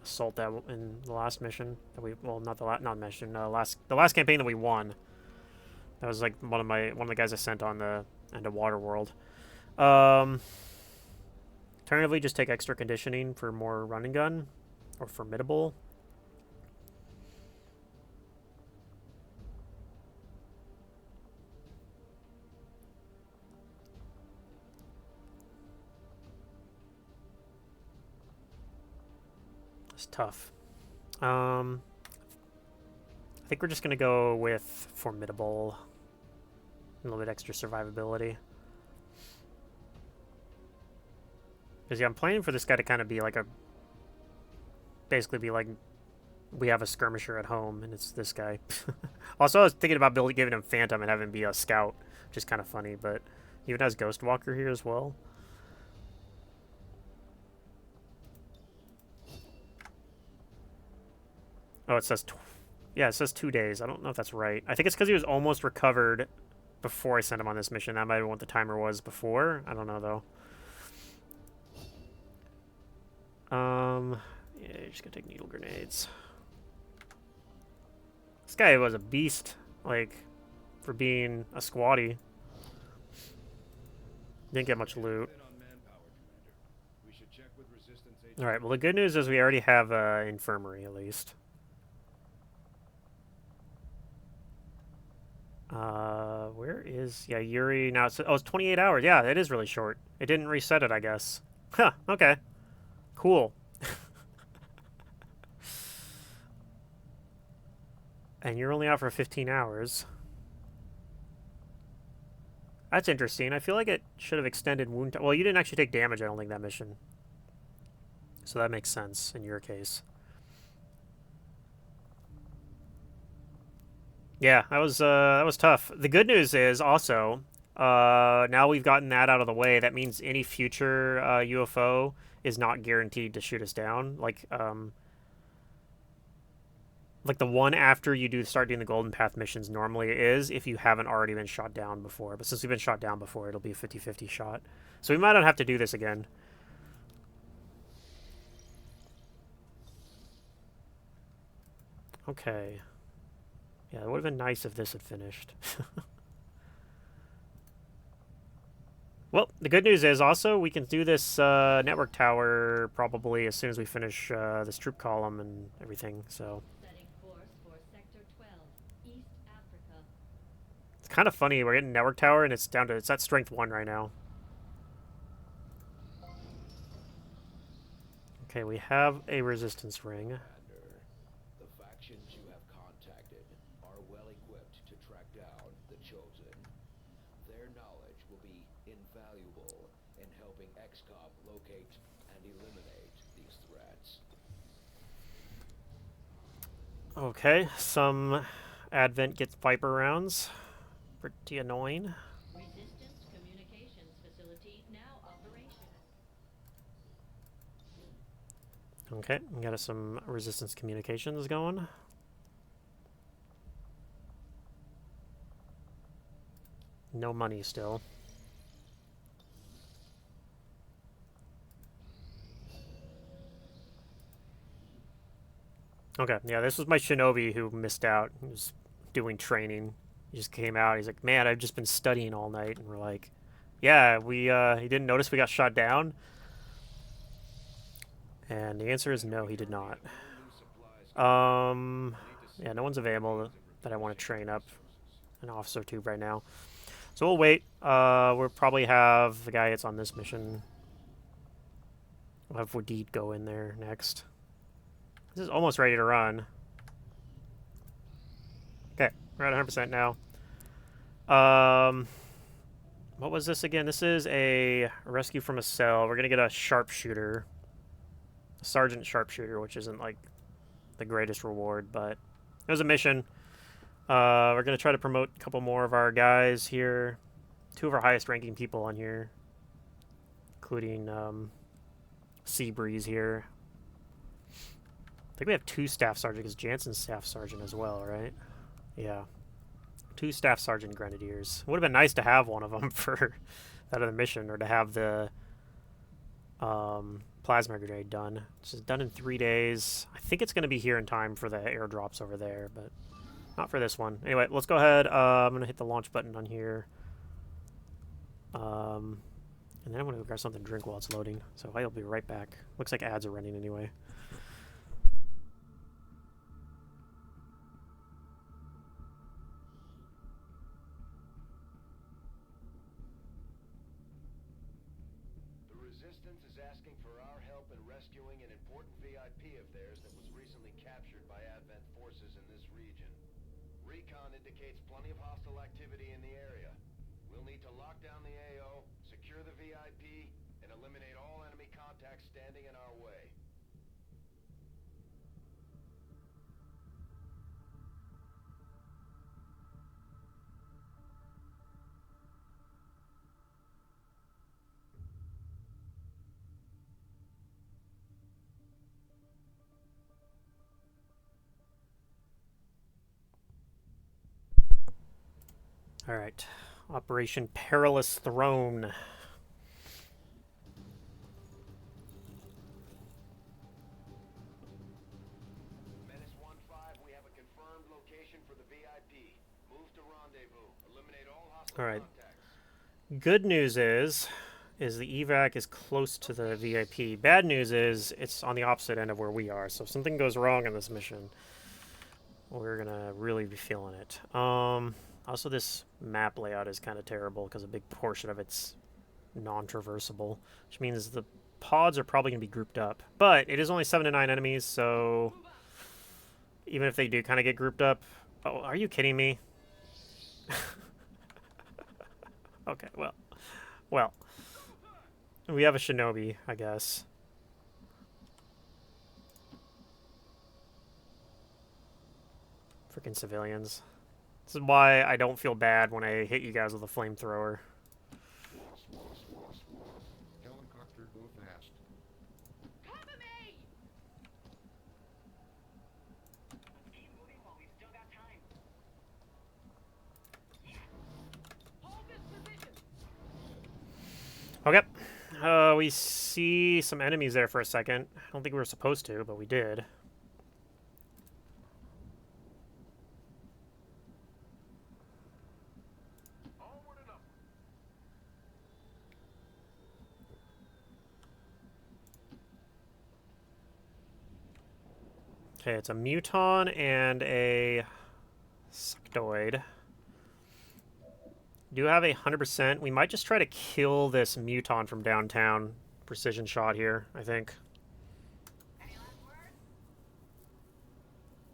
assault that in the last mission that we not the last campaign that we won. That was like one of the guys I sent on the end of Waterworld. Alternatively, just take extra conditioning for more run and gun or formidable. It's tough. I think we're just gonna go with formidable. A little bit extra survivability. Because yeah, I'm planning for this guy to kind of be like basically be like, we have a skirmisher at home, and it's this guy. Also, I was thinking about giving him Phantom and having him be a scout, which is kind of funny, but he even has Ghostwalker here as well. Oh, it says, yeah, it says 2 days. I don't know if that's right. I think it's because he was almost recovered before I sent him on this mission. That might have been what the timer was before. I don't know, though. Yeah, you're just gonna take needle grenades. This guy was a beast, like, for being a squatty. Didn't get much loot. Alright, well, the good news is we already have an infirmary, at least. Where is... Yeah, Yuri... Now it's... Oh, it's 28 hours. Yeah, it is really short. It didn't reset it, I guess. Huh, okay. Cool. And you're only out for 15 hours. That's interesting. I feel like it should have extended wound... Well, you didn't actually take damage, I don't think, that mission. So that makes sense in your case. Yeah, that was tough. The good news is also, now we've gotten that out of the way, that means any future UFO is not guaranteed to shoot us down. Like the one after you start doing the Golden Path missions normally is if you haven't already been shot down before. But since we've been shot down before, it'll be a 50-50 shot. So we might not have to do this again. Okay. Yeah, it would have been nice if this had finished. Well, the good news is also we can do this network tower probably as soon as we finish this troop column and everything, so... Setting course for Sector 12, East Africa. It's kind of funny, we're getting network tower and it's at strength 1 right now. Okay, we have a resistance ring. locate and eliminate these threats. Okay, some Advent gets Viper rounds. Pretty annoying. Resistance communications facility now operational. Okay, we got some resistance communications going. No money still. Okay, yeah, this was my shinobi who missed out. He was doing training. He just came out. He's like, man, I've just been studying all night. And we're like, yeah, he didn't notice we got shot down? And the answer is no, he did not. Yeah, no one's available that I want to train up an officer to right now. So we'll wait. We'll probably have the guy that's on this mission. We'll have Wadid go in there next. This is almost ready to run. Okay, we're at 100% now. What was this again? This is a rescue from a cell. We're gonna get a sharpshooter. A sergeant sharpshooter, which isn't like the greatest reward, but it was a mission. We're gonna try to promote a couple more of our guys here. 2 of our highest ranking people on here, including Seabreeze here. I think we have 2 staff sergeant because Jansen's staff sergeant as well, right? Yeah. 2 staff sergeant grenadiers. Would have been nice to have one of them for that other mission, or to have the plasma grenade done. It's just done in 3 days. I think it's going to be here in time for the airdrops over there, but not for this one. Anyway, let's go ahead. I'm going to hit the launch button on here. And then I'm going to go grab something to drink while it's loading. So I'll be right back. Looks like ads are running anyway. The Resistance is asking for our help in rescuing an important VIP of theirs that was recently captured by Advent forces in this region. Recon indicates plenty of hostile activity in the area. We'll need to lock down the AO, secure the VIP, and eliminate all enemy contacts standing in our way. All right. Operation Perilous Throne. Menace 1-5, we have a confirmed location for the VIP. Move to rendezvous. Eliminate all hostile All right. contacts. Good news is the evac is close to the VIP. Bad news is it's on the opposite end of where we are. So if something goes wrong in this mission, we're gonna really be feeling it. Also, this map layout is kind of terrible because a big portion of it's non-traversable, which means the pods are probably going to be grouped up. But it is only 7 to 9 enemies, so even if they do kind of get grouped up... Oh, are you kidding me? Okay, well. We have a shinobi, I guess. Freaking civilians. This is why I don't feel bad when I hit you guys with a flamethrower. Helicopter, go fast. Cover me! Keep moving while we've still got time. Hold this position! Okay. We see some enemies there for a second. I don't think we were supposed to, but we did. Onward and up. Okay, it's a muton and a sectoid. Do have a 100%. We might just try to kill this muton from downtown. Precision shot here, I think. Any last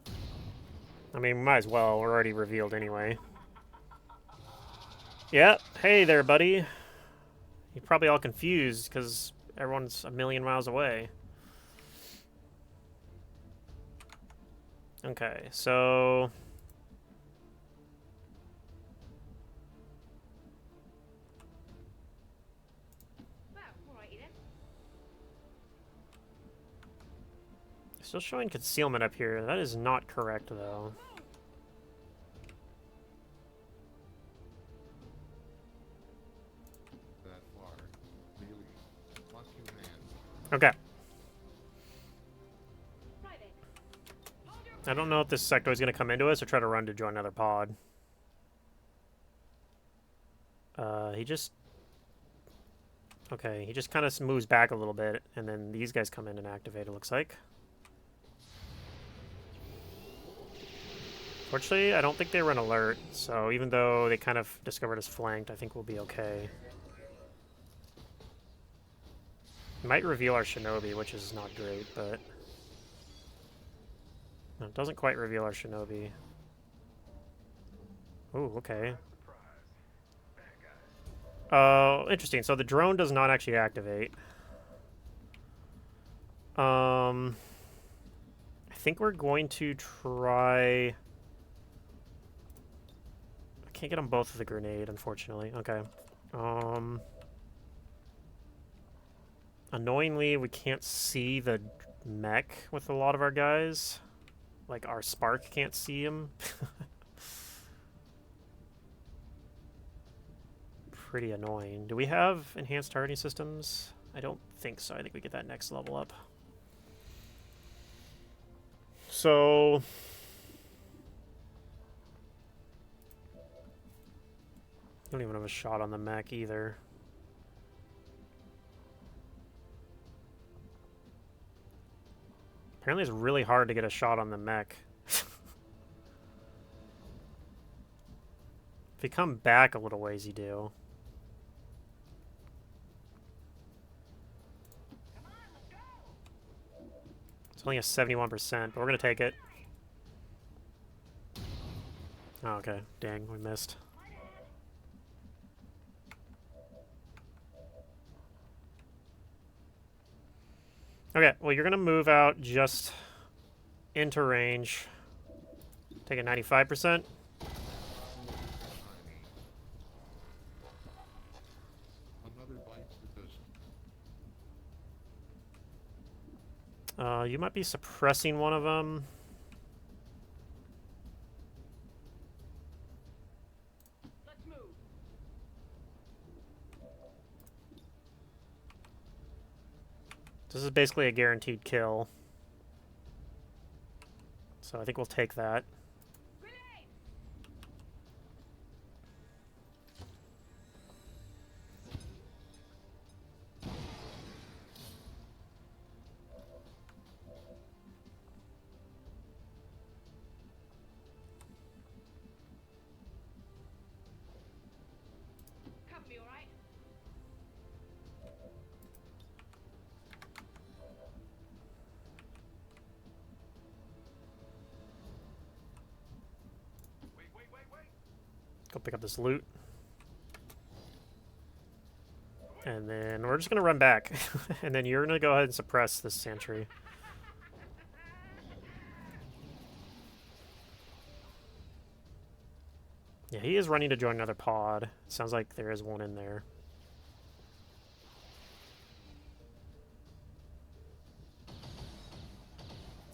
words? I mean, we might as well. We're already revealed anyway. Yeah, hey there, buddy. You're probably all confused because everyone's a million miles away. Okay, so... Well, alrighty then. Still showing concealment up here. That is not correct, though. That far. Really. Fuck you, man. Okay. Right then. Hold your I don't know if this sectoid is going to come into us or try to run to join another pod. He just... Okay, he just kind of moves back a little bit, and then these guys come in and activate, it looks like. Fortunately, I don't think they were an alert, so even though they kind of discovered us flanked, I think we'll be okay. Might reveal our shinobi, which is not great, but... No, it doesn't quite reveal our shinobi. Ooh, okay. Interesting. So the drone does not actually activate. I think we're going to try... I can't get them both with a grenade, unfortunately. Okay. Annoyingly, we can't see the mech with a lot of our guys. Like, our Spark can't see him. Pretty annoying. Do we have enhanced targeting systems? I don't think so. I think we get that next level up. So... don't even have a shot on the mech either. Apparently it's really hard to get a shot on the mech. If you come back a little ways, you do. It's only a 71%, but we're going to take it. Oh, okay. Dang, we missed. Okay, well, you're going to move out just into range. Take a 95%. Another bites the dust. You might be suppressing one of them. Let's move. This is basically a guaranteed kill. So I think we'll take that. Grenade! Cover me, alright? Go pick up this loot. And then we're just going to run back. And then you're going to go ahead and suppress this sentry. Yeah, he is running to join another pod. Sounds like there is one in there.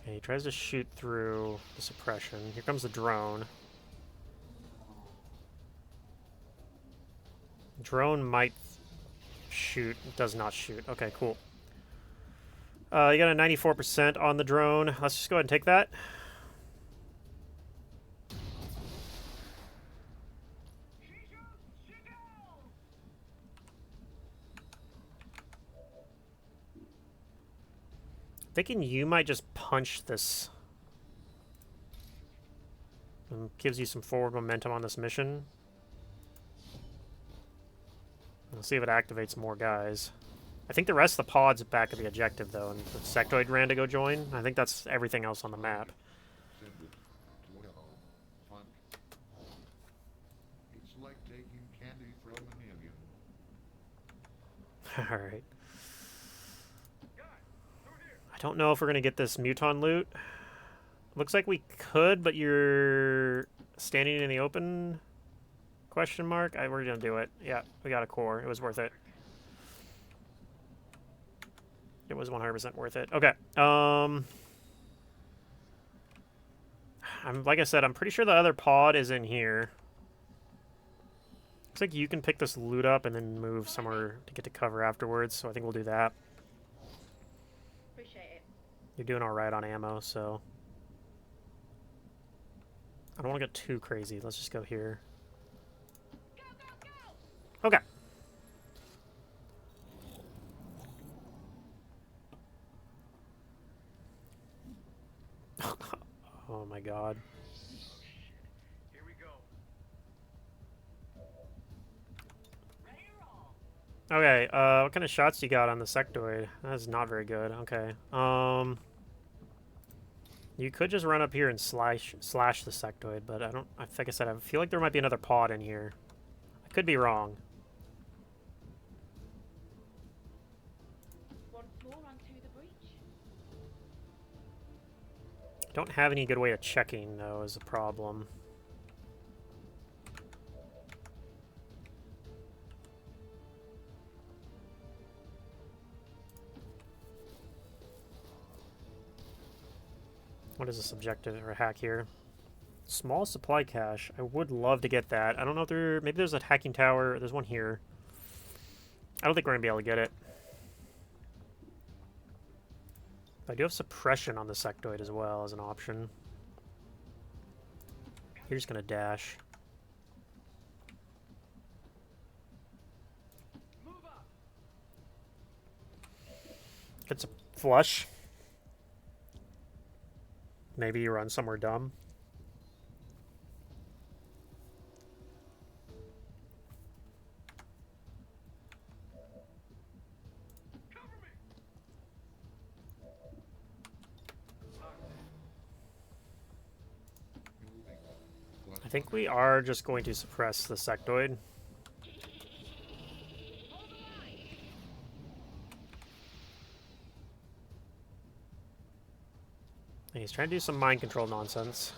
Okay, he tries to shoot through the suppression. Here comes the drone. Drone might shoot. It does not shoot. Okay, cool. You got a 94% on the drone. Let's just go ahead and take that. Thinking you might just punch this. And gives you some forward momentum on this mission. We'll see if it activates more guys. I think the rest of the pod's back at the objective, though, and the sectoid ran to go join. I think that's everything else on the map. Said with well, fun. It's like taking candy from an alien. Alright. I don't know if we're going to get this Muton loot. Looks like we could, but you're standing in the open? Question mark? We're going to do it. Yeah, we got a core. It was worth it. It was 100% worth it. Okay. Like I said, I'm pretty sure the other pod is in here. Looks like you can pick this loot up and then move somewhere to get to cover afterwards, so I think we'll do that. Appreciate it. You're doing alright on ammo, so... I don't want to get too crazy. Let's just go here. Okay. Oh my god. Here we go. Okay, what kind of shots you got on the sectoid? That's not very good. Okay. You could just run up here and slash the sectoid, but like I said, I feel like there might be another pod in here. I could be wrong. Once more onto the breach. Don't have any good way of checking, though, is a problem. What is this objective or hack here? Small supply cache. I would love to get that. I don't know if maybe there's a hacking tower. There's one here. I don't think we're going to be able to get it. I do have suppression on the sectoid as well as an option. You're just going to dash. It's a flush. Maybe you run somewhere dumb. I think we are just going to suppress the sectoid. And he's trying to do some mind control nonsense.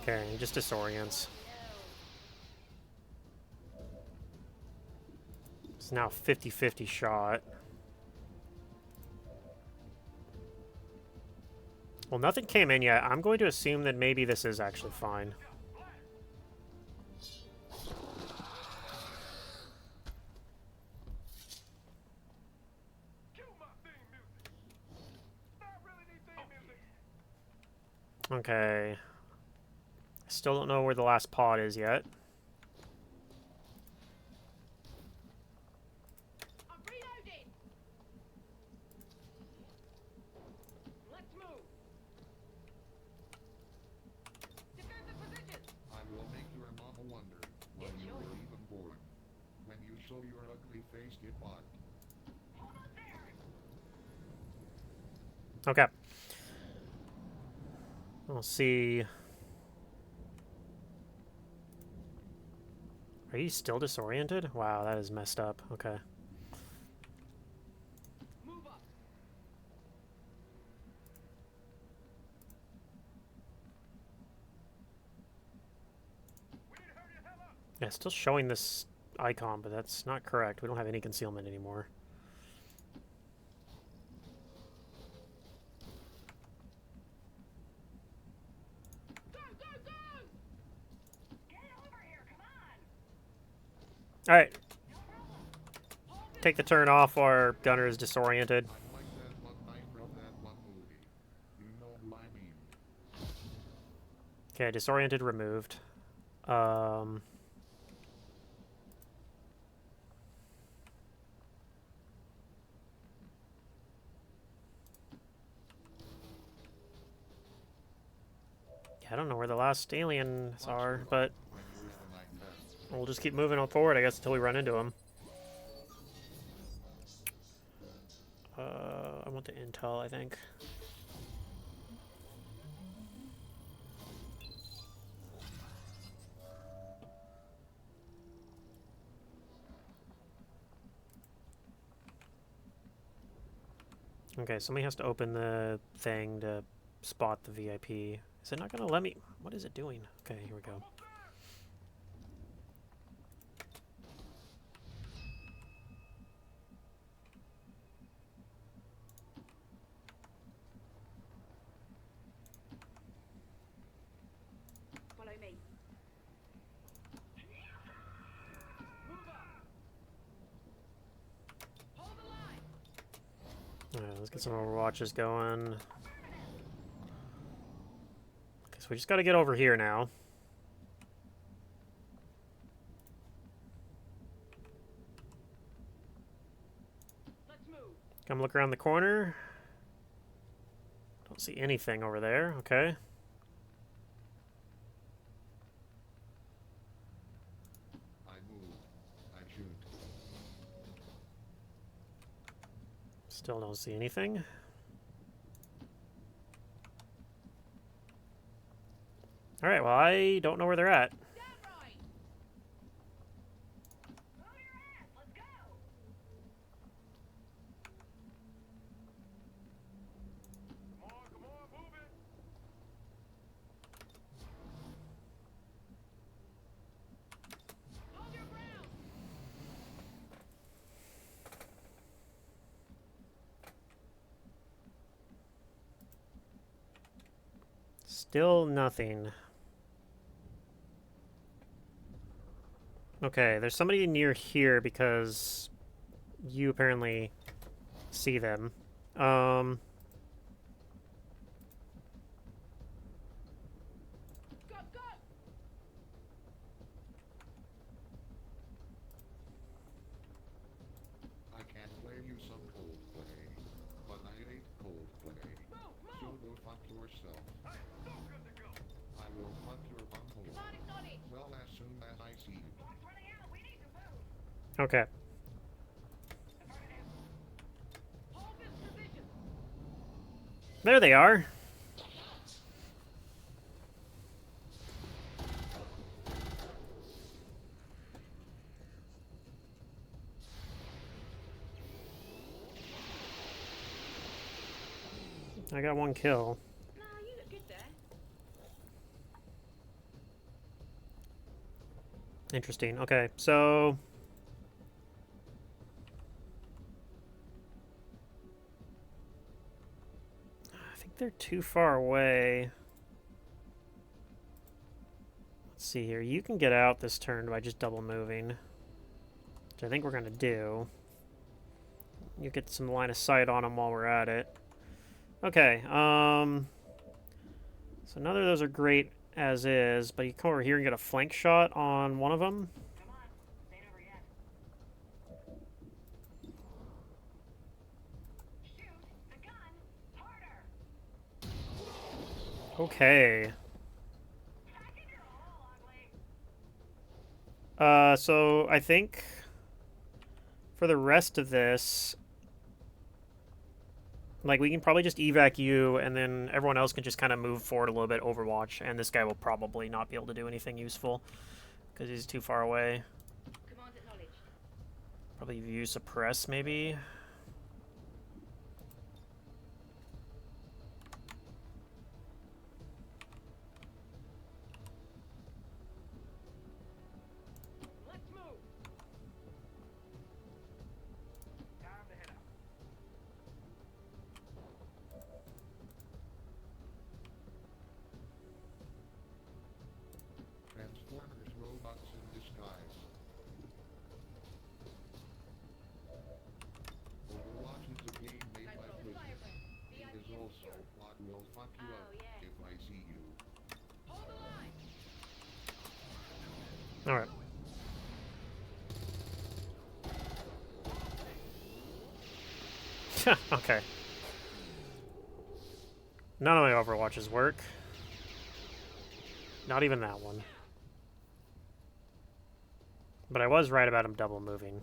Okay, he just disorients. It's now a 50-50 shot. Well, nothing came in yet. I'm going to assume that maybe this is actually fine. Okay. I still don't know where the last pod is yet. I'm reloading. Let's move. Defend the position. I will make your mama wonder when you were even born. When you show your ugly face get bought. Hold on there. Okay. We'll see. Are you still disoriented? Wow, that is messed up. Okay. Move up. Yeah, still showing this icon, but that's not correct. We don't have any concealment anymore. Alright. Take the turn off, our gunner is disoriented. I'm like that one night from that one movie. You know who I mean. Okay, disoriented removed. Yeah, I don't know where the last aliens are, but we'll just keep moving on forward, I guess, until we run into them. I want the intel, I think. Okay, somebody has to open the thing to spot the VIP. Is it not going to let me? What is it doing? Okay, here we go. Follow me. Alright, let's get some overwatches going. Okay, so we just got to get over here now. Come look around the corner. Don't see anything over there. Okay. I move. I shoot. Still don't see anything. Alright, well, I don't know where they're at. Come on, move it! Still nothing. Okay, there's somebody near here because you apparently see them. I can't play you some Coldplay, but I hate Coldplay. So go fuck yourself. Hey, so good to go! I will fuck your bumhole. Well, as soon as I see you. Okay. There they are. I got one kill. No, you look good there. Interesting. Okay, so I think they're too far away. Let's see here. You can get out this turn by just double moving, which I think we're going to do. You get some line of sight on them while we're at it. Okay, so none of those are great as is, but you come over here and get a flank shot on one of them. Come on, this ain't over yet. Shoot the gun harder. Okay. Packing your hole, ugly. So I think for the rest of this, like, we can probably just evac you, and then everyone else can just kind of move forward a little bit, Overwatch, and this guy will probably not be able to do anything useful because he's too far away. Command acknowledged. Probably view suppress, maybe. Let's move. Time to head out. Transformers robots in disguise. Overwatch is a game made by Blizzard. It is also what will fuck you up if I see you. Alright. Okay. None of my Overwatches work. Not even that one. But I was right about him double moving.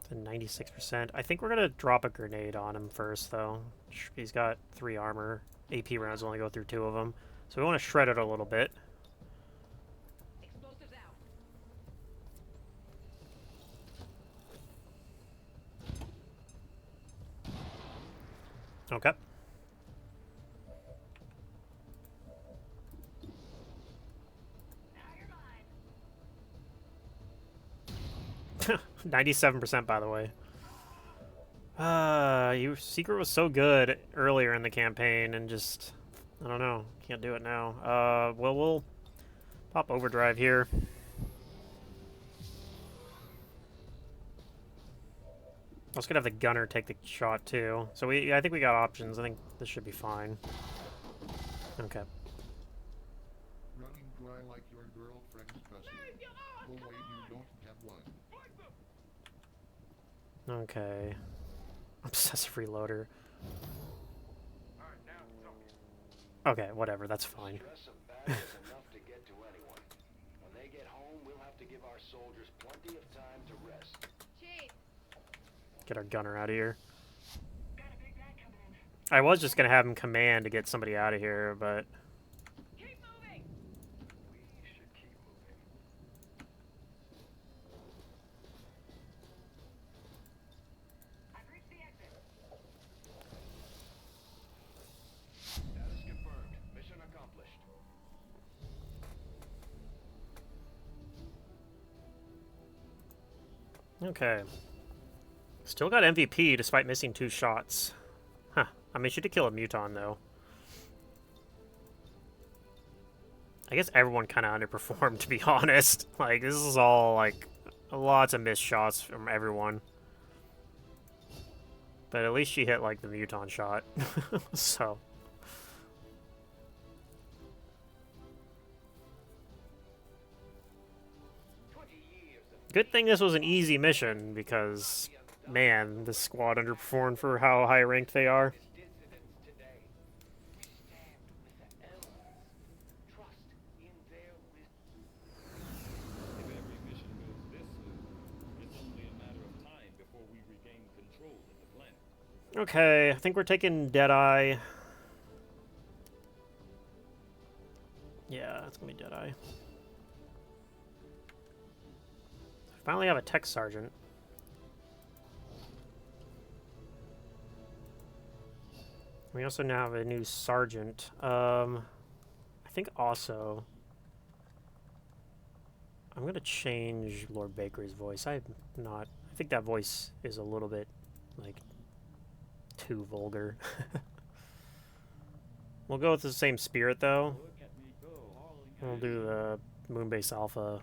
It's a 96%. I think we're going to drop a grenade on him first, though. He's got 3 armor. AP rounds only go through 2 of them. So we want to shred it a little bit. Explosives out. Okay. Now you're mine. 97% by the way. Your secret was so good earlier in the campaign and just, I don't know, can't do it now. Well, we'll pop overdrive here. I was gonna have the gunner take the shot too. So I think we got options. I think this should be fine. Okay. Running dry like your girlfriend's pussy. Oh wait, you don't have one. Okay. Obsessive reloader. Alright, now talking. Okay, whatever, that's fine. Stress of battle is enough to get to anyone. When they get home, we'll have to give our soldiers plenty of time to rest. Chief. Get our gunner out of here. Got a big guy coming in. I was just gonna have him command to get somebody out of here, but Keep moving. We should keep moving. I've reached the exit. Status confirmed. Mission accomplished. okay. Still got MVP despite missing 2 shots. Huh. I mean, she did kill a muton though. I guess everyone kind of underperformed, to be honest. Like, this is all, like, lots of missed shots from everyone. But at least she hit, like, the muton shot. So. Good thing this was an easy mission, because, man, this squad underperformed for how high ranked they are. Dissidents today. We stand with the elders. Trust in their wisdom. If every mission goes this smooth, it's only a matter of time before we regain control of the planet. Okay, I think we're taking Deadeye. Yeah, it's gonna be Deadeye. Finally have a tech sergeant. We also now have a new sergeant. I think also I'm gonna change Lord Baker's voice. I think that voice is a little bit like too vulgar. We'll go with the same spirit though. Look at me go. We'll do the Moonbase Alpha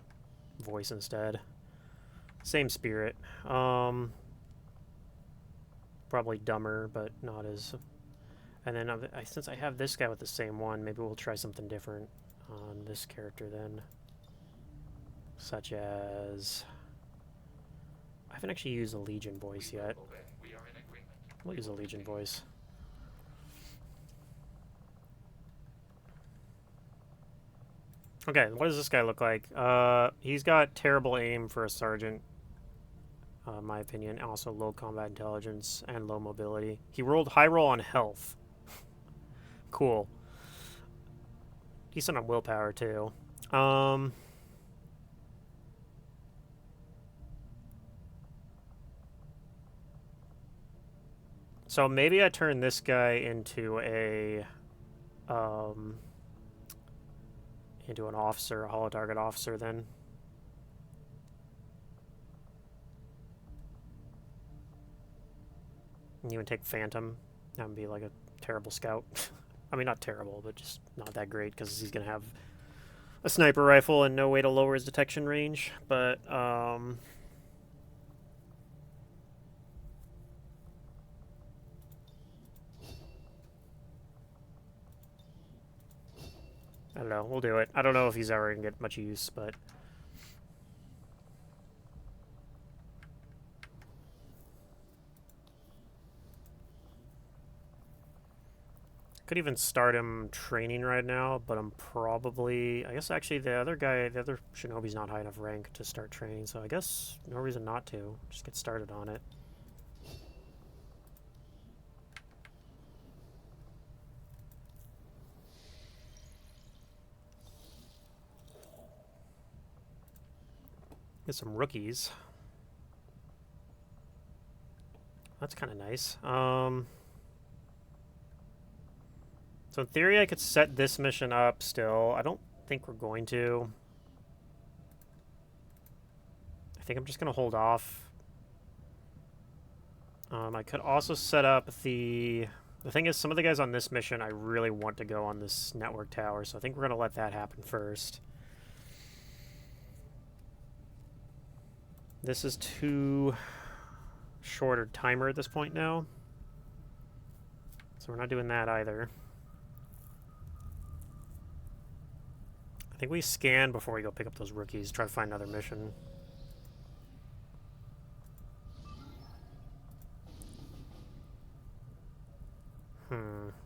voice instead. Same spirit. Probably dumber, but not as... And then since I have this guy with the same one, maybe we'll try something different on this character then. Such as... I haven't actually used the Legion voice yet. We'll use the Legion voice. Okay, what does this guy look like? He's got terrible aim for a sergeant, in my opinion. Also low combat intelligence and low mobility. He rolled high roll on health. Cool. Decent on willpower too. So maybe I turn this guy into an officer, a holo target officer then. And you would take Phantom. That would be like a terrible scout. I mean, not terrible, but just not that great because he's going to have a sniper rifle and no way to lower his detection range. But, I don't know. We'll do it. I don't know if he's ever going to get much use, but... Could even start him training right now, but I'm probably... I guess actually the other shinobi's not high enough rank to start training, so I guess no reason not to. Just get started on it. Get some rookies. That's kind of nice. So in theory, I could set this mission up still. I don't think we're going to. I think I'm just going to hold off. I could also set up the... The thing is, some of the guys on this mission, I really want to go on this network tower, so I think we're going to let that happen first. This is too shorter timer at this point now. So we're not doing that either. I think we scan before we go pick up those rookies, try to find another mission.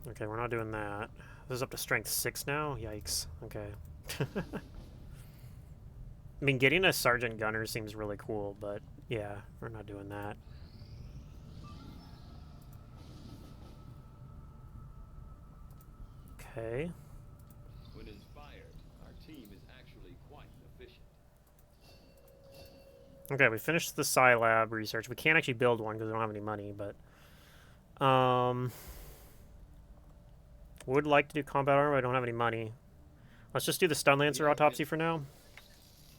Okay, we're not doing that. This is up to strength 6 now? Yikes. Okay. I mean, getting a sergeant gunner seems really cool, but yeah, we're not doing that. Okay. When inspired, our team is actually quite efficient. Okay, we finished the Scilab research. We can't actually build one because we don't have any money, but... would like to do combat armor, but I don't have any money. Let's just do the Stun Lancer autopsy for now.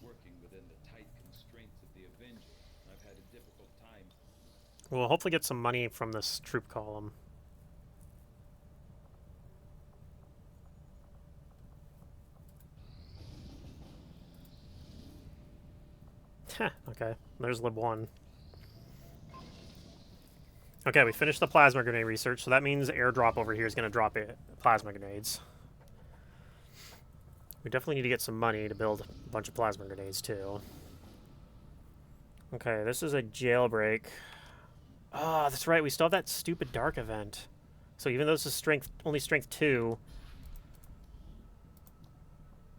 Working within the tight constraints of the Avenger, I've had a difficult time. We'll hopefully get some money from this troop column. Okay, there's Lib 1. Okay, we finished the plasma grenade research, so that means airdrop over here is going to drop plasma grenades. We definitely need to get some money to build a bunch of plasma grenades, too. Okay, this is a jailbreak. Ah, that's right, we still have that stupid dark event. So even though this is only strength 2,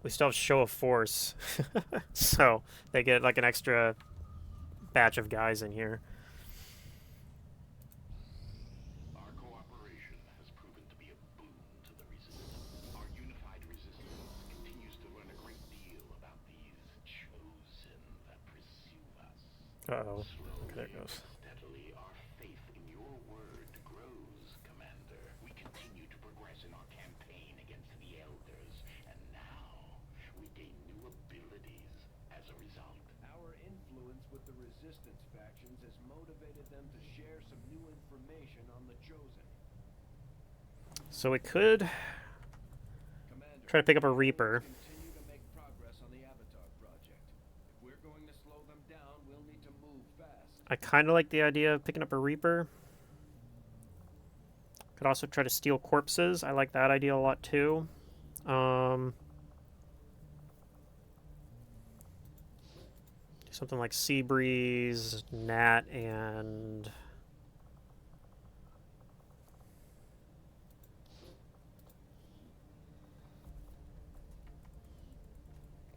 we still have show of force. So they get like an extra batch of guys in here. Our cooperation has proven to be a boon to the resistance. Our unified resistance continues to learn a great deal about these chosen that pursue us. Uh-oh. Okay, there it goes. Steadily, our faith in your word grows, Commander. We continue to progress in our campaign against the Elders, and now we gain new abilities as a result. Our influence with the resistance factions has motivated them to share some new information on the Chosen. So we could Commander, try to pick up a Reaper. continue to make progress on the Avatar project. If we're going to slow them down, we'll need to move fast. I kind of like the idea of picking up a Reaper. Could also try to steal corpses. I like that idea a lot too. Something like Sea Breeze, Nat, and...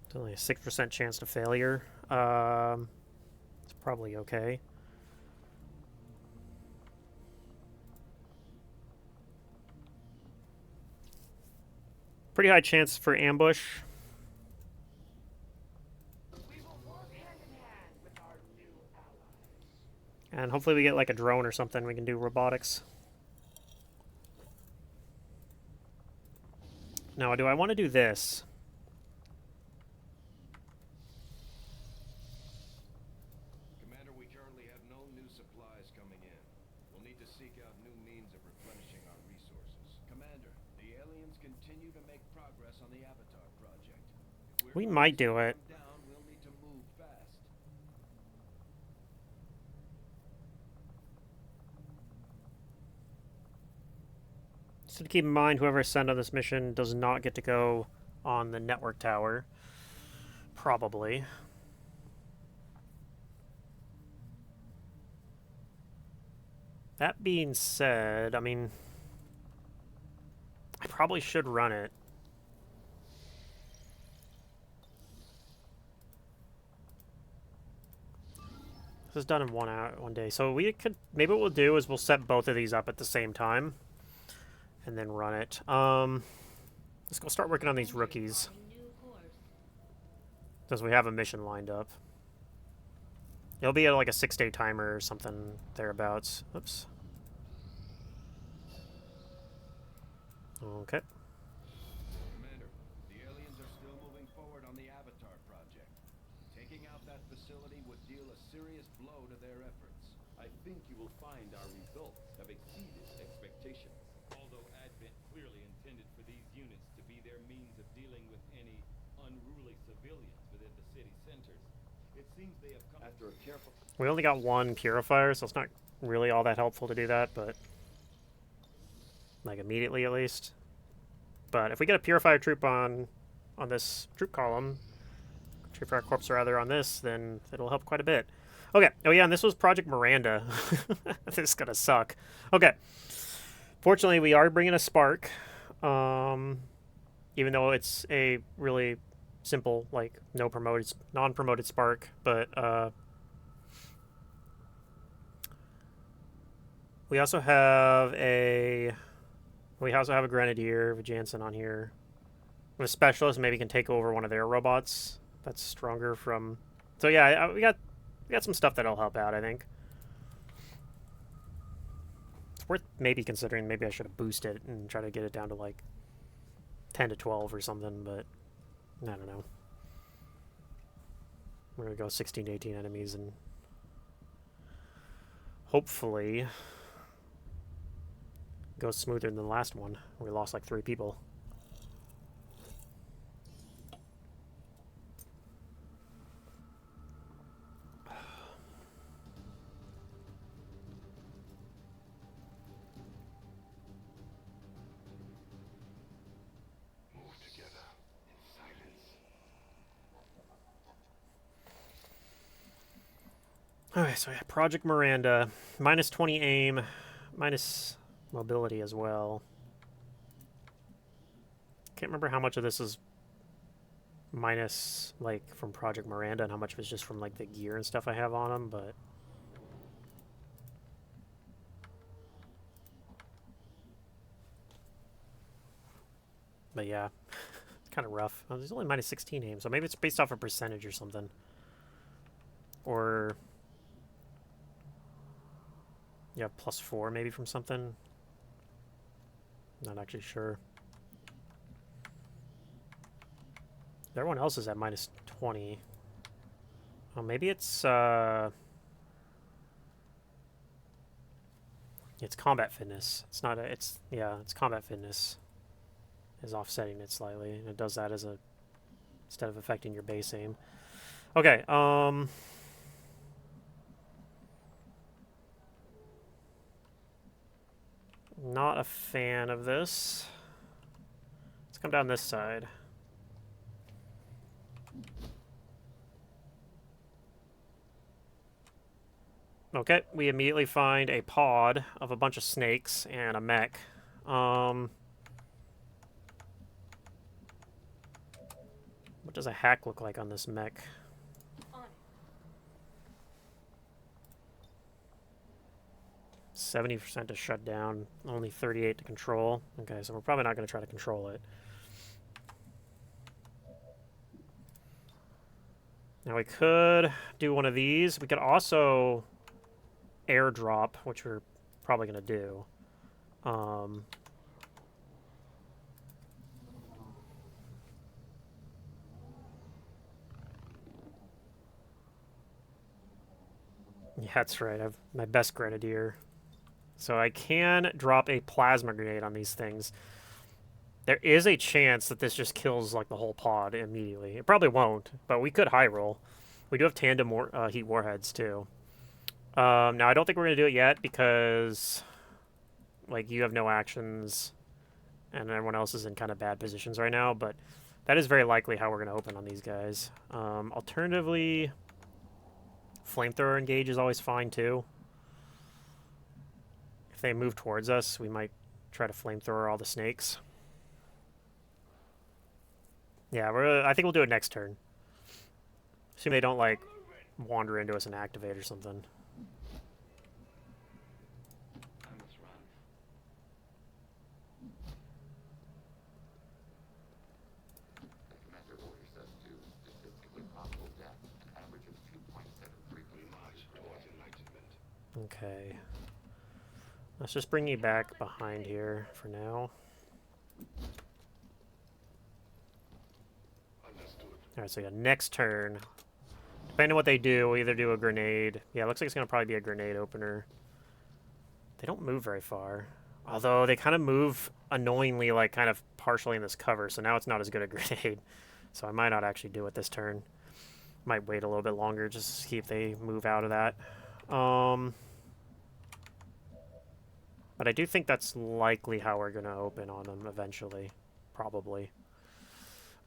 It's only a 6% chance to failure. It's probably okay. Pretty high chance for ambush. We will work hand in hand with our new allies. And hopefully we get like a drone or something. We can do robotics. Now, do I want to do this? Commander, we currently have no new supplies coming in. We'll need to seek out new means of replenishing our resources. Commander, the aliens continue to make progress on the Avatar project. If we're We going might to do slow it. them down, we'll need to move fast. So to keep in mind, whoever I send on this mission does not get to go on the network tower. Probably. That being said, I mean, I probably should run it. This is done in 1 hour, 1 day. So we could, maybe what we'll do is we'll set both of these up at the same time and then run it. Let's go start working on these rookies, New course. because we have a mission lined up. It'll be at like a 6-day timer or something thereabouts. Oops. Okay. Commander, the aliens are still moving forward on the Avatar project. Taking out that facility would deal a serious blow to their efforts. I think you will find our results have exceeded expectations. Although Advent clearly intended for these units to be their means of dealing with any unruly civilians within the city centers, it seems they have come after a careful... We only got one purifier, so it's not really all that helpful to do that, but like immediately at least. But if we get a purifier troop on this troop column, purifier corpse rather on this, then it'll help quite a bit. Okay. Oh yeah, and this was Project Miranda. This is gonna suck. Okay. Fortunately, we are bringing a spark, even though it's a really simple, like non-promoted spark, but we also have a grenadier with Jansen on here. With a specialist, maybe can take over one of their robots. That's stronger from. So yeah, we got some stuff that'll help out, I think. It's worth maybe considering. Maybe I should have boosted it and try to get it down to like 10 to 12 or something, but I don't know. We're gonna go 16 to 18 enemies and hopefully go smoother than the last one. We lost like 3 people. Okay, so yeah, Project Miranda, minus 20 aim, minus mobility as well. Can't remember how much of this is minus, like, from Project Miranda and how much of it's just from, like, the gear and stuff I have on them, but... But yeah, it's kind of rough. Oh, there's only minus 16 aim, so maybe it's based off a percentage or something. Or... yeah, plus 4 maybe from something. Not actually sure. Everyone else is at minus 20. Oh, maybe it's combat fitness. It's not a, it's, yeah, it's combat fitness is offsetting it slightly, and it does that as a, instead of affecting your base aim. Okay, not a fan of this. Let's come down this side. Okay, we immediately find a pod of a bunch of snakes and a mech. What does a hack look like on this mech? 70% to shut down, only 38 to control. Okay, so we're probably not going to try to control it. Now we could do one of these. We could also airdrop, which we're probably going to do. Yeah, that's right. I have my best grenadier. So I can drop a plasma grenade on these things. There is a chance that this just kills like the whole pod immediately. It probably won't, but we could high roll. We do have tandem heat warheads too. Now I don't think we're gonna do it yet because like you have no actions and everyone else is in kind of bad positions right now, but that is very likely how we're gonna open on these guys. Alternatively, flamethrower engage is always fine too. If they move towards us, we might try to flamethrower all the snakes. Yeah, I think we'll do it next turn. Assume they don't, like, wander into us and activate or something. I must run. The commander orders us to statistically probable death, an average of 2.73%. Okay. Let's just bring you back behind here for now. Alright, so yeah, next turn. Depending on what they do, we'll either do a grenade. Yeah, it looks like it's going to probably be a grenade opener. They don't move very far. Although they kind of move annoyingly, like kind of partially in this cover, so now it's not as good a grenade. So I might not actually do it this turn. Might wait a little bit longer just to see if they move out of that. But I do think that's likely how we're going to open on them eventually. Probably.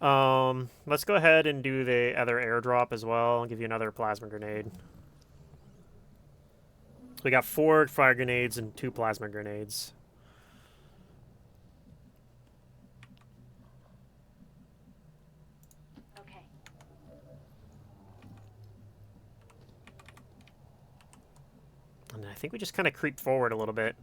Let's go ahead and do the other airdrop as well. I'll give you another plasma grenade. We got 4 fire grenades and 2 plasma grenades. Okay. And I think we just kind of creep forward a little bit.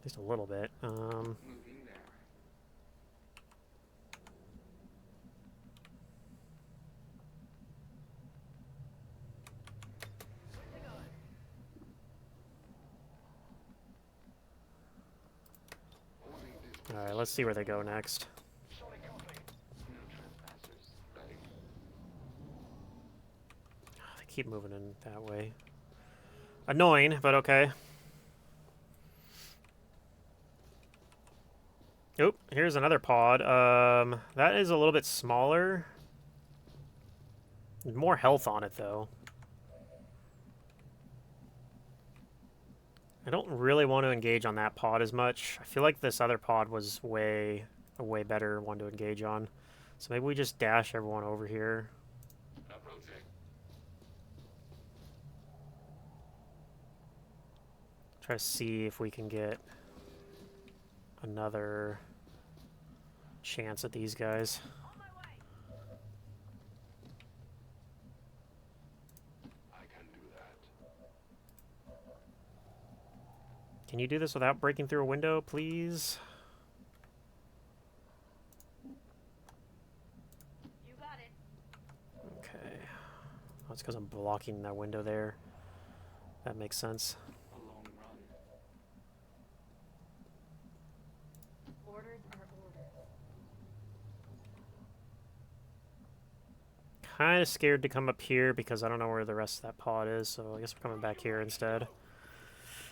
Just a little bit. Alright, let's see where they go next. They keep moving in that way. Annoying, but okay. Oop, here's another pod. That is a little bit smaller. More health on it, though. I don't really want to engage on that pod as much. I feel like this other pod was a way better one to engage on. So maybe we just dash everyone over here. Try to see if we can get another chance at these guys. Can you do this without breaking through a window, please? You got it. Okay. That's because I'm blocking that window there. That makes sense. Orders are orders. Kind of scared to come up here because I don't know where the rest of that pod is, so I guess we're coming back here instead.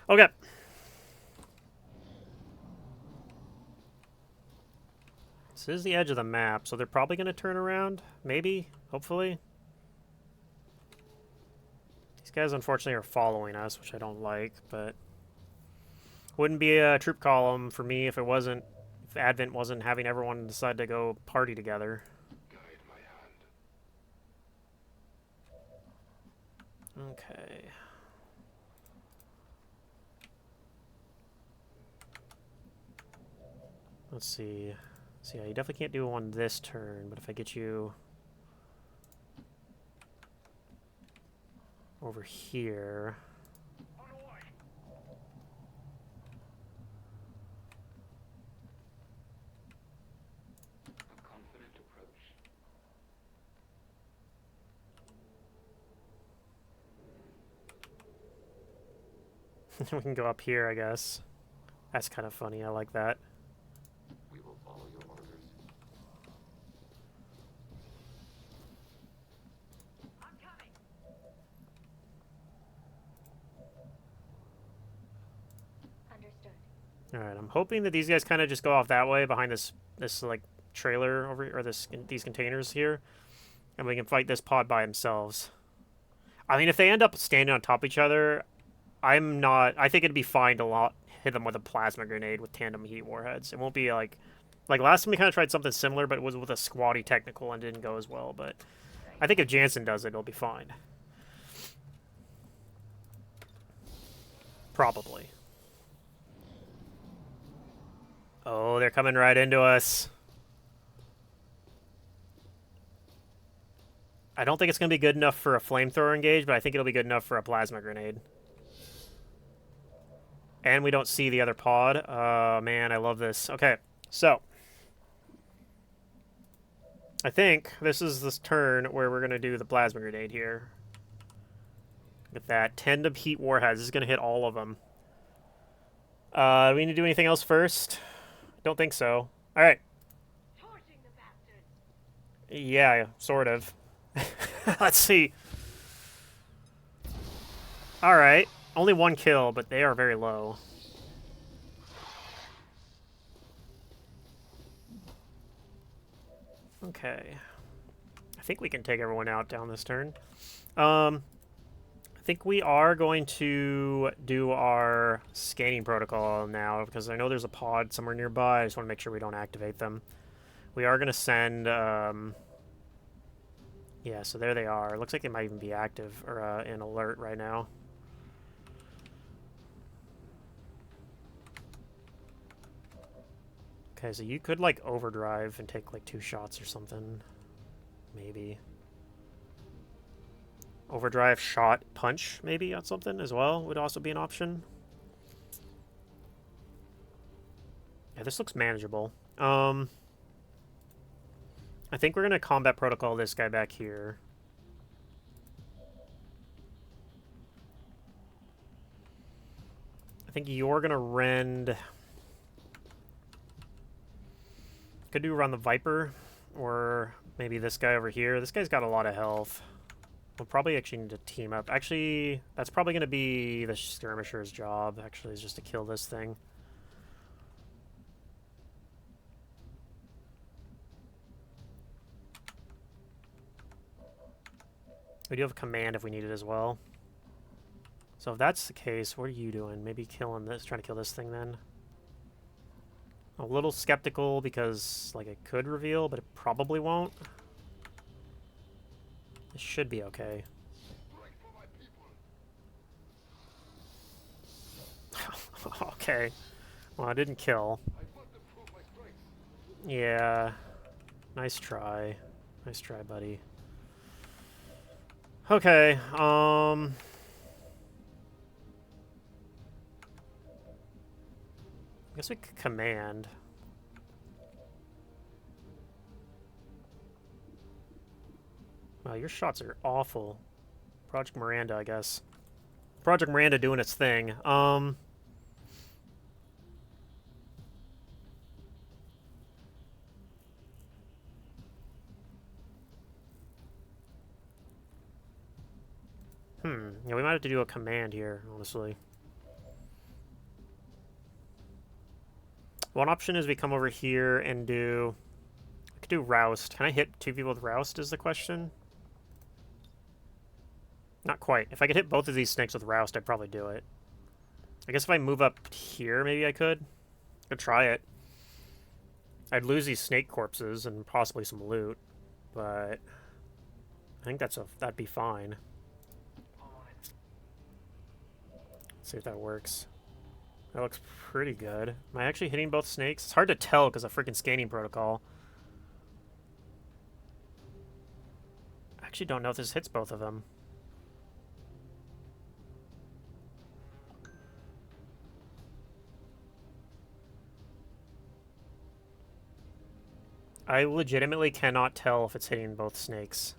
Okay. This is the edge of the map, so they're probably going to turn around. Maybe. Hopefully. These guys, unfortunately, are following us, which I don't like, but... Wouldn't be a troop column for me if it wasn't... If Advent wasn't having everyone decide to go party together. Okay. Let's see. So yeah, you definitely can't do one this turn, but if I get you over here. We can go up here, I guess. That's kind of funny. I like that. We will follow your orders. I'm coming. Understood. All right, I'm hoping that these guys kind of just go off that way behind this like trailer over, or these containers here, and we can fight this pod by themselves. I mean, if they end up standing on top of each other, I think it'd be fine to hit them with a plasma grenade with tandem heat warheads. It won't be like last time we kind of tried something similar, but it was with a squatty technical and didn't go as well. But I think if Jansen does it, it'll be fine. Probably. Oh, they're coming right into us. I don't think it's going to be good enough for a flamethrower engage, but I think it'll be good enough for a plasma grenade. And we don't see the other pod. Man, I love this. Okay, so I think this is this turn where we're going to do the plasma grenade here. With that 10 to heat warheads. This is going to hit all of them. Do we need to do anything else first? Don't think so. All right. Torching the bastards. Yeah, sort of. Let's see. All right. Only one kill, but they are very low. Okay. I think we can take everyone out down this turn. I think we are going to do our scanning protocol now, because I know there's a pod somewhere nearby. I just want to make sure we don't activate them. We are going to send... yeah, so there they are. Looks like they might even be active, or in alert right now. Okay, so you could, like, overdrive and take, like, 2 shots or something. Maybe. Overdrive, shot, punch, maybe, on something as well would also be an option. Yeah, this looks manageable. I think we're going to combat protocol this guy back here. I think you're going to rend... Could do run the Viper, or maybe this guy over here. This guy's got a lot of health. We'll probably actually need to team up. Actually, that's probably going to be the skirmisher's job, actually, is just to kill this thing. We do have a command if we need it as well. So if that's the case, what are you doing? Maybe killing this, trying to kill this thing then? A little skeptical because, like, it could reveal, but it probably won't. It should be okay. Okay. Well, I didn't kill. Yeah. Nice try. Nice try, buddy. Okay, I guess we could command. Wow, your shots are awful. Project Miranda, I guess. Project Miranda doing its thing. Yeah, we might have to do a command here, honestly. One option is we come over here and do... I could do Roust. Can I hit 2 people with Roust is the question? Not quite. If I could hit both of these snakes with Roust, I'd probably do it. I guess if I move up here, maybe I could. Could try it. I'd lose these snake corpses and possibly some loot, but I think that'd be fine. Let's see if that works. That looks pretty good. Am I actually hitting both snakes? It's hard to tell because of freaking scanning protocol. I actually don't know if this hits both of them. I legitimately cannot tell if it's hitting both snakes.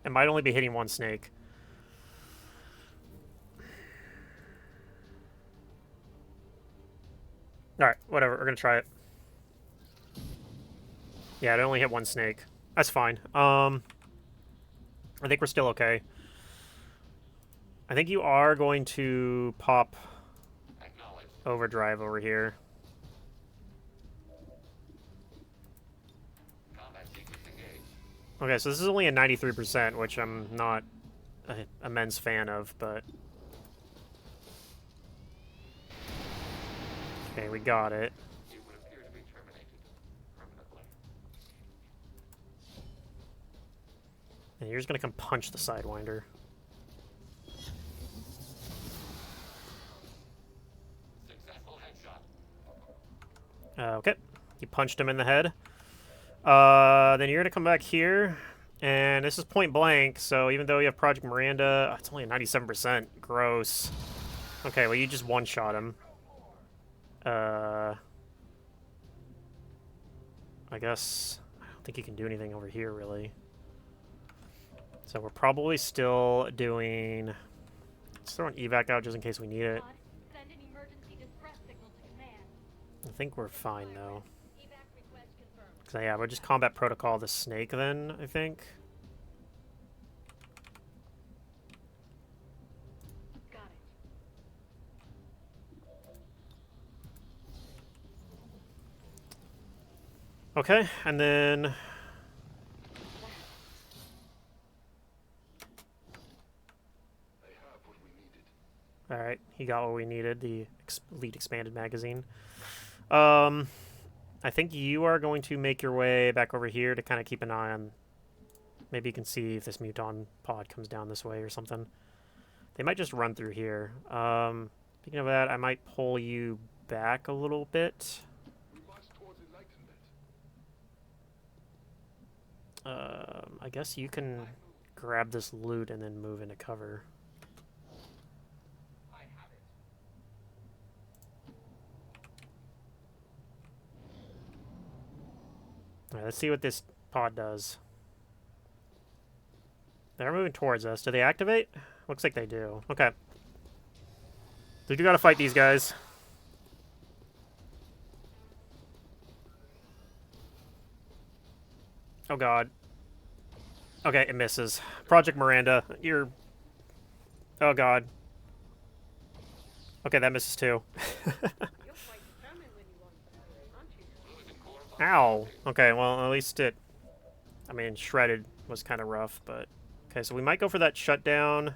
It might only be hitting one snake. Alright, whatever. We're gonna try it. Yeah, it only hit one snake. That's fine. I think we're still okay. I think you are going to pop overdrive over here. Okay, so this is only a 93%, which I'm not an immense fan of, but... Okay, we got it. It would appear to be terminated permanently. And you're just gonna come punch the Sidewinder. Successful headshot. Okay, you punched him in the head. Then you're gonna come back here, and this is point blank, so even though you have Project Miranda, it's only a 97%. Gross. Okay, well, you just one-shot him. I guess I don't think you can do anything over here, really. So we're probably still doing... Let's throw an evac out just in case we need it. Send an emergency distress signal to command. I think we're fine, though. Evac request confirmed. So yeah, we'll just combat protocol the snake then, I think. Got it. Okay, and then... Alright, he got what we needed, the Elite Expanded Magazine. I think you are going to make your way back over here to kind of keep an eye on... Maybe you can see if this Muton pod comes down this way or something. They might just run through here. Speaking of that, I might pull you back a little bit. I guess you can grab this loot and then move into cover. Alright, let's see what this pod does. They're moving towards us. Do they activate? Looks like they do. Okay. We do gotta fight these guys. Oh god. Okay, it misses. Project Miranda, you're... Oh god. Okay, that misses too. Ow. Okay, well, at least it... I mean, shredded was kind of rough, but... Okay, so we might go for that shutdown.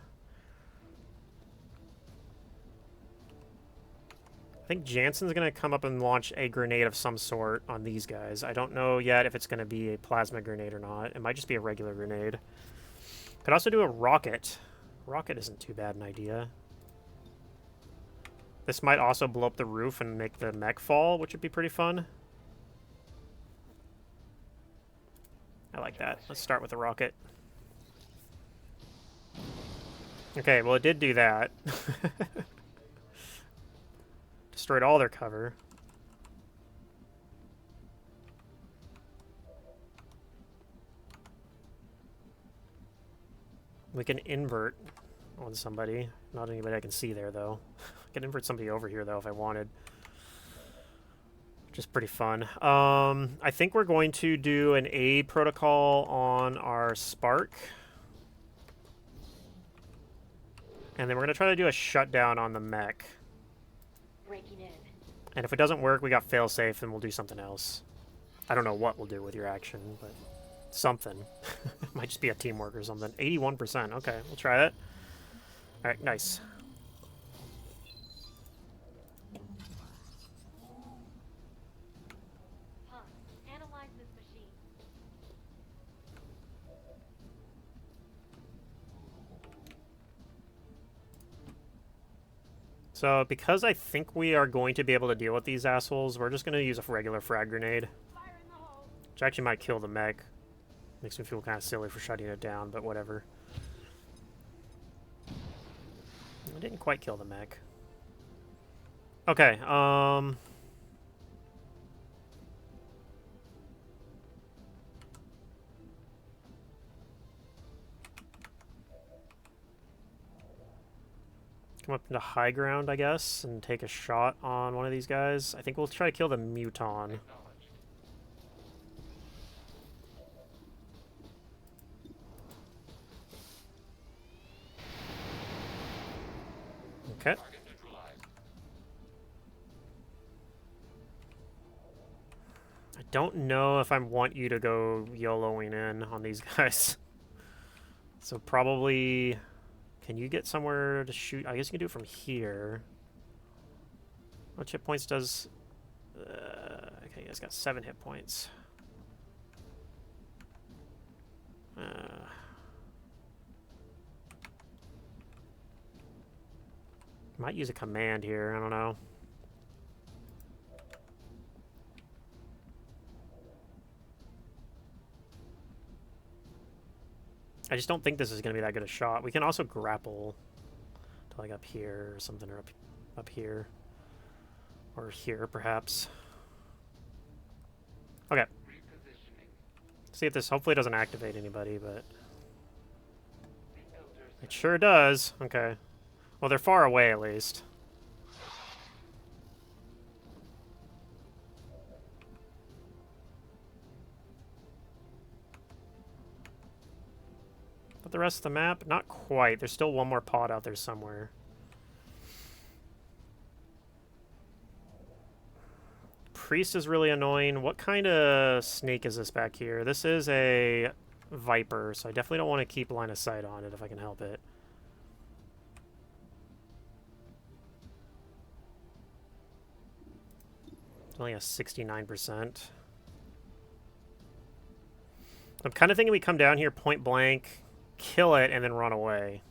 I think Jansen's going to come up and launch a grenade of some sort on these guys. I don't know yet if it's going to be a plasma grenade or not. It might just be a regular grenade. Could also do a rocket. Rocket isn't too bad an idea. This might also blow up the roof and make the mech fall, which would be pretty fun. I like that. Let's start with the rocket. Okay, well it did do that. Destroyed all their cover. We can invert on somebody. Not anybody I can see there, though. I can invert somebody over here, though, if I wanted. Which is pretty fun. I think we're going to do an aid protocol on our Spark. And then we're going to try to do a shutdown on the mech. Breaking in. And if it doesn't work, we got failsafe, and we'll do something else. I don't know what we'll do with your action, but something. It might just be a teamwork or something. 81%. Okay, we'll try that. Alright, nice. Analyze this machine. So, because I think we are going to be able to deal with these assholes, we're just going to use a regular frag grenade. Fire in the hole. Which actually might kill the mech. Makes me feel kind of silly for shutting it down, but whatever. I didn't quite kill the mech. Okay, come up into high ground, I guess, and take a shot on one of these guys. I think we'll try to kill the Muton. Okay. I don't know if I want you to go YOLOing in on these guys. So probably... Can you get somewhere to shoot? I guess you can do it from here. What hit points does... okay, it's got 7 hit points. Might use a command here, I don't know. I just don't think this is going to be that good a shot. We can also grapple. to like up here or something, or up here. Or here, perhaps. Okay. See if this hopefully doesn't activate anybody, but... It sure does. Okay. Well, they're far away, at least. But the rest of the map? Not quite. There's still one more pod out there somewhere. Priest is really annoying. What kind of snake is this back here? This is a viper, so I definitely don't want to keep line of sight on it if I can help it. It's only a 69%. I'm kind of thinking we come down here point blank, kill it, and then run away.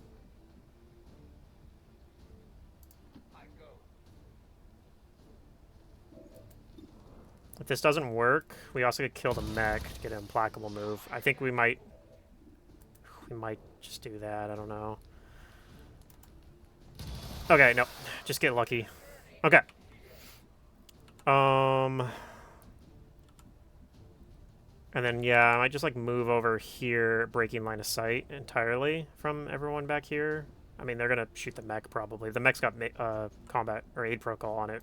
If this doesn't work, we also could kill the mech to get an implacable move. I think we might just do that. I don't know. Okay, no. Just get lucky. Okay. And then, yeah, I might just, like, move over here, breaking line of sight entirely from everyone back here. I mean, they're going to shoot the mech, probably. The mech's got combat or aid protocol on it.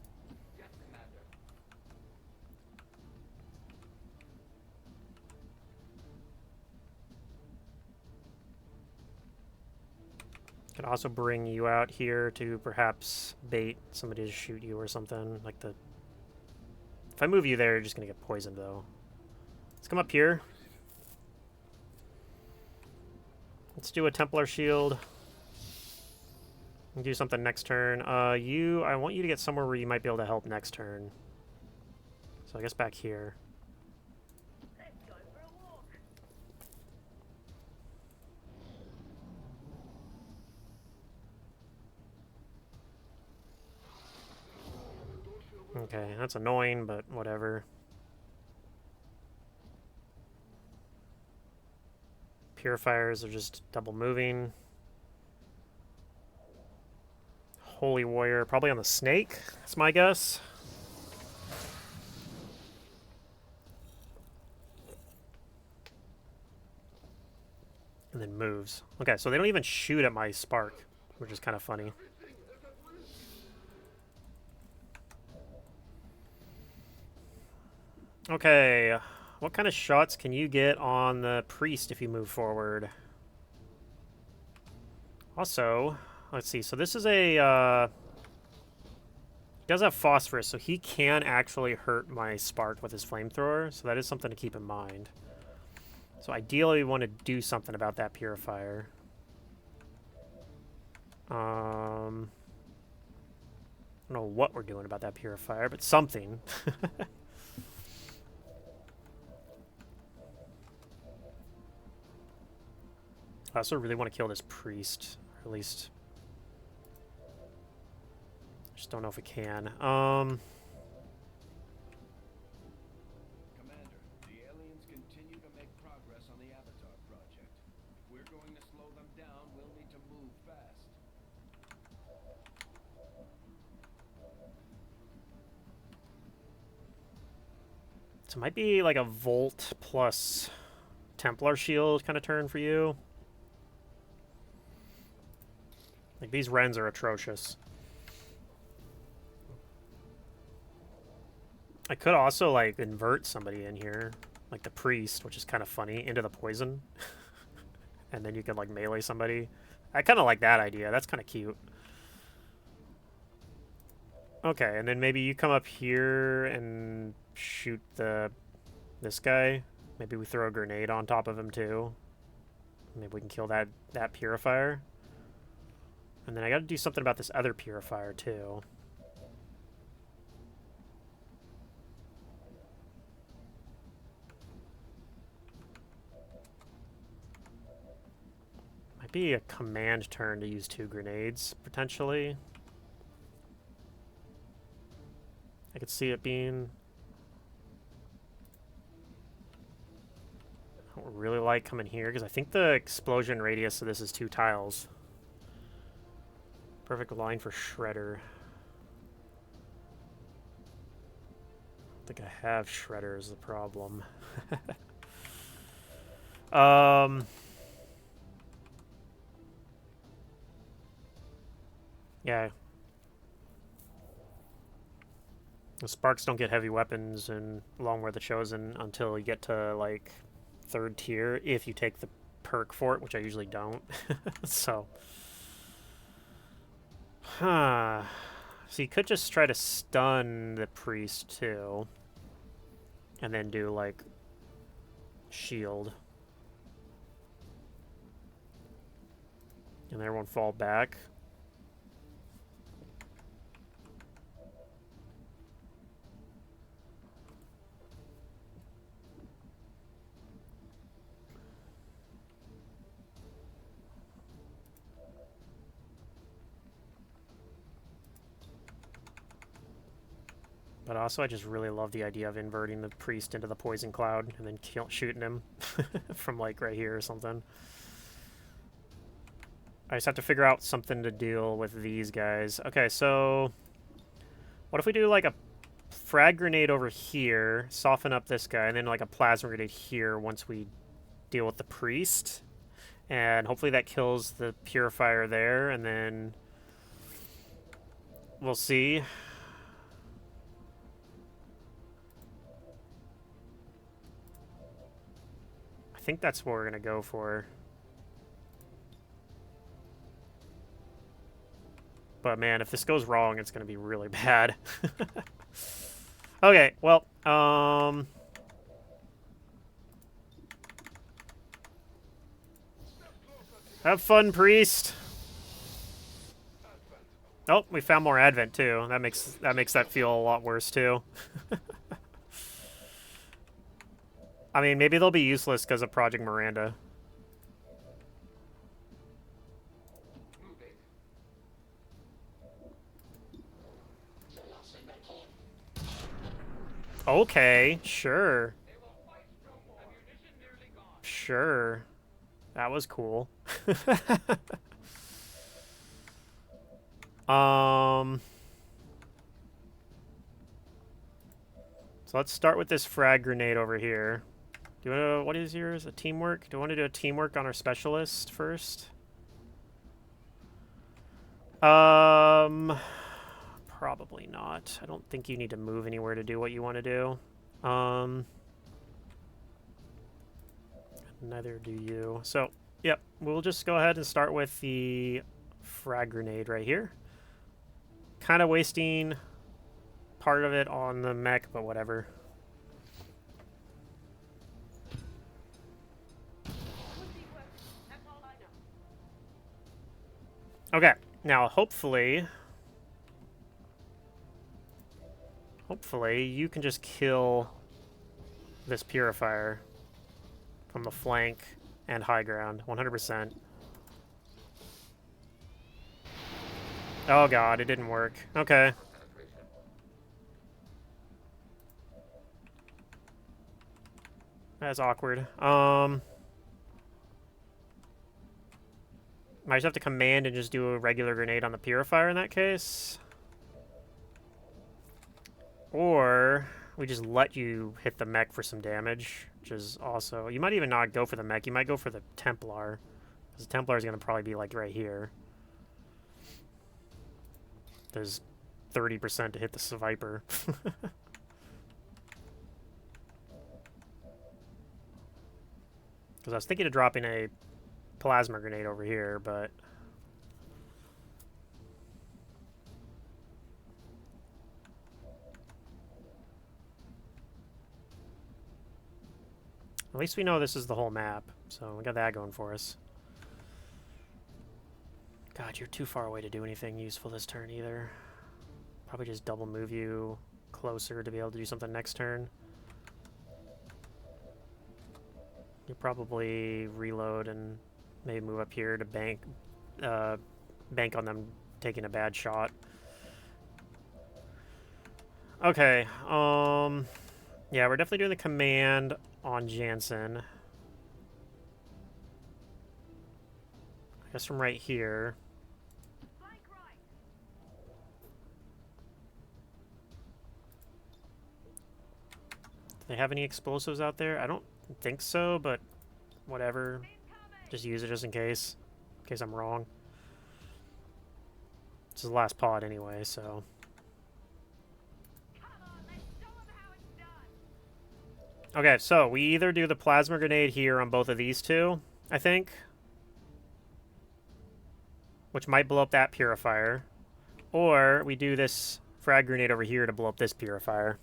Could also bring you out here to perhaps bait somebody to shoot you or something. Like the... If I move you there, you're just going to get poisoned, though. Let's come up here. Let's do a Templar shield. And do something next turn. I want you to get somewhere where you might be able to help next turn. So I guess back here. Okay, that's annoying, but whatever. Purifiers are just double moving. Holy Warrior, probably on the snake, that's my guess. And then moves. Okay, so they don't even shoot at my spark, which is kind of funny. Okay, what kind of shots can you get on the priest if you move forward? Also, let's see, so this is a, he does have phosphorus, so he can actually hurt my spark with his flamethrower, so that is something to keep in mind. So ideally we want to do something about that purifier. I don't know what we're doing about that purifier, but something. I also really want to kill this priest, or at least... Just don't know if we can. Commander, the aliens continue to make progress on the Avatar project. If we're going to slow them down, we'll need to move fast. So it might be like a Volt plus Templar shield kind of turn for you. Like, these Wrens are atrocious. I could also, like, invert somebody in here. Like the priest, which is kind of funny, into the poison. And then you could, like, melee somebody. I kind of like that idea. That's kind of cute. Okay, and then maybe you come up here and shoot this guy. Maybe we throw a grenade on top of him, too. Maybe we can kill that purifier. And then I gotta do something about this other purifier, too. Might be a command turn to use 2 grenades, potentially. I could see it being... I don't really like coming here, because I think the explosion radius of this is 2 tiles. Perfect line for Shredder. I think I have Shredder is the problem. Yeah. The Sparks don't get heavy weapons in Long War the Chosen until you get to, like, 3rd tier, if you take the perk for it, which I usually don't. So. Huh. So you could just try to stun the priest, too. And then do, like, shield. And everyone fall back. But also, I just really love the idea of inverting the priest into the poison cloud and then shooting him from, like, right here or something. I just have to figure out something to deal with these guys. Okay, so what if we do, like, a frag grenade over here, soften up this guy, and then, like, a plasma grenade here once we deal with the priest. And hopefully that kills the purifier there, and then we'll see. I think that's what we're going to go for. But man, if this goes wrong, it's going to be really bad. Okay, well, have fun, priest. Oh, we found more Advent too. That makes that feel a lot worse too. I mean, maybe they'll be useless because of Project Miranda. Okay, sure. Sure. That was cool. So let's start with this frag grenade over here. Do you want to, what is yours? A teamwork? Do you want to do a teamwork on our specialist first? Probably not. I don't think you need to move anywhere to do what you want to do. Neither do you. So, yep, we'll just go ahead and start with the frag grenade right here. Kind of wasting part of it on the mech, but whatever. Okay, now hopefully you can just kill this purifier from the flank and high ground, 100%. Oh god, it didn't work. Okay. That's awkward. I just have to command and just do a regular grenade on the purifier in that case. Or we just let you hit the mech for some damage, which is also... You might even not go for the mech. You might go for the Templar. Because the Templar is going to probably be, like, right here. There's 30% to hit the Viper. Because I was thinking of dropping a plasma grenade over here, but... At least we know this is the whole map, so we got that going for us. God, you're too far away to do anything useful this turn either. Probably just double move you closer to be able to do something next turn. You'll probably reload and maybe move up here to bank on them taking a bad shot. Okay, yeah, we're definitely doing the command on Jansen. I guess from right here. They have any explosives out there? I don't think so, but whatever. Just use it just in case I'm wrong. This is the last pod anyway, so. Okay, so we either do the plasma grenade here on both of these two, I think, which might blow up that purifier, or we do this frag grenade over here to blow up this purifier.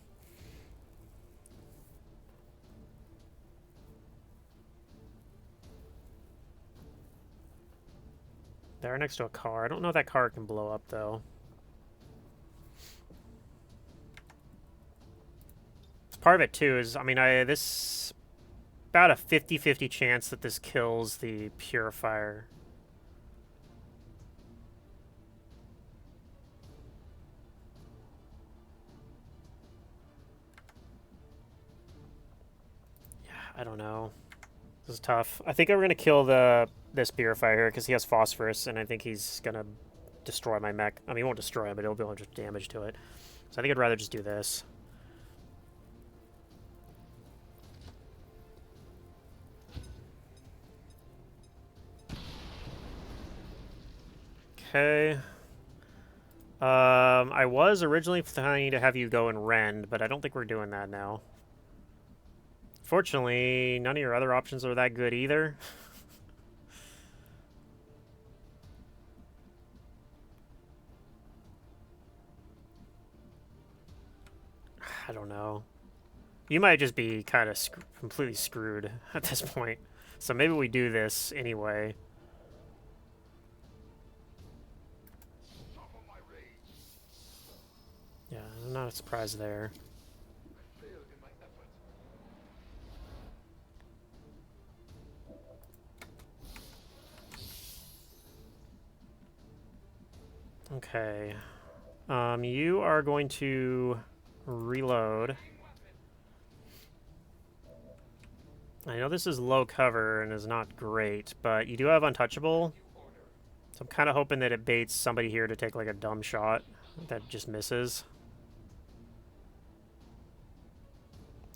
They're next to a car. I don't know if that car can blow up, though. Part of it too is, I mean, this about a 50-50 chance that this kills the purifier. Yeah, I don't know. This is tough. I think we're gonna kill this purifier here because he has phosphorus, and I think he's gonna destroy my mech. I mean, he won't destroy it, but he'll be able to do damage to it. So I think I'd rather just do this. Okay. I was originally planning to have you go and rend, but I don't think we're doing that now. Fortunately, none of your other options are that good either. I don't know. You might just be kind of completely screwed at this point. So maybe we do this anyway. Yeah, I'm not surprised there. Okay. You are going to reload. I know this is low cover and is not great, but you do have untouchable. So I'm kind of hoping that it baits somebody here to take like a dumb shot that just misses.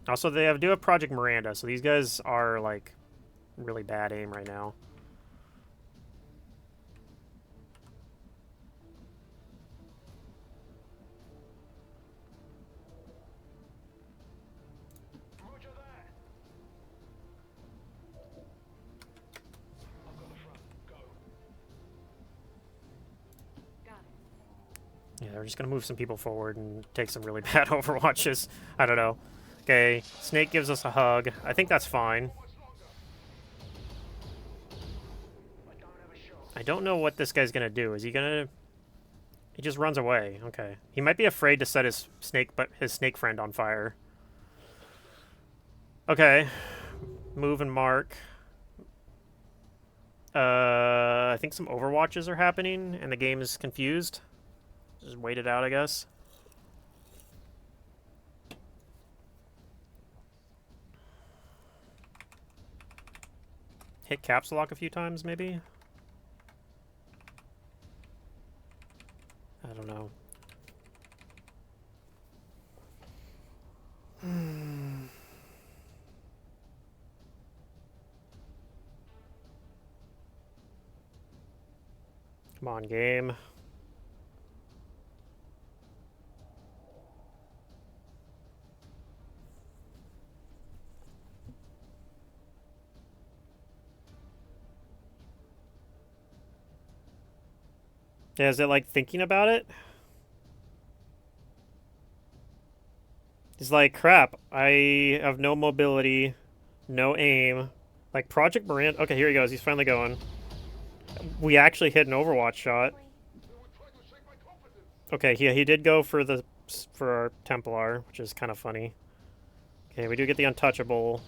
Also, they do have Project Miranda, so these guys are like really bad aim right now. Yeah, we're just gonna move some people forward and take some really bad overwatches. I don't know. Okay, Snake gives us a hug. I think that's fine. I don't know what this guy's gonna do. Is he gonna... He just runs away. Okay. He might be afraid to set his snake friend on fire. Okay. Move and mark. I think some overwatches are happening and the game is confused. Just wait it out, I guess. Hit caps lock a few times, maybe? I don't know. Come on, game. Yeah, is it like thinking about it? He's like, crap, I have no mobility, no aim. Like, Project Miranda... Okay, here he goes. He's finally going. We actually hit an Overwatch shot. Okay, he did go for our Templar, which is kind of funny. Okay, we do get the untouchable.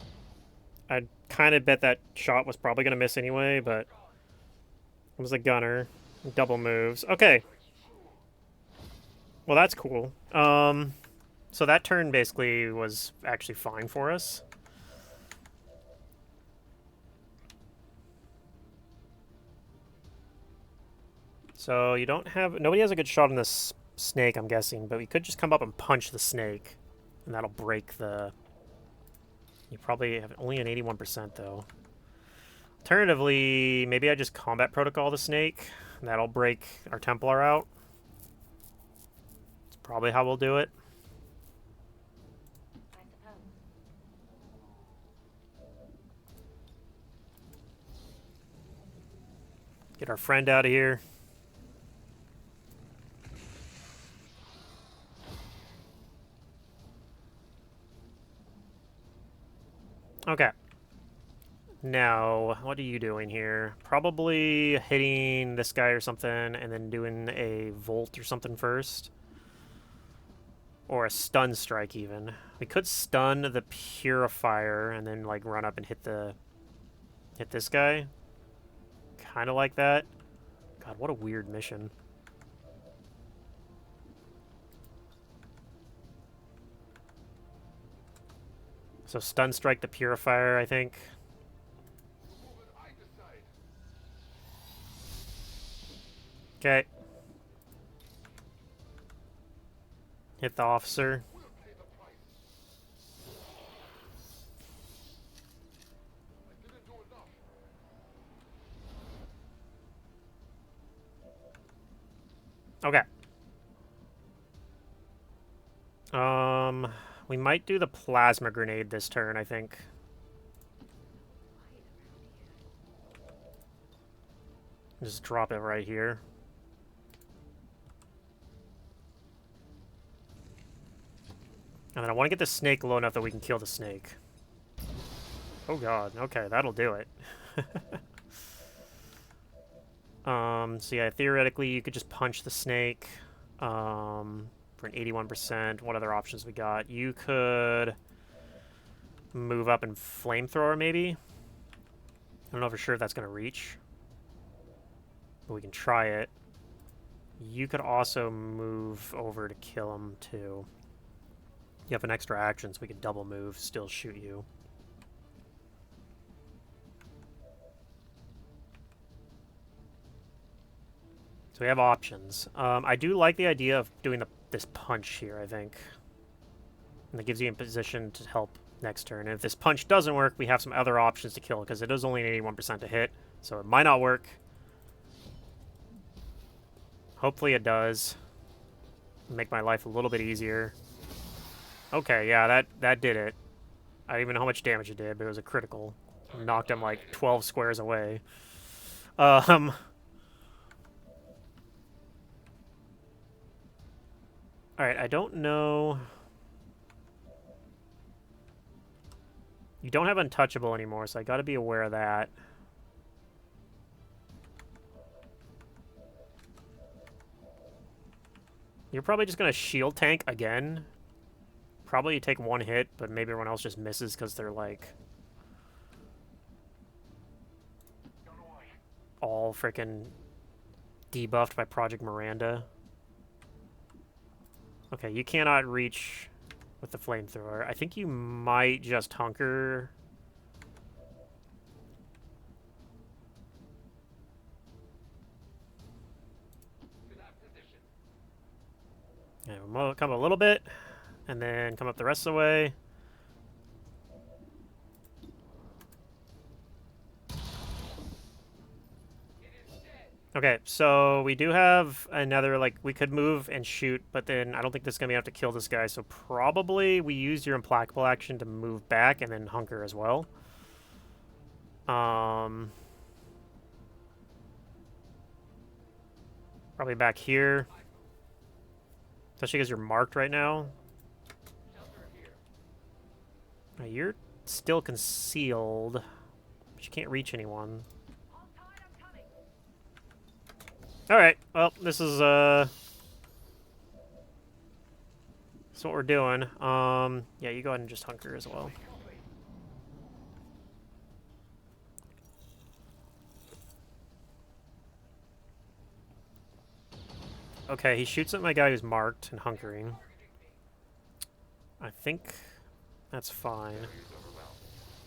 I'd kind of bet that shot was probably going to miss anyway, but... It was a gunner. Double moves. Okay. Well, that's cool. So that turn basically was actually fine for us. So you don't have... Nobody has a good shot on this snake, I'm guessing, but we could just come up and punch the snake, and that'll break the You probably have only an 81% though. Alternatively, maybe I just combat protocol the snake. And that'll break our Templar out. It's probably how we'll do it. I suppose. Get our friend out of here. Okay. Now, what are you doing here? Probably hitting this guy or something and then doing a volt or something first. Or a stun strike even. We could stun the purifier and then like run up and hit this guy. Kind of like that. God, what a weird mission. So stun strike the purifier, I think. Okay. Hit the officer. Okay. We might do the plasma grenade this turn, I think. Just drop it right here. And then I want to get the snake low enough that we can kill the snake. Oh god, okay, that'll do it. So yeah, theoretically you could just punch the snake for an 81%. What other options we got? You could move up and flamethrower maybe. I don't know for sure if that's going to reach. But we can try it. You could also move over to kill him too. You have an extra action, so we could double move, still shoot you. So we have options. I do like the idea of doing this punch here, I think. And that gives you in position to help next turn. And if this punch doesn't work, we have some other options to kill, because it is only an 81% to hit. So it might not work. Hopefully it does. Make my life a little bit easier. Okay, yeah, that did it. I don't even know how much damage it did, but it was a critical. Knocked him like 12 squares away. Alright, I don't know. You don't have untouchable anymore, so I gotta be aware of that. You're probably just gonna shield tank again. Probably you take one hit, but maybe everyone else just misses because they're like all freaking debuffed by Project Miranda. Okay, you cannot reach with the flamethrower. I think you might just hunker. Yeah, we'll come a little bit, and then come up the rest of the way. Okay, so we do have another, like, we could move and shoot, but then I don't think this is going to be enough to kill this guy, so probably we use your implacable action to move back and then hunker as well. Probably back here. Especially because you're marked right now. Now, you're still concealed, but you can't reach anyone. Alright, well, this is what we're doing. Yeah, you go ahead and just hunker as well. Okay, he shoots at my guy who's marked and hunkering. I think that's fine.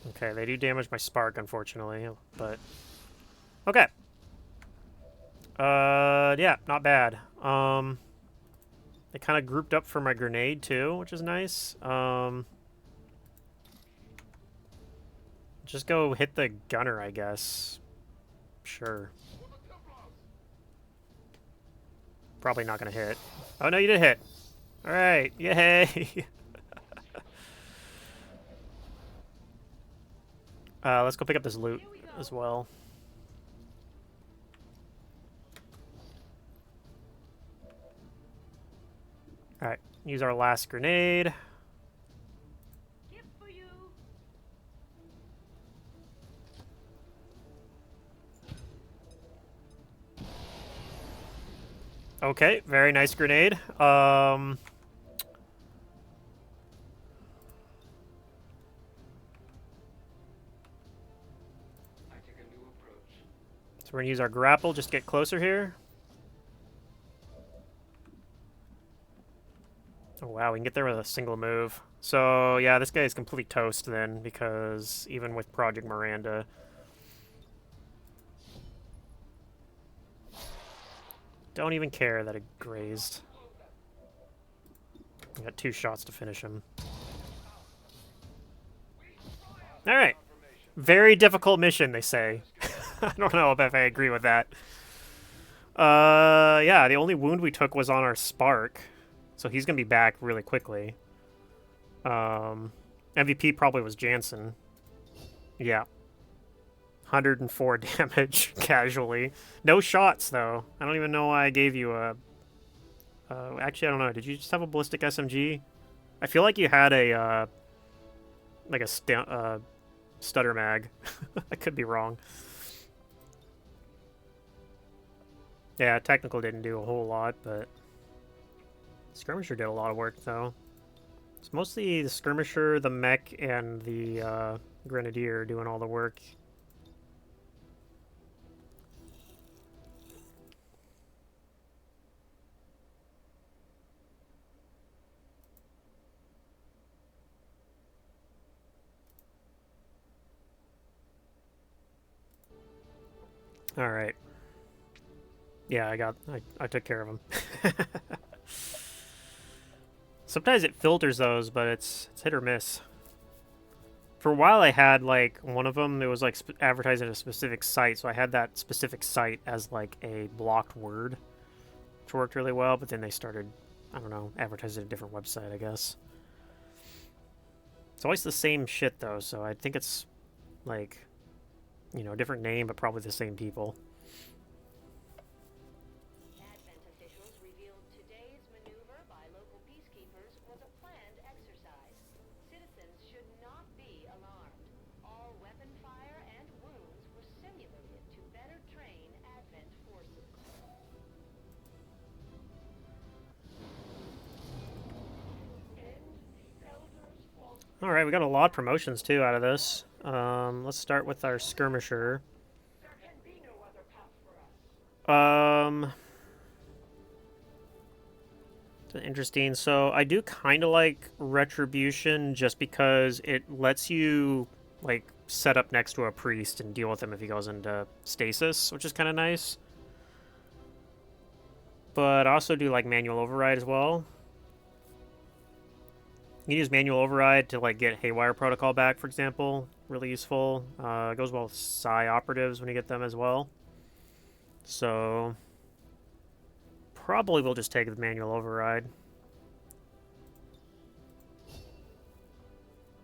Okay, they do damage my spark, unfortunately, but... Okay. Yeah, not bad. They kind of grouped up for my grenade, too, which is nice. Just go hit the gunner, I guess. Sure. Probably not gonna hit. Oh no, you did hit. Alright, yay! Let's go pick up this loot as well. Alright, use our last grenade. Gift for you. Okay, very nice grenade. So we're gonna use our grapple, just get closer here. Oh wow, we can get there with a single move. So yeah, this guy is complete toast then, because even with Project Miranda. Don't even care that it grazed. I got 2 shots to finish him. Alright. Very difficult mission, they say. I don't know if I agree with that. Yeah, the only wound we took was on our Spark. So he's going to be back really quickly. MVP probably was Jansen. Yeah. 104 damage, casually. No shots, though. I don't even know why I gave you a... actually, I don't know. Did you just have a ballistic SMG? I feel like you had a, like a stutter mag. I could be wrong. Yeah, technical didn't do a whole lot, but... Skirmisher did a lot of work, though. It's mostly the Skirmisher, the Mech, and the Grenadier doing all the work. Alright. Yeah, I took care of him. Sometimes it filters those, but it's hit or miss. For a while I had, like, one of them, it was, like, advertised at a specific site, so I had that specific site as, like, a blocked word, which worked really well, but then they started, I don't know, advertising at a different website, I guess. It's always the same shit, though, so I think it's, like, you know, different name, but probably the same people. Advent officials revealed today's maneuver by local peacekeepers was a planned exercise. Citizens should not be alarmed. All weapon fire and wounds were simulated to better train Advent forces. Alright, we got a lot of promotions, too, out of this. Let's start with our Skirmisher. Interesting. So I do kind of like Retribution just because it lets you, like, set up next to a priest and deal with him if he goes into stasis, which is kind of nice. But I also do like Manual Override as well. You can use Manual Override to, like, get Haywire Protocol back, for example. Really useful. It goes well with Psi Operatives when you get them as well. So... probably we'll just take the Manual Override.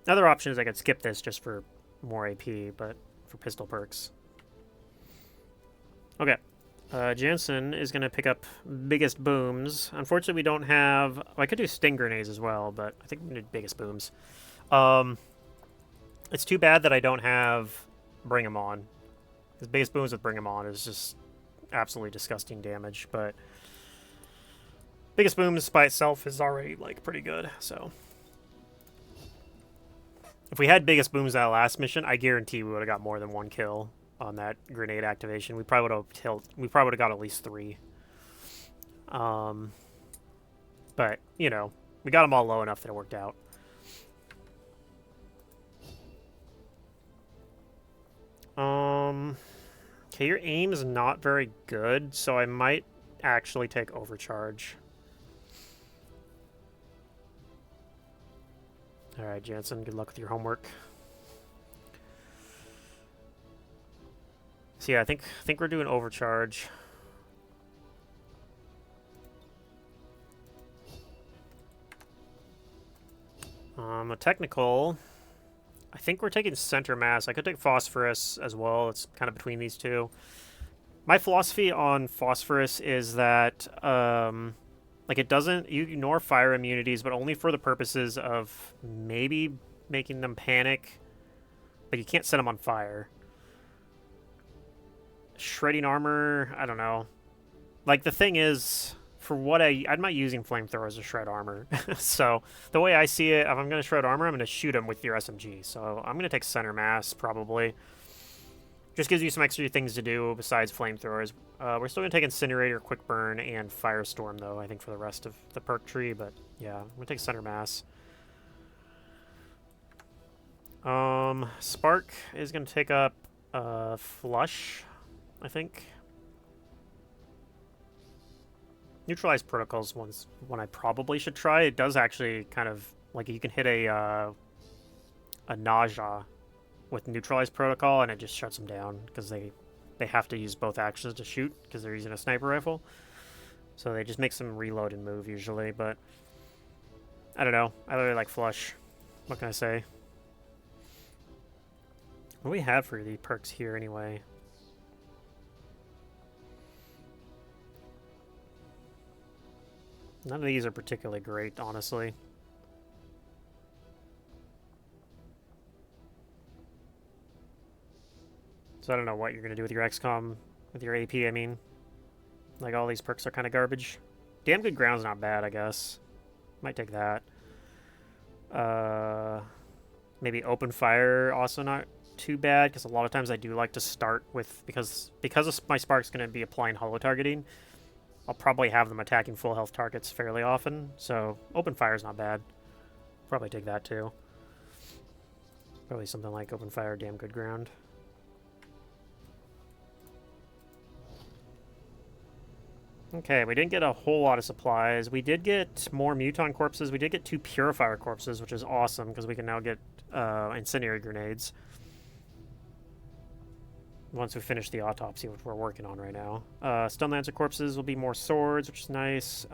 Another option is I could skip this just for more AP, but for pistol perks. Okay. Jansen is going to pick up Biggest Booms. Unfortunately, we don't have... well, I could do Sting Grenades as well, but I think we need Biggest Booms. It's too bad that I don't have Bring 'em On. Because Biggest Booms with Bring 'em On is just absolutely disgusting damage, but... Biggest Booms by itself is already, like, pretty good, so... If we had Biggest Booms that last mission, I guarantee we would have got more than 1 kill on that grenade activation. We probably would have got at least 3. But, you know, we got them all low enough that it worked out. Okay, your aim is not very good, so I might actually take Overcharge. Alright, Jansen, good luck with your homework. So yeah, I think we're doing overcharge. A technical. I think we're taking center mass. I could take phosphorus as well. It's kind of between these two. My philosophy on phosphorus is that like it doesn't, you ignore fire immunities, but only for the purposes of maybe making them panic, but you can't set them on fire. Shredding armor, I don't know. Like the thing is, for what I'm not using flamethrowers to shred armor. So the way I see it, if I'm going to shred armor, I'm going to shoot them with your SMG. So I'm going to take center mass probably. Just gives you some extra things to do besides flamethrowers. We're still going to take Incinerator, Quick Burn, and Firestorm, though, I think, for the rest of the perk tree. But, yeah, I'm going to take Center Mass. Spark is going to take up Flush, I think. Neutralize Protocols one's one I probably should try. It does actually kind of, like, you can hit a nausea with Neutralize Protocol, and it just shuts them down, because they have to use both actions to shoot, because they're using a sniper rifle. So they just make them reload and move, usually, but I don't know. I really like Flush. What can I say? What do we have for the perks here, anyway? None of these are particularly great, honestly. So I don't know what you're going to do with your XCOM, with your AP, I mean. Like, all these perks are kind of garbage. Damn Good Ground's not bad, I guess. Might take that. Maybe Open Fire, also not too bad, because a lot of times I do like to start with, because my Spark's going to be applying holo targeting, I'll probably have them attacking full health targets fairly often, so Open Fire's not bad. Probably take that, too. Probably something like Open Fire, Damn Good Ground. Okay, we didn't get a whole lot of supplies. We did get more Muton Corpses. We did get 2 Purifier Corpses, which is awesome, because we can now get Incendiary Grenades. Once we finish the Autopsy, which we're working on right now. Stun Lancer Corpses will be more swords, which is nice.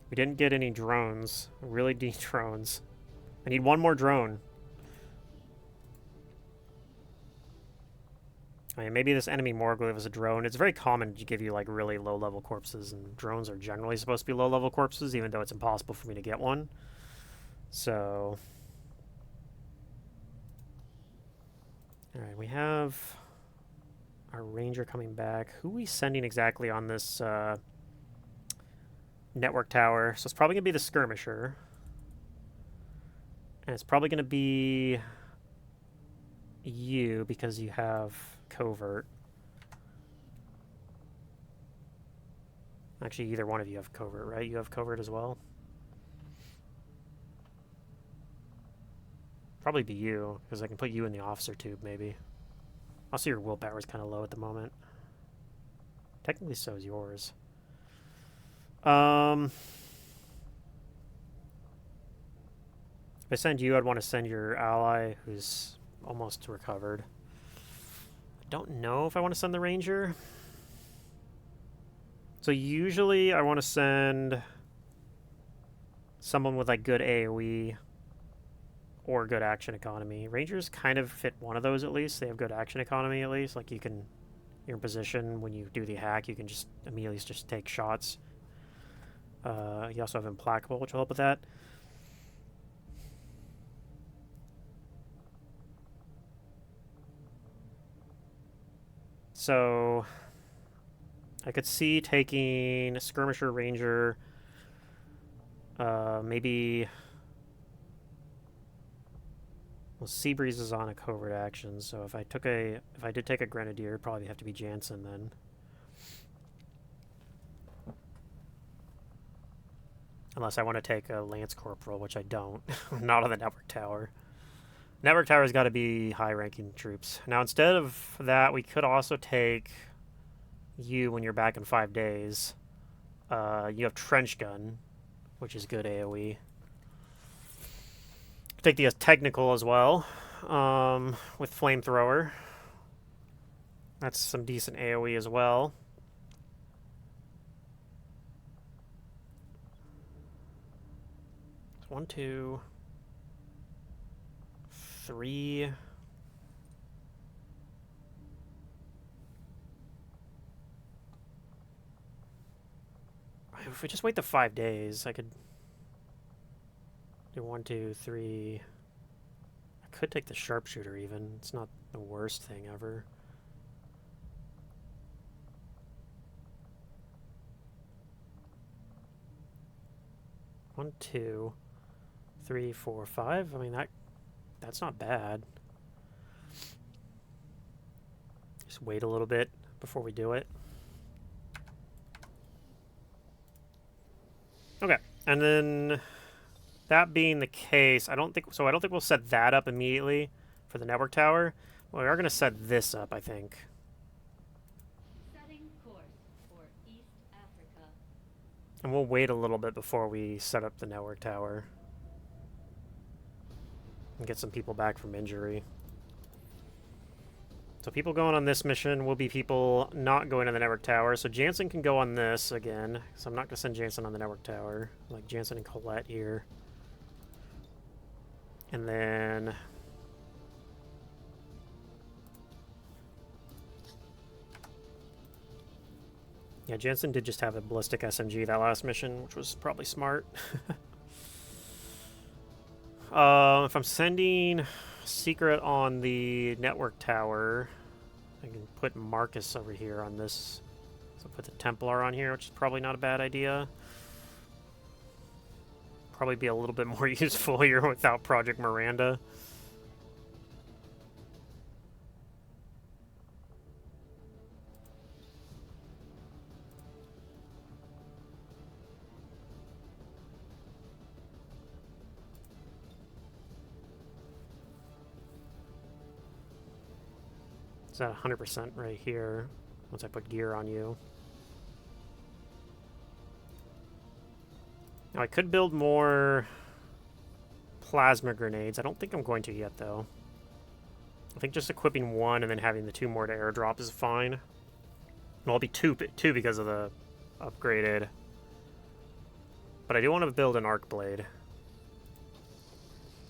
We didn't get any drones. I really need drones. I need one more drone. I mean, maybe this enemy Morglev is a drone. It's very common to give you, like, really low-level corpses, and drones are generally supposed to be low-level corpses, even though it's impossible for me to get one. So... Alright, we have our Ranger coming back. Who are we sending exactly on this network tower? So it's probably going to be the Skirmisher. And it's probably going to be you, because you have Covert. Actually, either one of you have Covert, right? You have Covert as well? Probably be you, because I can put you in the officer tube, maybe. Also, your willpower is kind of low at the moment. Technically, so is yours. If I send you, I'd want to send your ally, who's almost recovered. I don't know if I want to send the Ranger. So usually, I want to send someone with, like, good AoE or good action economy. Rangers kind of fit one of those, at least. They have good action economy, at least. Like, you're in position when you do the hack, you can just immediately just take shots. You also have Implacable, which will help with that. So I could see taking a Skirmisher, Ranger, maybe... Well, Seabreeze is on a covert action, so if I did take a Grenadier, it'd probably have to be Jansen then. Unless I want to take a Lance Corporal, which I don't. Not on the Network Tower. Network Tower's got to be high-ranking troops. Now, instead of that, we could also take you when you're back in 5 days. You have Trench Gun, which is good AoE. Take the technical as well. with Flamethrower. That's some decent AoE as well. It's 1, 2, 3. If we just wait the 5 days, I could do 1, 2, 3. I could take the sharpshooter even. It's not the worst thing ever. One, 2, 3, 4, 5. I mean that's not bad. Just wait a little bit before we do it. Okay, and then that being the case, I don't think we'll set that up immediately for the network tower. Well, we are going to set this up, I think. Setting course for East Africa. And we'll wait a little bit before we set up the network tower. And get some people back from injury. So people going on this mission will be people not going to the network tower. So Jansen can go on this again. So I'm not going to send Jansen on the network tower. Like Jansen and Colette here. And then... yeah, Jansen did just have a ballistic SMG that last mission, which was probably smart. If I'm sending Secret on the network tower, I can put Marcus over here on this. So put the Templar on here, which is probably not a bad idea. Probably be a little bit more useful here without Project Miranda. It's at 100% right here once I put gear on you. Now I could build more plasma grenades. I don't think I'm going to yet though. I think just equipping one and then having the 2 more to airdrop is fine. Well, I'll be two because of the upgraded. But I do want to build an arc blade.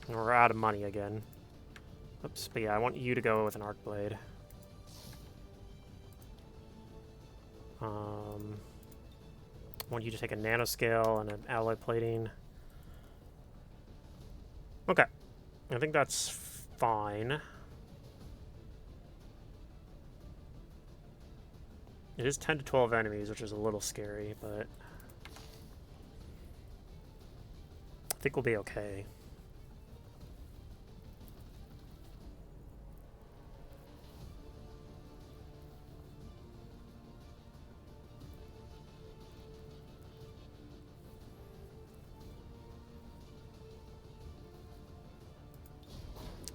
And we're out of money again. Oops, but yeah, I want you to go with an arc blade. I want you to take a nanoscale and an alloy plating. Okay. I think that's fine. It is 10 to 12 enemies, which is a little scary, but I think we'll be okay.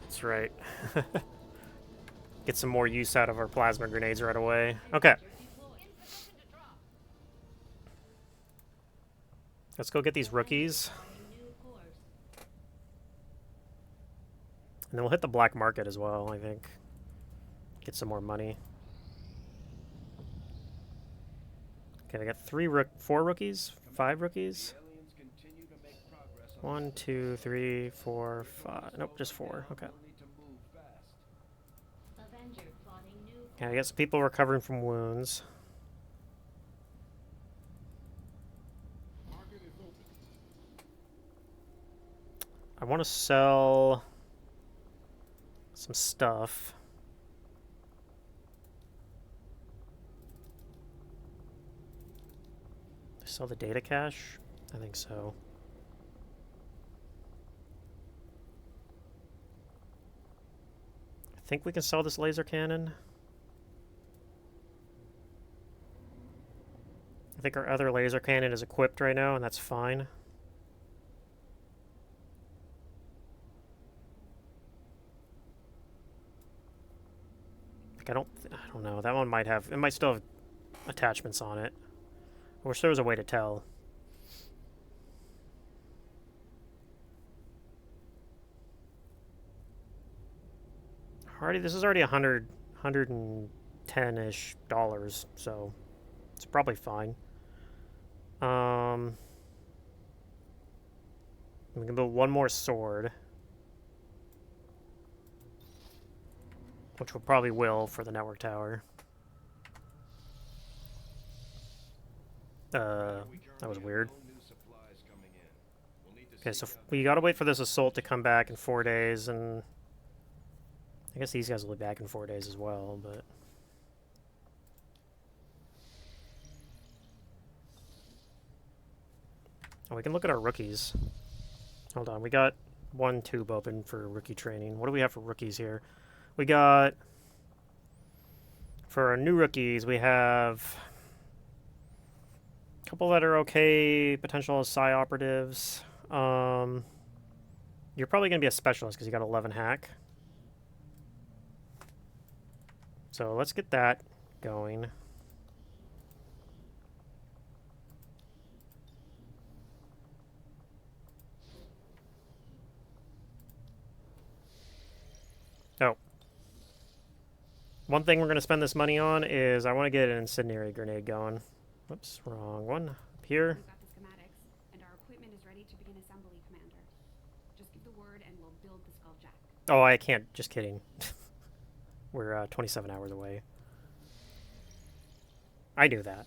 That's right. Get some more use out of our plasma grenades right away. Okay. Let's go get these rookies. And then we'll hit the black market as well, I think. Get some more money. Okay, I got 4 rookies? 5 rookies? 1, 2, 3, 4, 5. Nope, just 4. Okay. Yeah, I got some people recovering from wounds. I want to sell some stuff. Sell the data cache? I think so. I think we can sell this laser cannon. I think our other laser cannon is equipped right now, and that's fine. Like I don't know. That one might have. It might still have attachments on it. I wish there was a way to tell. already, this is already 110-ish dollars, so it's probably fine. We can build one more sword, which we probably will for the network tower. That was weird. Okay, so we gotta wait for this assault to come back in 4 days, and I guess these guys will be back in 4 days as well, but... Oh, we can look at our rookies. Hold on, we got one tube open for rookie training. What do we have for rookies here? We got... For our new rookies, we have... a couple that are okay, potential as psi operatives. You're probably going to be a specialist because you got 11 hack. So let's get that going. Oh. One thing we're going to spend this money on is I want to get an incendiary grenade going. Whoops, wrong one. Up here. We've got the schematics, and our equipment is ready to begin assembly, Commander. Just give the word and we'll build the Skulljack. Oh, I can't. Just kidding. We're 27 hours away. I knew that.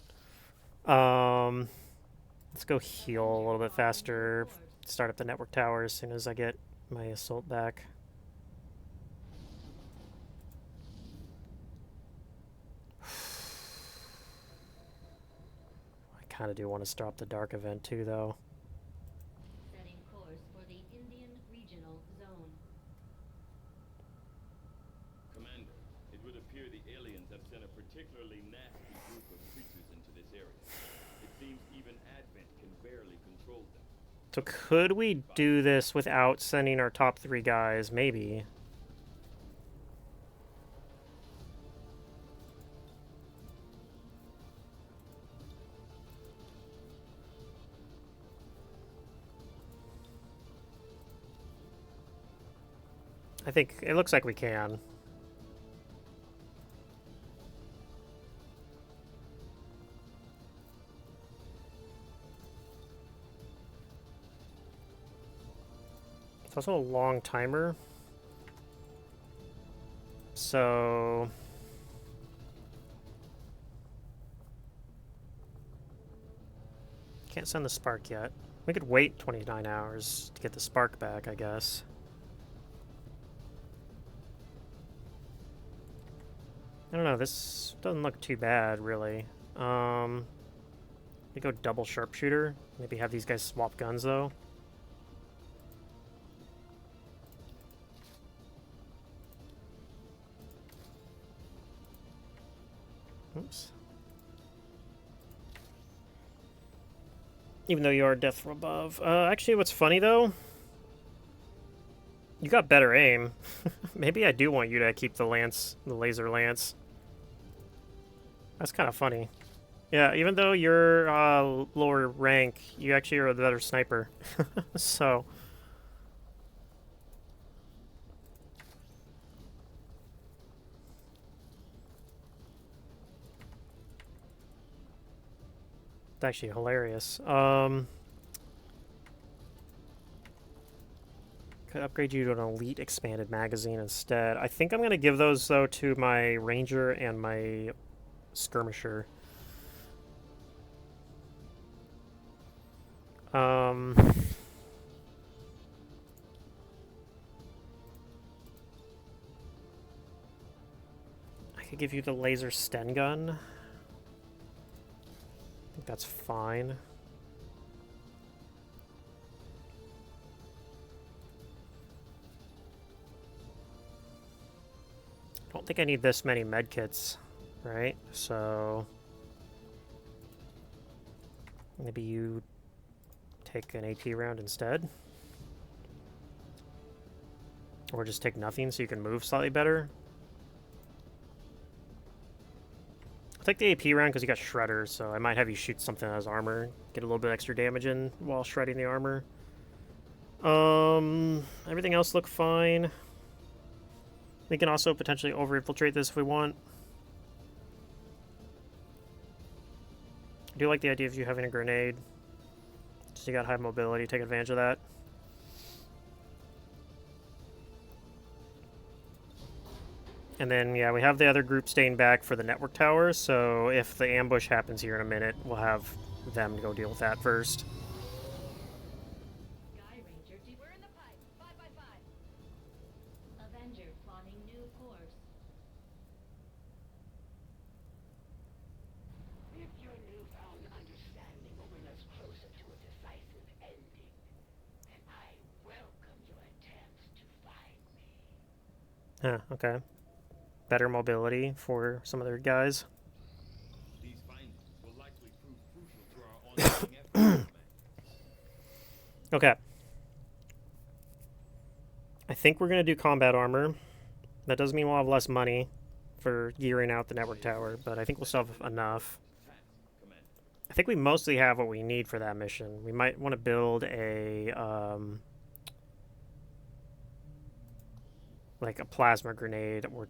Let's go heal a little bit faster. Start up the network tower as soon as I get my assault back. I kind of do want to start the dark event too, though. Setting course for the Indian Regional Zone. Commander, it would appear the aliens have sent a particularly nasty group of creatures into this area. It seems even Advent can barely control them. So could we do this without sending our top 3 guys? Maybe. I think it looks like we can. It's also a long timer. So... Can't send the spark yet. We could wait 29 hours to get the spark back, I guess. I don't know, this doesn't look too bad, really. We go double sharpshooter. Maybe have these guys swap guns, though. Oops. Even though you are death from above. Actually, what's funny, though... You got better aim. Maybe I do want you to keep the lance, the laser lance. That's kind of funny. Yeah, even though you're lower rank, you actually are the better sniper. So... It's actually hilarious. Could upgrade you to an elite expanded magazine instead. I think I'm going to give those, though, to my ranger and my skirmisher. I could give you the laser Sten gun. I think that's fine. I don't think I need this many medkits, right? So maybe you take an AP round instead. Or just take nothing so you can move slightly better. I'll take the AP round because you got Shredder, so I might have you shoot something as armor. Get a little bit extra damage in while shredding the armor. Everything else looked fine. We can also potentially over-infiltrate this if we want. I do like the idea of you having a grenade. So you got high mobility, take advantage of that. And then, yeah, we have the other group staying back for the network tower, so if the ambush happens here in a minute, we'll have them go deal with that first. Sky Ranger to We're in the pipe. 5 by 5. Avenger plotting new course. If your newfound understanding will bring us closer to a decisive ending, then I welcome your attempts to find me. Huh, okay. Better mobility for some of their guys. These findings will likely prove crucial to our ongoing efforts, Commander. Okay. I think we're going to do combat armor. That does mean we'll have less money for gearing out the network tower, but I think we'll still have enough. Task, Commander. I think we mostly have what we need for that mission. We might want to build a, like a plasma grenade or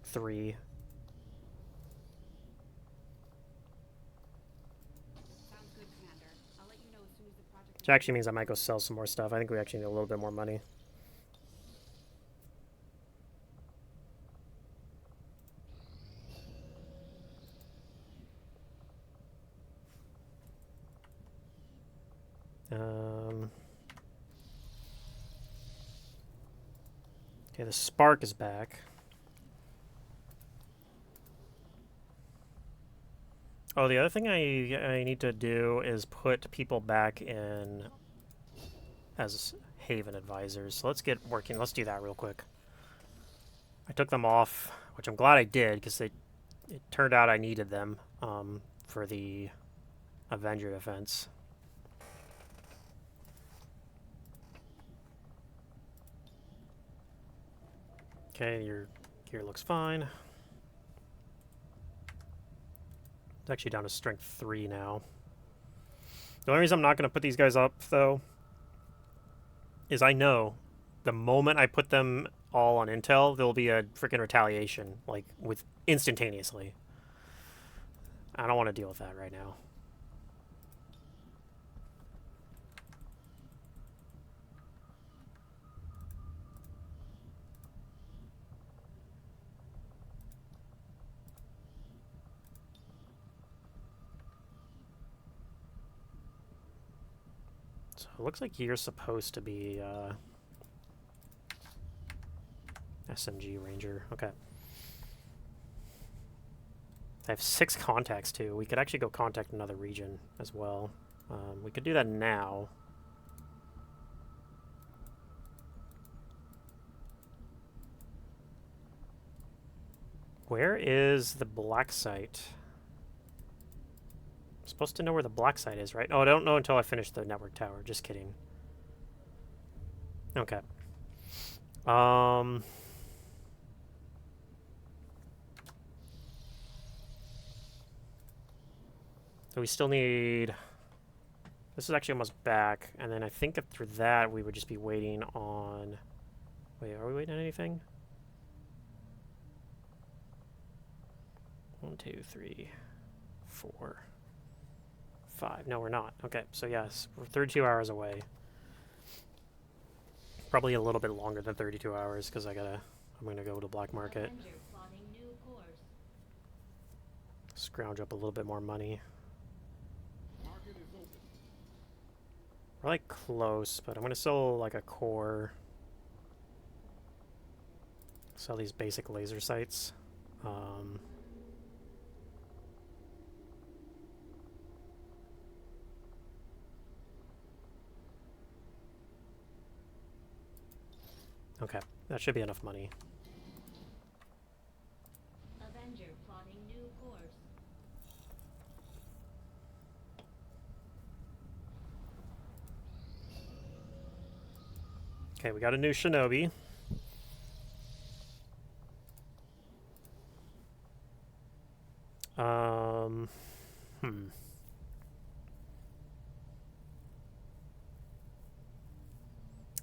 3. Sounds good, Commander. I'll let you know as soon as the project... Which actually means I might go sell some more stuff. I think we actually need a little bit more money. Okay, the spark is back. Oh, the other thing I need to do is put people back in as Haven advisors. So let's get working. Let's do that real quick. I took them off, which I'm glad I did, because it turned out I needed them for the Avenger defense. Okay, your gear looks fine. It's actually down to strength 3 now. The only reason I'm not going to put these guys up, though, is I know the moment I put them all on intel, there'll be a freaking retaliation, like, with instantaneously. I don't want to deal with that right now. So it looks like you're supposed to be SMG Ranger. Okay. I have 6 contacts too. We could actually go contact another region as well. We could do that now. Where is the black site? I'm supposed to know where the black site is, right? Oh, I don't know until I finish the network tower. Just kidding. Okay. So we still need... This is actually almost back, and then I think after that we would just be waiting on... Wait, are we waiting on anything? 1, 2, 3, 4, 5. No, we're not. Okay, so yes, we're 32 hours away. Probably a little bit longer than 32 hours because I'm gonna go to black market. Avenger plotting new course. Scrounge up a little bit more money. Market is open. We're like close, but I'm gonna sell like a core. Sell these basic laser sights. Okay, that should be enough money. Avenger plotting new course. Okay, we got a new Shinobi.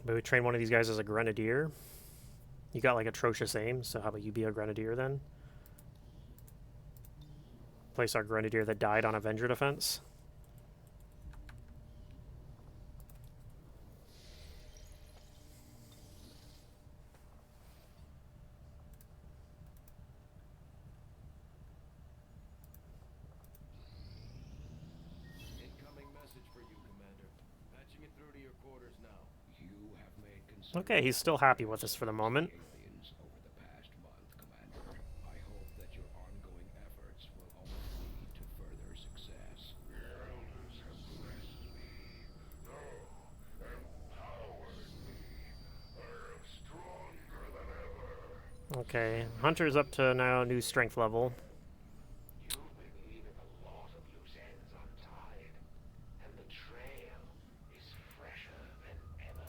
Maybe we train one of these guys as a grenadier. You got like atrocious aim, so how about you be a grenadier then? Place our grenadier that died on Avenger defense. Incoming message for you, Commander. Patching it through to your quarters now. You have made Okay, he's still happy with us for the moment. aliens over the past month, Commander. I hope that your ongoing efforts will only lead to further success. The elders have blessed me. Empowered me. I am stronger than ever. Okay, Hunter's up to now new strength level. You've been leaving a lot of loose ends untied, and the trail is fresher than ever.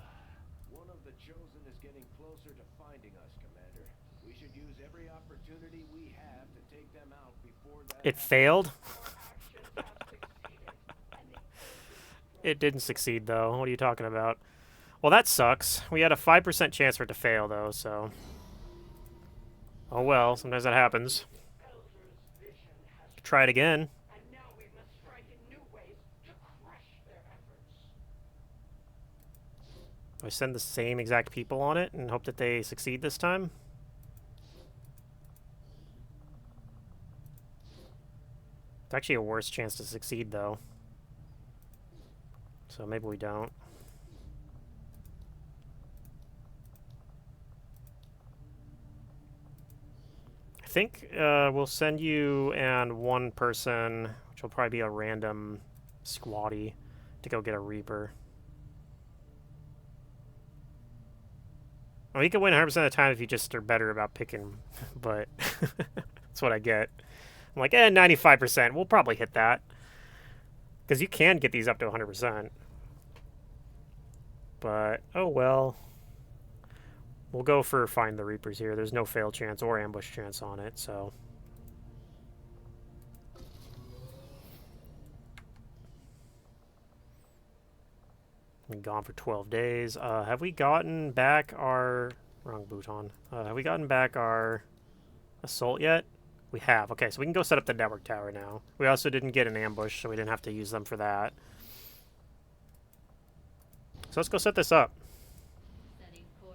One of the Chosen is getting closer to finding us, Commander. We should use every opportunity we have to take them out before that It happens. failed? It didn't succeed, though. What are you talking about? Well, that sucks. We had a 5% chance for it to fail, though, so... Oh well, sometimes that happens. Try it again. And now we must strike in new ways to crush their efforts. Do I send the same exact people on it and hope that they succeed this time? It's actually a worse chance to succeed, though. So maybe we don't. I think we'll send you and one person, which will probably be a random squatty, to go get a Reaper. Well, you can win 100% of the time if you just are better about picking, but that's what I get. I'm like, 95%. We'll probably hit that. Because you can get these up to 100%. But, oh well. We'll go for find the Reapers here. There's no fail chance or ambush chance on it, so... Been gone for 12 days. Have we gotten back our... Wrong bouton. Have we gotten back our assault yet? We have. Okay, so we can go set up the network tower now. We also didn't get an ambush, so we didn't have to use them for that. So let's go set this up.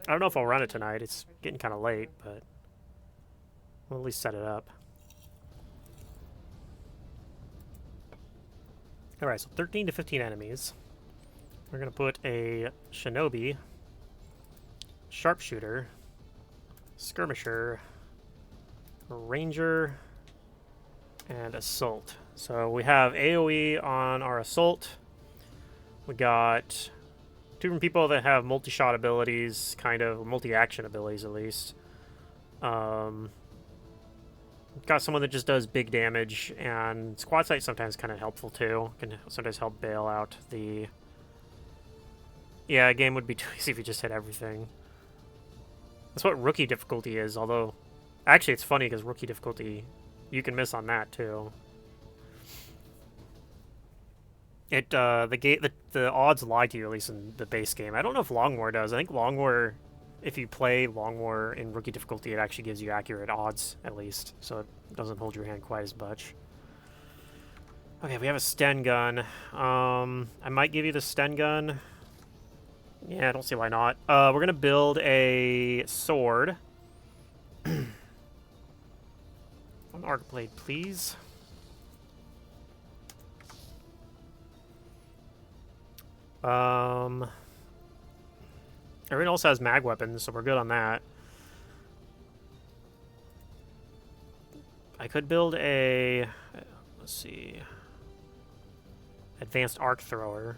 I don't know if I'll run it tonight. It's getting kind of late, but we'll at least set it up. Alright, so 13 to 15 enemies. We're going to put a Shinobi, Sharpshooter, Skirmisher, Ranger, and Assault. So we have AoE on our Assault. We got... two different people that have multi-shot abilities, kind of multi-action abilities at least. Got someone that just does big damage, and Squad Sight sometimes kind of helpful too. Can sometimes help bail out the... Yeah, a game would be too easy if you just hit everything. That's what rookie difficulty is, although... Actually, it's funny because rookie difficulty, you can miss on that too. It the odds lie to you, at least in the base game. I don't know if Long War does. I think Long War, if you play Long War in rookie difficulty, it actually gives you accurate odds, at least. So it doesn't hold your hand quite as much. Okay, we have a Sten gun. I might give you the Sten gun. Yeah, I don't see why not. We're going to build a sword. One arc blade, please. Everyone else has mag weapons, so we're good on that. I could build a... Let's see... Advanced arc thrower.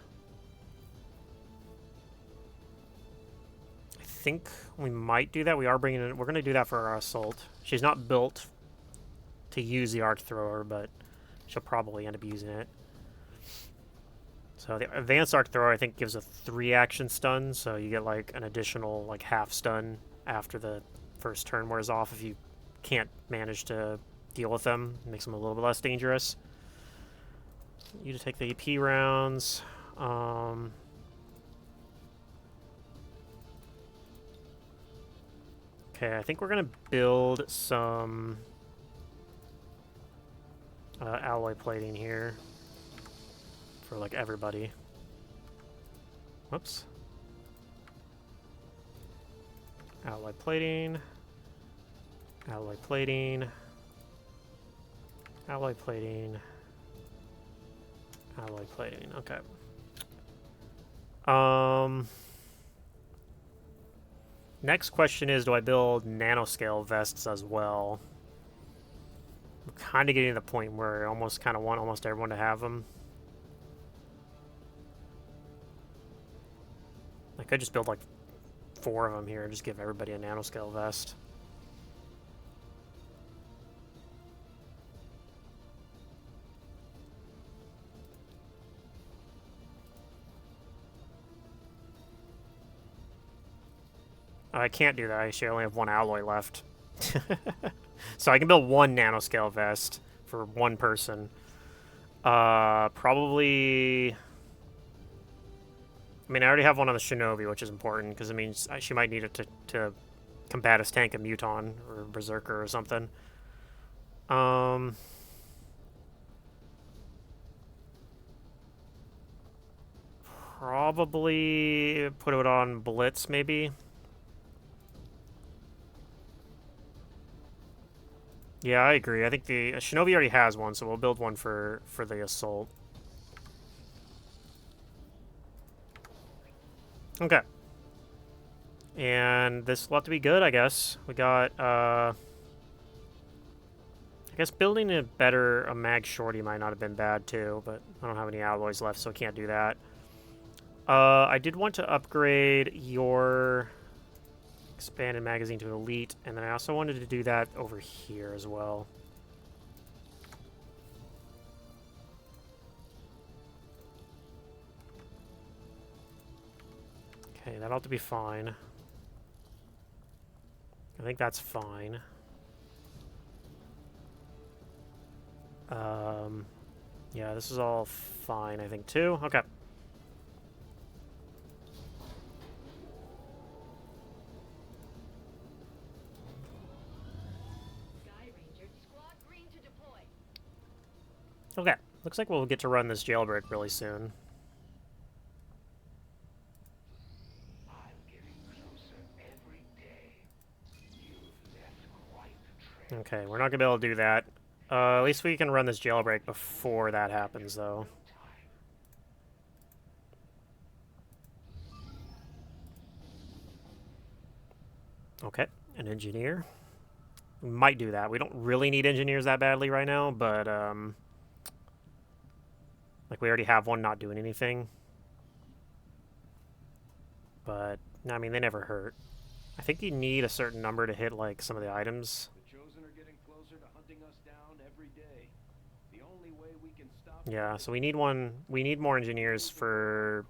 I think we might do that. We are bringing it... We're going to do that for our assault. She's not built to use the arc thrower, but she'll probably end up using it. So the advanced arc thrower, I think, gives a 3-action stun, so you get like an additional like half stun after the first turn wears off if you can't manage to deal with them. It makes them a little bit less dangerous. You to take the AP rounds. Okay, Okay, I think we're gonna build some alloy plating here for like everybody. Whoops. Alloy plating. Alloy plating. Alloy plating. Alloy plating. Okay. Next question is, do I build nanoscale vests as well? I'm kind of getting to the point where I almost kind of want almost everyone to have them. I could just build like 4 of them here and just give everybody a nanoscale vest. I can't do that. I actually only have 1 alloy left. So I can build 1 nanoscale vest for 1 person. Probably... I mean, I already have one on the Shinobi, which is important, because it means she might need it to combat his tank, a Muton, or a Berserker, or something. Probably put it on Blitz, maybe. Yeah, I agree. I think the Shinobi already has one, so we'll build one for the Assault. Okay. And this will have to be good, I guess. We got, I guess building a mag shorty might not have been bad, too, but I don't have any alloys left, so I can't do that. I did want to upgrade your expanded magazine to elite, and then I also wanted to do that over here as well. Okay, that ought to be fine. I think that's fine. Yeah, this is all fine, I think, too. Okay. Okay, looks like we'll get to run this jailbreak really soon. Okay, we're not gonna be able to do that. At least we can run this jailbreak before that happens, though. Okay, an engineer. We might do that. We don't really need engineers that badly right now, but, like, we already have one not doing anything. But, I mean, they never hurt. I think you need a certain number to hit, like, some of the items. The Chosen are getting closer to hunting us down every day. The only way we can stop Yeah, so we need more engineers for,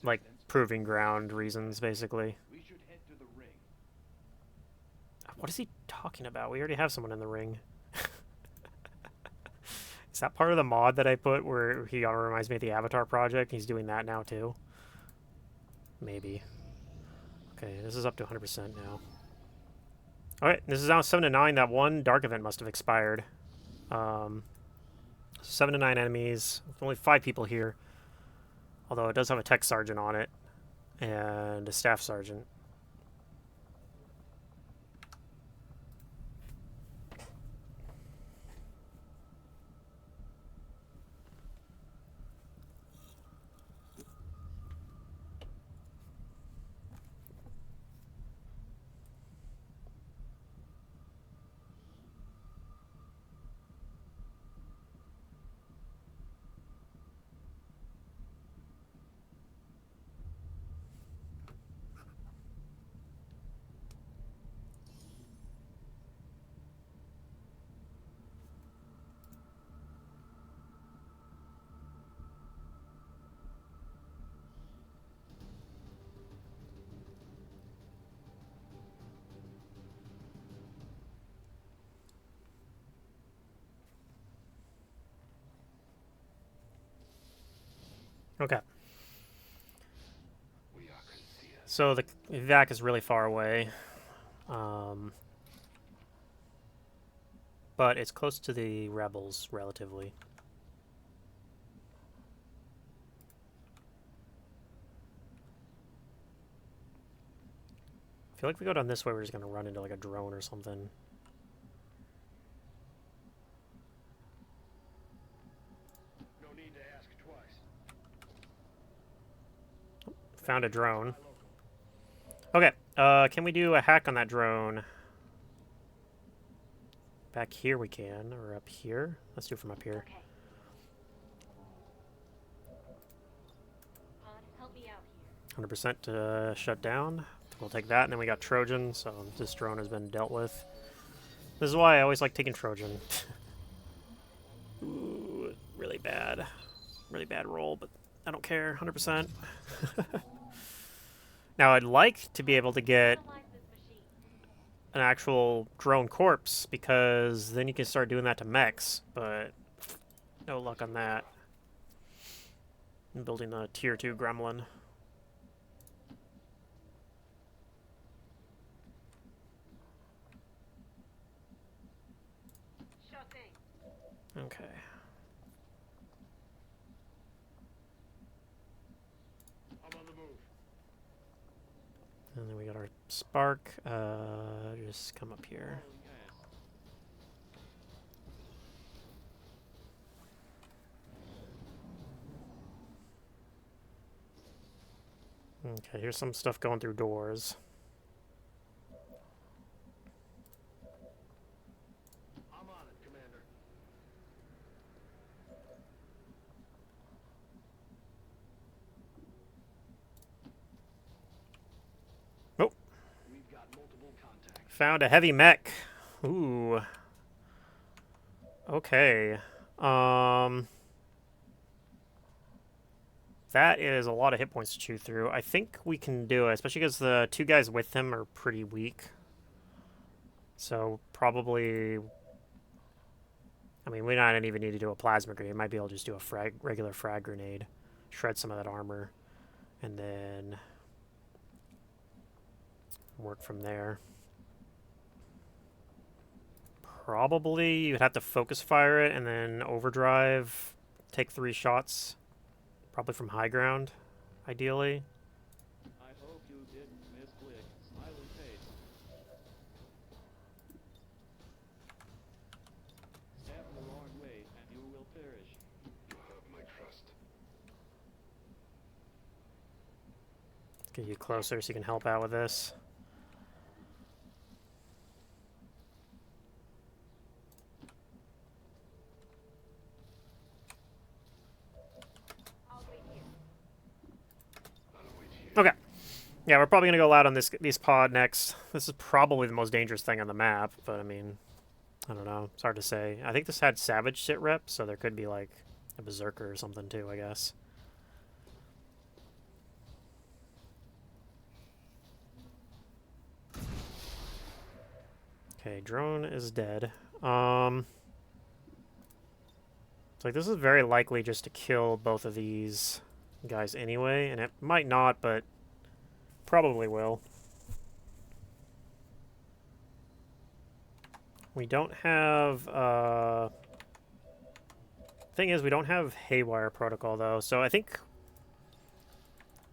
like, proving ground reasons, basically. We should head to the ring. What is he talking about? We already have someone in the ring. Is that part of the mod that I put where he reminds me of the Avatar project? He's doing that now, too? Maybe. Okay, this is up to 100% now. Alright, this is now 7 to 9. That one dark event must have expired. 7 to 9 enemies. Only 5 people here. Although it does have a tech sergeant on it. And a staff sergeant. Okay. So the evac is really far away. But it's close to the rebels, relatively. I feel like if we go down this way, we're just going to run into like a drone or something. No need to ask twice. Found a drone. Okay, can we do a hack on that drone? Back here we can, or up here? Let's do it from up here. Okay. Pod, help me out here. 100% shut down. We'll take that, and then we got Trojan, so this drone has been dealt with. This is why I always like taking Trojan. Ooh, really bad roll, but I don't care, 100%. Now, I'd like to be able to get Analyze this machine. an actual drone corpse, because then you can start doing that to mechs, but no luck on that. I'm building a tier 2 gremlin. Sure thing. Okay. I'm on the move. And then we got our spark. Just come up here. Okay, here's some stuff going through doors. I'm on it, Commander. Oh, We've got multiple contacts. found a heavy mech. Ooh. Okay. That is a lot of hit points to chew through. I think we can do it, especially because the two guys with him are pretty weak. So probably, I mean, we don't even need to do a plasma grenade. Might be able to just do a regular frag grenade, shred some of that armor, and then work from there. Probably you'd have to focus fire it and then overdrive, take 3 shots. Probably from high ground, ideally. I hope you didn't misclick. Smiley face. Step the wrong way and you will perish. You have my trust. Let's get you closer so you can help out with this. I'll wait here. I'll wait here. Okay. Yeah, we're probably going to go loud on this pod next. This is probably the most dangerous thing on the map, but I mean, I don't know. It's hard to say. I think this had Savage sit rep, so there could be like a Berserker or something too, I guess. Okay, drone is dead. So like, this is very likely just to kill both of these guys anyway, and it might not, but probably will. We don't have, thing is, we don't have Haywire Protocol, though, so I think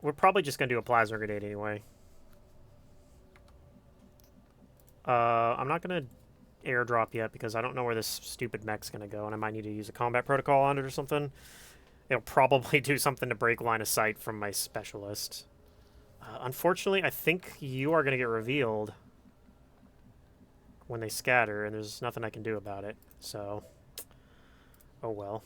we're probably just going to do a Plasma Grenade anyway. I'm not going to airdrop yet, because I don't know where this stupid mech's going to go, and I might need to use a Combat Protocol on it or something. It'll probably do something to break line of sight from my Specialist. Unfortunately, I think you are going to get revealed when they scatter, and there's nothing I can do about it, so oh well.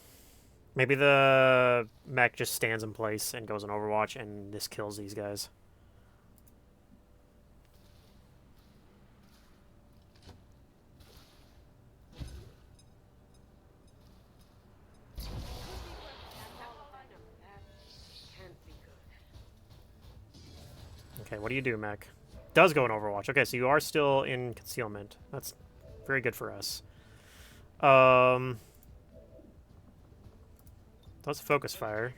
Maybe the mech just stands in place and goes on Overwatch, and this kills these guys. Okay, what do you do, mech? Does go in Overwatch. Okay, so you are still in concealment. That's very good for us. Let's focus fire.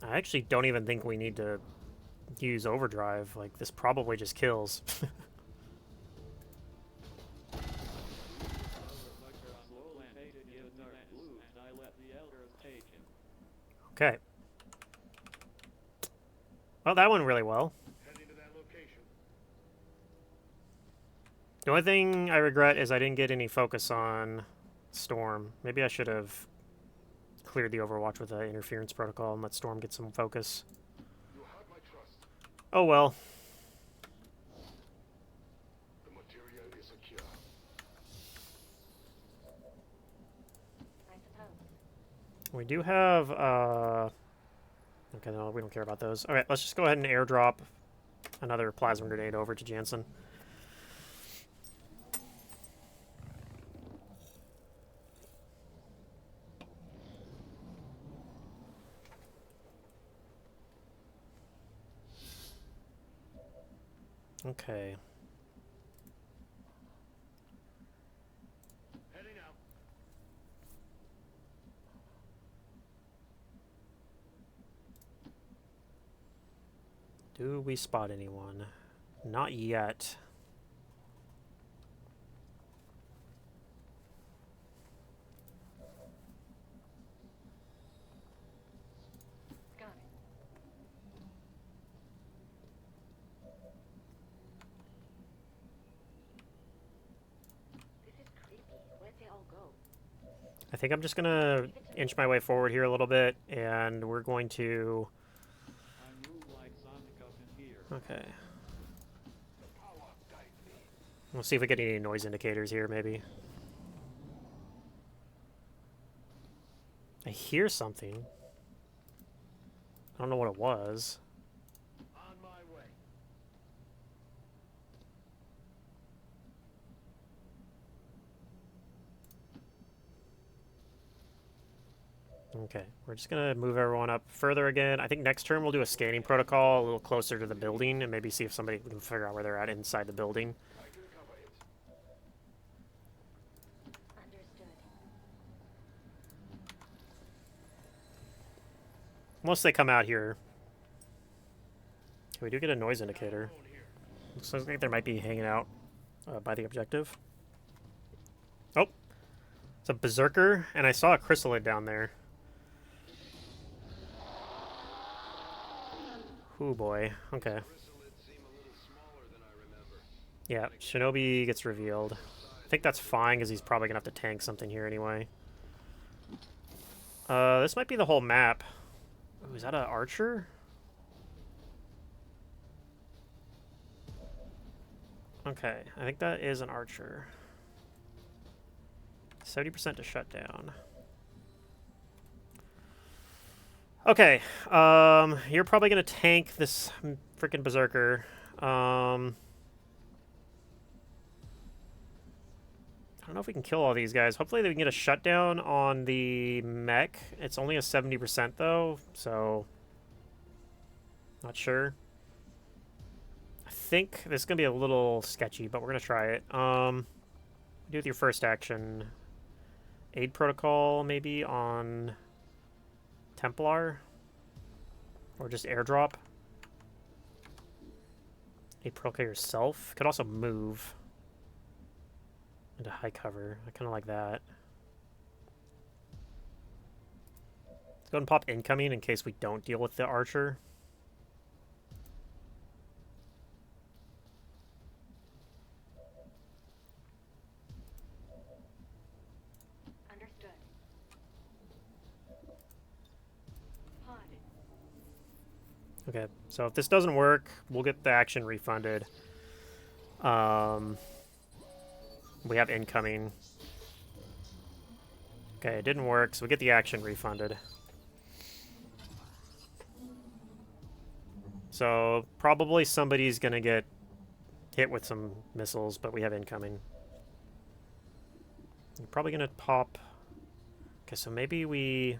I actually don't even think we need to use overdrive. Like, this probably just kills. Okay. Well, that went really well. Heading to that location. The only thing I regret is I didn't get any focus on Storm. Maybe I should have cleared the Overwatch with the interference protocol and let Storm get some focus. You have my trust. Oh well. The material is secure. I suppose. We do have, okay, no, we don't care about those. Alright, let's just go ahead and airdrop another plasma grenade over to Jansen. Okay. Heading out. Do we spot anyone? Not yet. Got it. This is creepy. Where'd they all go? I think I'm just gonna inch my way forward here a little bit, and we're going to... Okay. We'll see if we get any noise indicators here, maybe. I hear something. I don't know what it was. On my way. Okay, we're just gonna move everyone up further again. I think next turn we'll do a scanning protocol a little closer to the building and maybe see if somebody we can figure out where they're at inside the building. I can cover it. Understood. Unless they come out here. We do get a noise indicator. Looks like they might be hanging out by the objective. Oh! It's a berserker, and I saw a chrysalid down there. Ooh boy, okay. Chrysalids seem a little smaller than I remember. Yeah, Shinobi gets revealed. I think that's fine, because he's probably going to have to tank something here anyway. This might be the whole map. Ooh, is that an archer? Okay, I think that is an archer. 70% to shut down. Okay, you're probably going to tank this freaking berserker. I don't know if we can kill all these guys. Hopefully we can get a shutdown on the mech. It's only a 70% though, so not sure. I think this is going to be a little sketchy, but we're going to try it. Do with your first action. Aid protocol maybe on Templar? Or just airdrop? Aid protocol yourself. Could also move into high cover. I kind of like that. Let's go ahead and pop incoming in case we don't deal with the archer. Understood. Spotted. Okay, so if this doesn't work, we'll get the action refunded. We have incoming. Okay, it didn't work, so we get the action refunded. So probably somebody's gonna get hit with some missiles, but we have incoming. We're probably gonna pop... Okay, so maybe we...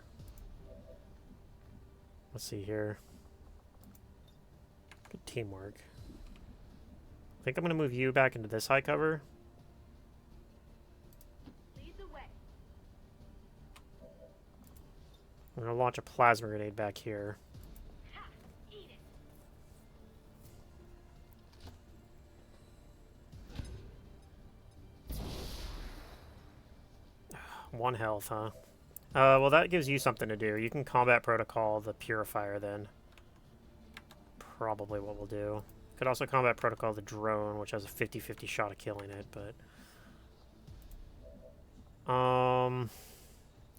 Let's see here. Good teamwork. I think I'm gonna move you back into this high cover. Lead the way. I'm gonna launch a plasma grenade back here. Ha! Eat it. 1 health, huh? Well, that gives you something to do. You can combat protocol the Purifier then. Probably what we'll do. Could also combat protocol the drone, which has a 50-50 shot of killing it, but...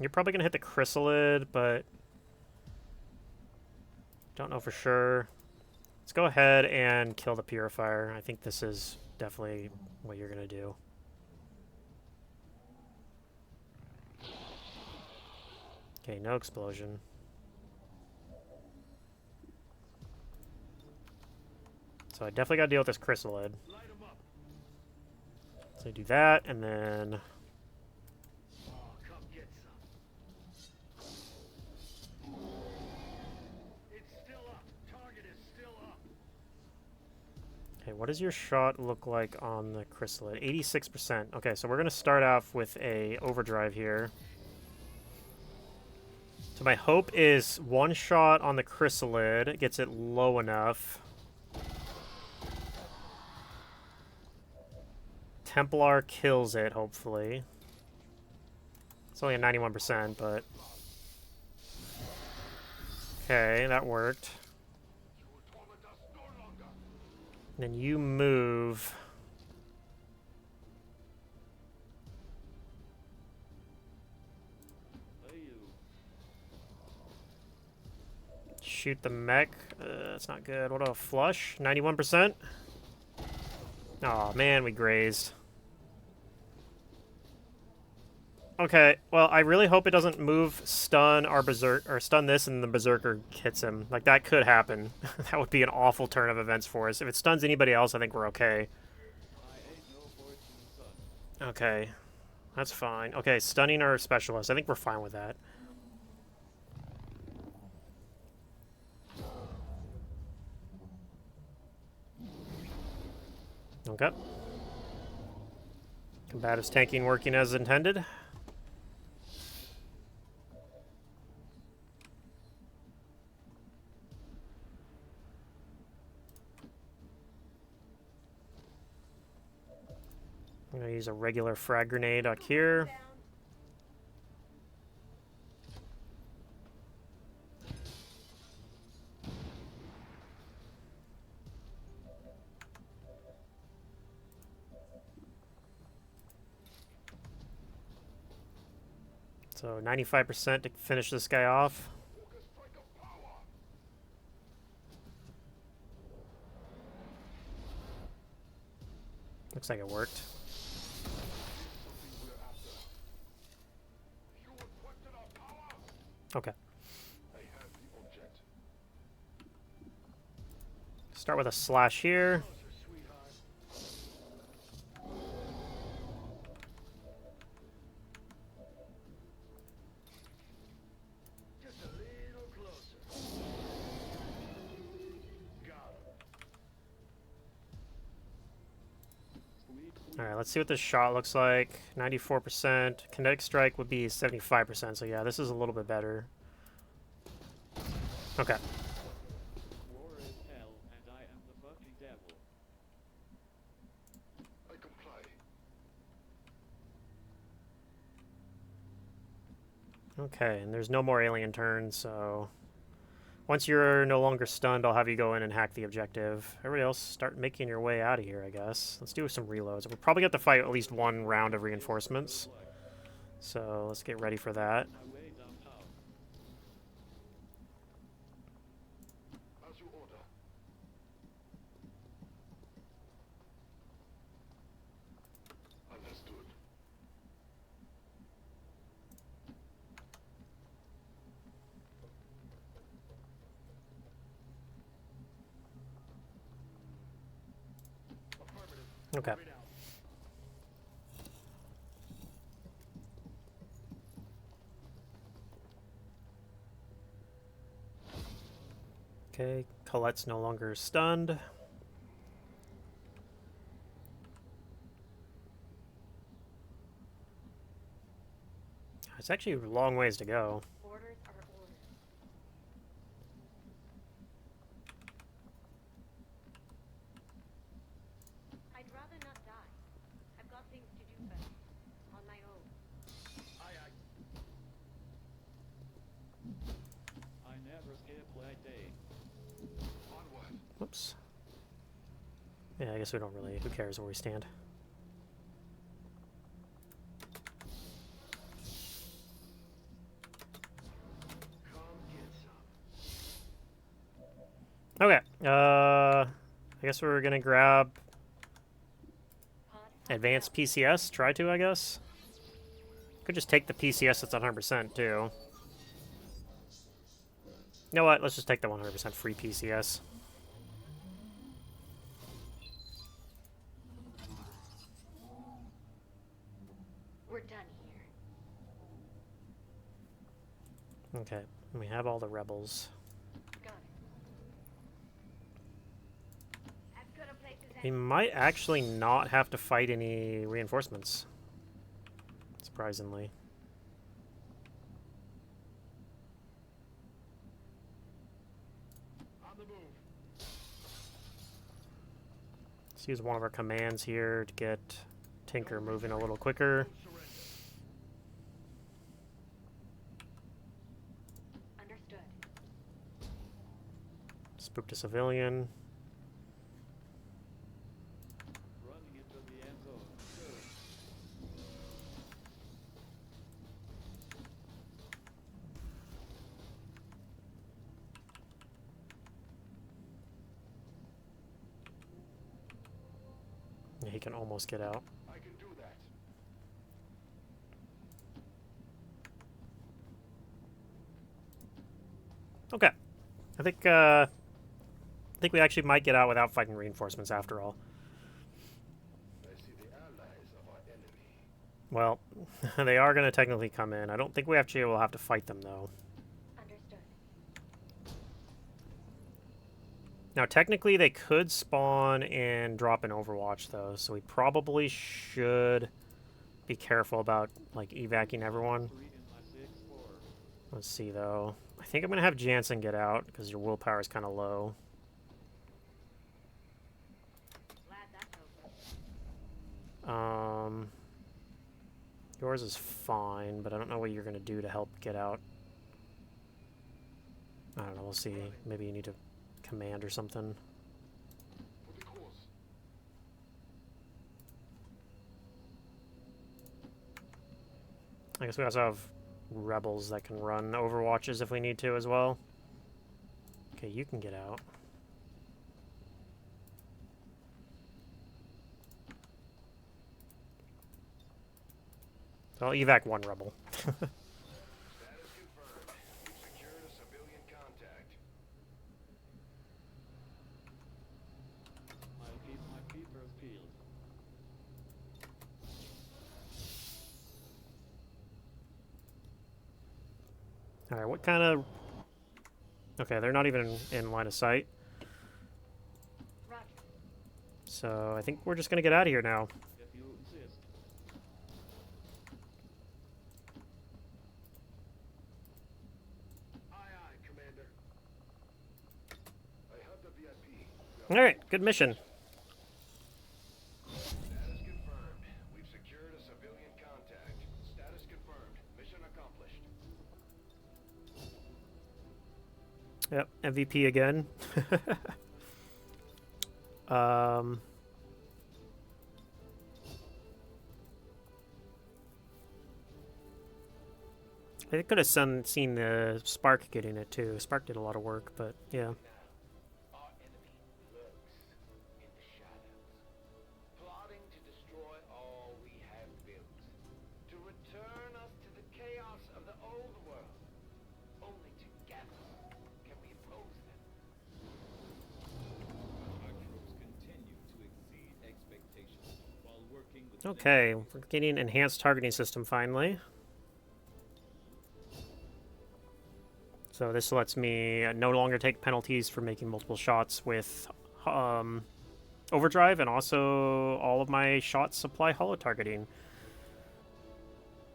You're probably going to hit the chrysalid, but... Don't know for sure. Let's go ahead and kill the Purifier. I think this is definitely what you're going to do. Okay, no explosion. So I definitely got to deal with this chrysalid. So I do that, and then... Oh, come get some. It's still up. Target is still up. Okay, what does your shot look like on the chrysalid? 86%. Okay, so we're going to start off with a overdrive here. So my hope is 1 shot on the chrysalid gets it low enough. Templar kills it, hopefully. It's only a 91%, but... Okay, that worked. Then you move... Shoot the mech. That's not good. What a flush. 91%. Aw, man, we grazed. Okay, well, I really hope it doesn't move, stun our berserk, or stun this and the berserker hits him. Like, that could happen. That would be an awful turn of events for us. If it stuns anybody else, I think we're okay. Okay, that's fine. Okay, stunning our specialist. I think we're fine with that. Okay. Combatives tanking working as intended. I'm going to use a regular frag grenade up here. So 95% to finish this guy off. Looks like it worked. Okay. Start with a slash here. Alright, let's see what this shot looks like. 94%. Kinetic strike would be 75%, so yeah, this is a little bit better. Okay. War is hell, and I am the murky devil. I comply. Okay, and there's no more alien turns, so... Once you're no longer stunned, I'll have you go in and hack the objective. Everybody else, start making your way out of here, I guess. Let's do some reloads. We'll probably get to fight at least 1 round of reinforcements. So let's get ready for that. As you order. Understood. Okay. Okay, Colette's no longer stunned. It's actually a long ways to go. Orders are orders. I'd rather not die. I've got things to do first. On my own. Aye, aye. Yeah, I guess we don't really... Who cares where we stand? Okay, I guess we're gonna grab advanced PCS, try to, I guess. Could just take the PCS that's 100% too. You know what, let's just take the 100% free PCS. We're done here. Okay, we have all the rebels. Got it. As good a place as We any. might actually not have to fight any reinforcements. Surprisingly. On the move. Let's use one of our commands here to get Tinker moving a little quicker. Surrender. Understood. Spooked a civilian. Running into the end zone. Good. Yeah, he can almost get out. I can do that. Okay. I think we actually might get out without fighting reinforcements after all. I see the allies of our enemy. Well, they are going to technically come in. I don't think we actually will have to fight them, though. Understood. Now, technically, they could spawn and drop an Overwatch, though, so we probably should be careful about, like, evacuating everyone. Let's see, though. I think I'm going to have Jansen get out, because your willpower is kind of low. Glad that's over. Yours is fine, but I don't know what you're going to do to help get out. I don't know, we'll see. Maybe you need to command or something. For the course. I guess we also have rebels that can run Overwatches if we need to as well. Okay, you can get out. So I'll evac one rebel. Status confirmed. We've secured a civilian contact. I'll keep my peepers peeled. Alright, what kind of... Okay, they're not even in line of sight. Roger. So I think we're just going to get out of here now. If you insist. Aye, aye, Commander. I have the VIP. Alright, good mission. Status confirmed. We've secured a civilian contact. Status confirmed. Mission accomplished. Yep, MVP again. I could have seen the Spark getting it too. Spark did a lot of work, but yeah. Our enemy lurks in the shadows, plotting to destroy all we have built, to return us to the chaos of the old world. Only together can we oppose them. Our troops continue to exceed expectations while working with Okay, we're getting enhanced targeting system finally. So this lets me no longer take penalties for making multiple shots with overdrive, and also all of my shots supply holo targeting.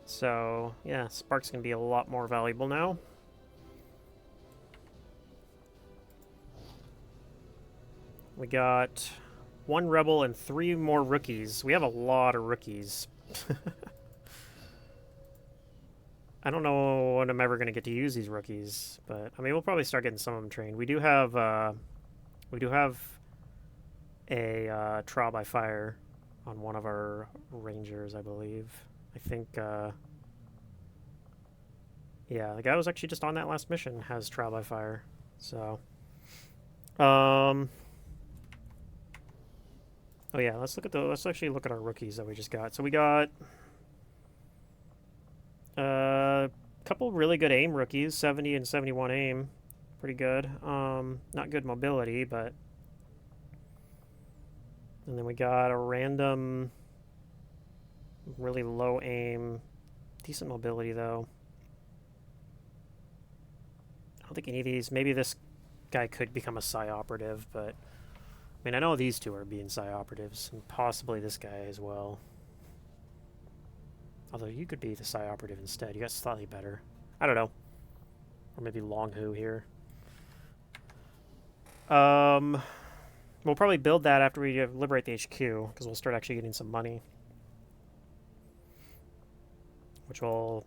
So yeah, Spark's gonna be a lot more valuable now. We got one rebel and 3 more rookies. We have a lot of rookies. I don't know when I'm ever going to get to use these rookies, but I mean we'll probably start getting some of them trained. We do have a trial by fire on one of our rangers, I believe. I think, yeah, the guy was actually just on that last mission has trial by fire. So, oh yeah, let's actually look at our rookies that we just got. So we got a couple really good aim rookies, 70 and 71 aim. Pretty good. Not good mobility, but... And then we got a random, really low aim, decent mobility though. I don't think any of these, maybe this guy could become a Psi operative, but I mean, I know these two are being Psi operatives, and possibly this guy as well. Although you could be the Psi operative instead. You got slightly better. I don't know. Or maybe Long Hu here. We'll probably build that after we liberate the HQ, because we'll start actually getting some money. Which will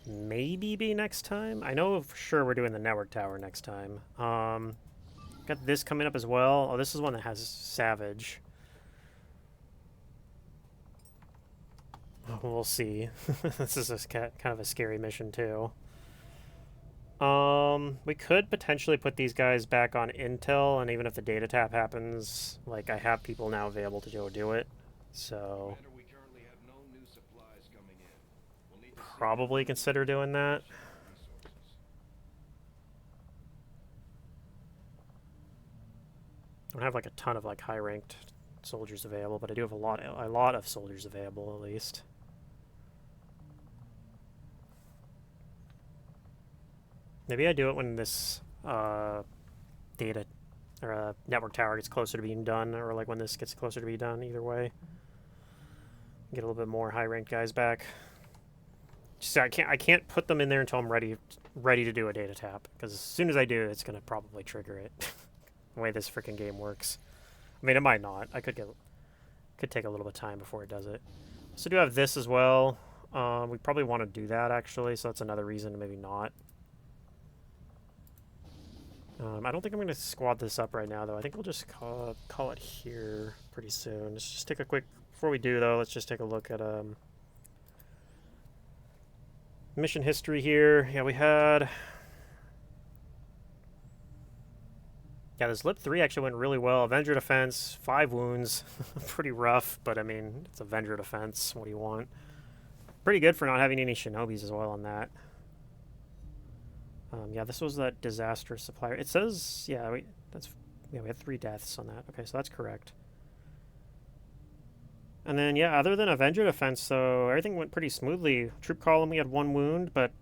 maybe be next time. I know for sure we're doing the network tower next time. Got this coming up as well. Oh, this is one that has Savage. We'll see. This is kind of a scary mission too. We could potentially put these guys back on Intel, and even if the data tap happens, like, I have people now available to go do it. So, Commander, we currently have no new supplies coming in. We'll need to probably consider doing that. resources. I don't have like a ton of like high-ranked soldiers available, but I do have a lot of soldiers available at least. Maybe I do it when this data or network tower gets closer to being done, or like when this gets closer to be done. Either way, get a little bit more high-ranked guys back. Just I can't put them in there until I'm ready to do a data tap, because as soon as I do, it's gonna probably trigger it. The way this freaking game works. I mean, it might not. I could take a little bit of time before it does it. So do have this as well. We probably want to do that actually, so that's another reason to maybe not. I don't think I'm going to squad this up right now, though. I think we'll just call it here pretty soon. Let's just take a quick... Before we do, though, let's just take a look at mission history here. Yeah, we had... Yeah, this Lip 3 actually went really well. Avenger defense, 5 wounds. Pretty rough, but I mean, it's Avenger defense. What do you want? Pretty good for not having any Shinobis as well on that. Yeah, this was that disastrous supplier. It says, yeah, we had 3 deaths on that. Okay, so that's correct. And then, yeah, other than Avenger defense, so everything went pretty smoothly. Troop column, we had 1 wound, but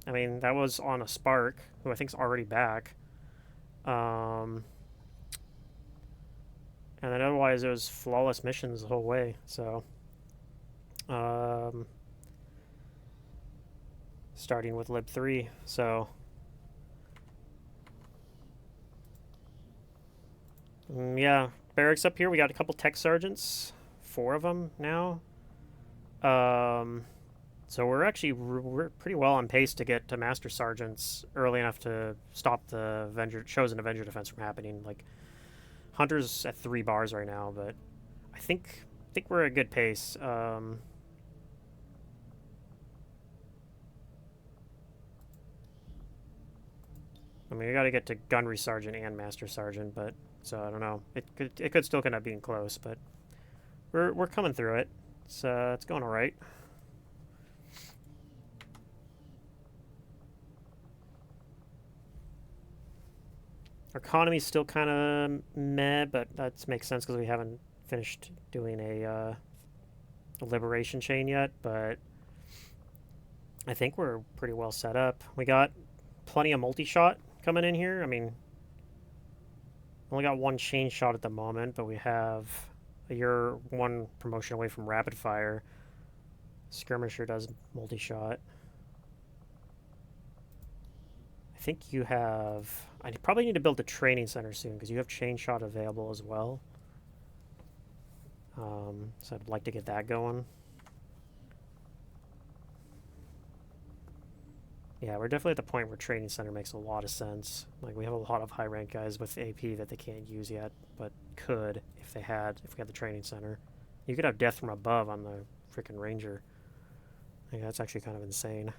I mean, that was on a Spark, who I think's already back. And then otherwise, it was flawless missions the whole way. So, starting with Lib 3, so yeah, barracks up here. We got a couple tech sergeants, 4 of them now. So we're actually we're pretty well on pace to get to master sergeants early enough to stop the chosen Avenger defense from happening. Like, Hunter's at 3 bars right now, but I think we're at a good pace. I mean, we got to get to gunnery sergeant and master sergeant, but so I don't know. It could still end up being close, but we're coming through it. It's going all right. Our economy's still kind of meh, but that makes sense because we haven't finished doing a liberation chain yet. But I think we're pretty well set up. We got plenty of multi-shot coming in here. I mean, only got 1 chain shot at the moment, but we have a year 1 promotion away from rapid fire. Skirmisher does multi-shot. I think you have... I probably need to build a training center soon because you have chain shot available as well. So I'd like to get that going. Yeah, we're definitely at the point where Training Center makes a lot of sense. Like, we have a lot of high rank guys with AP that they can't use yet, but could if we had the Training Center. You could have Death from Above on the freaking Ranger. I think that's actually kind of insane.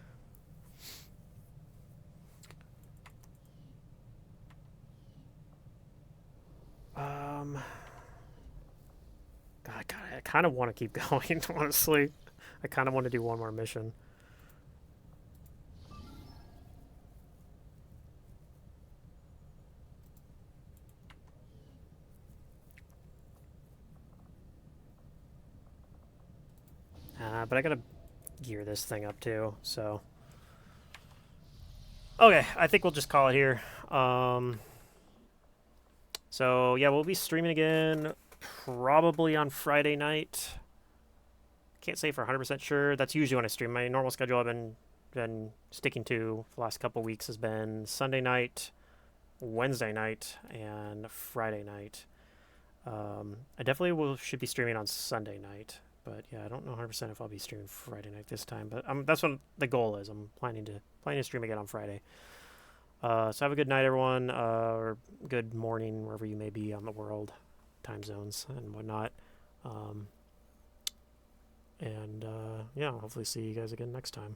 God, I kind of want to keep going, honestly. I kind of want to do one more mission. But I gotta gear this thing up too, so. Okay, I think we'll just call it here. So, yeah, we'll be streaming again probably on Friday night. Can't say for 100% sure. That's usually when I stream. My normal schedule I've been sticking to for the last couple weeks has been Sunday night, Wednesday night, and Friday night. I definitely should be streaming on Sunday night. But yeah, I don't know 100% if I'll be streaming Friday night this time. But that's what the goal is. I'm planning to stream again on Friday. So have a good night, everyone, or good morning wherever you may be on the world, time zones and whatnot. Yeah, hopefully see you guys again next time.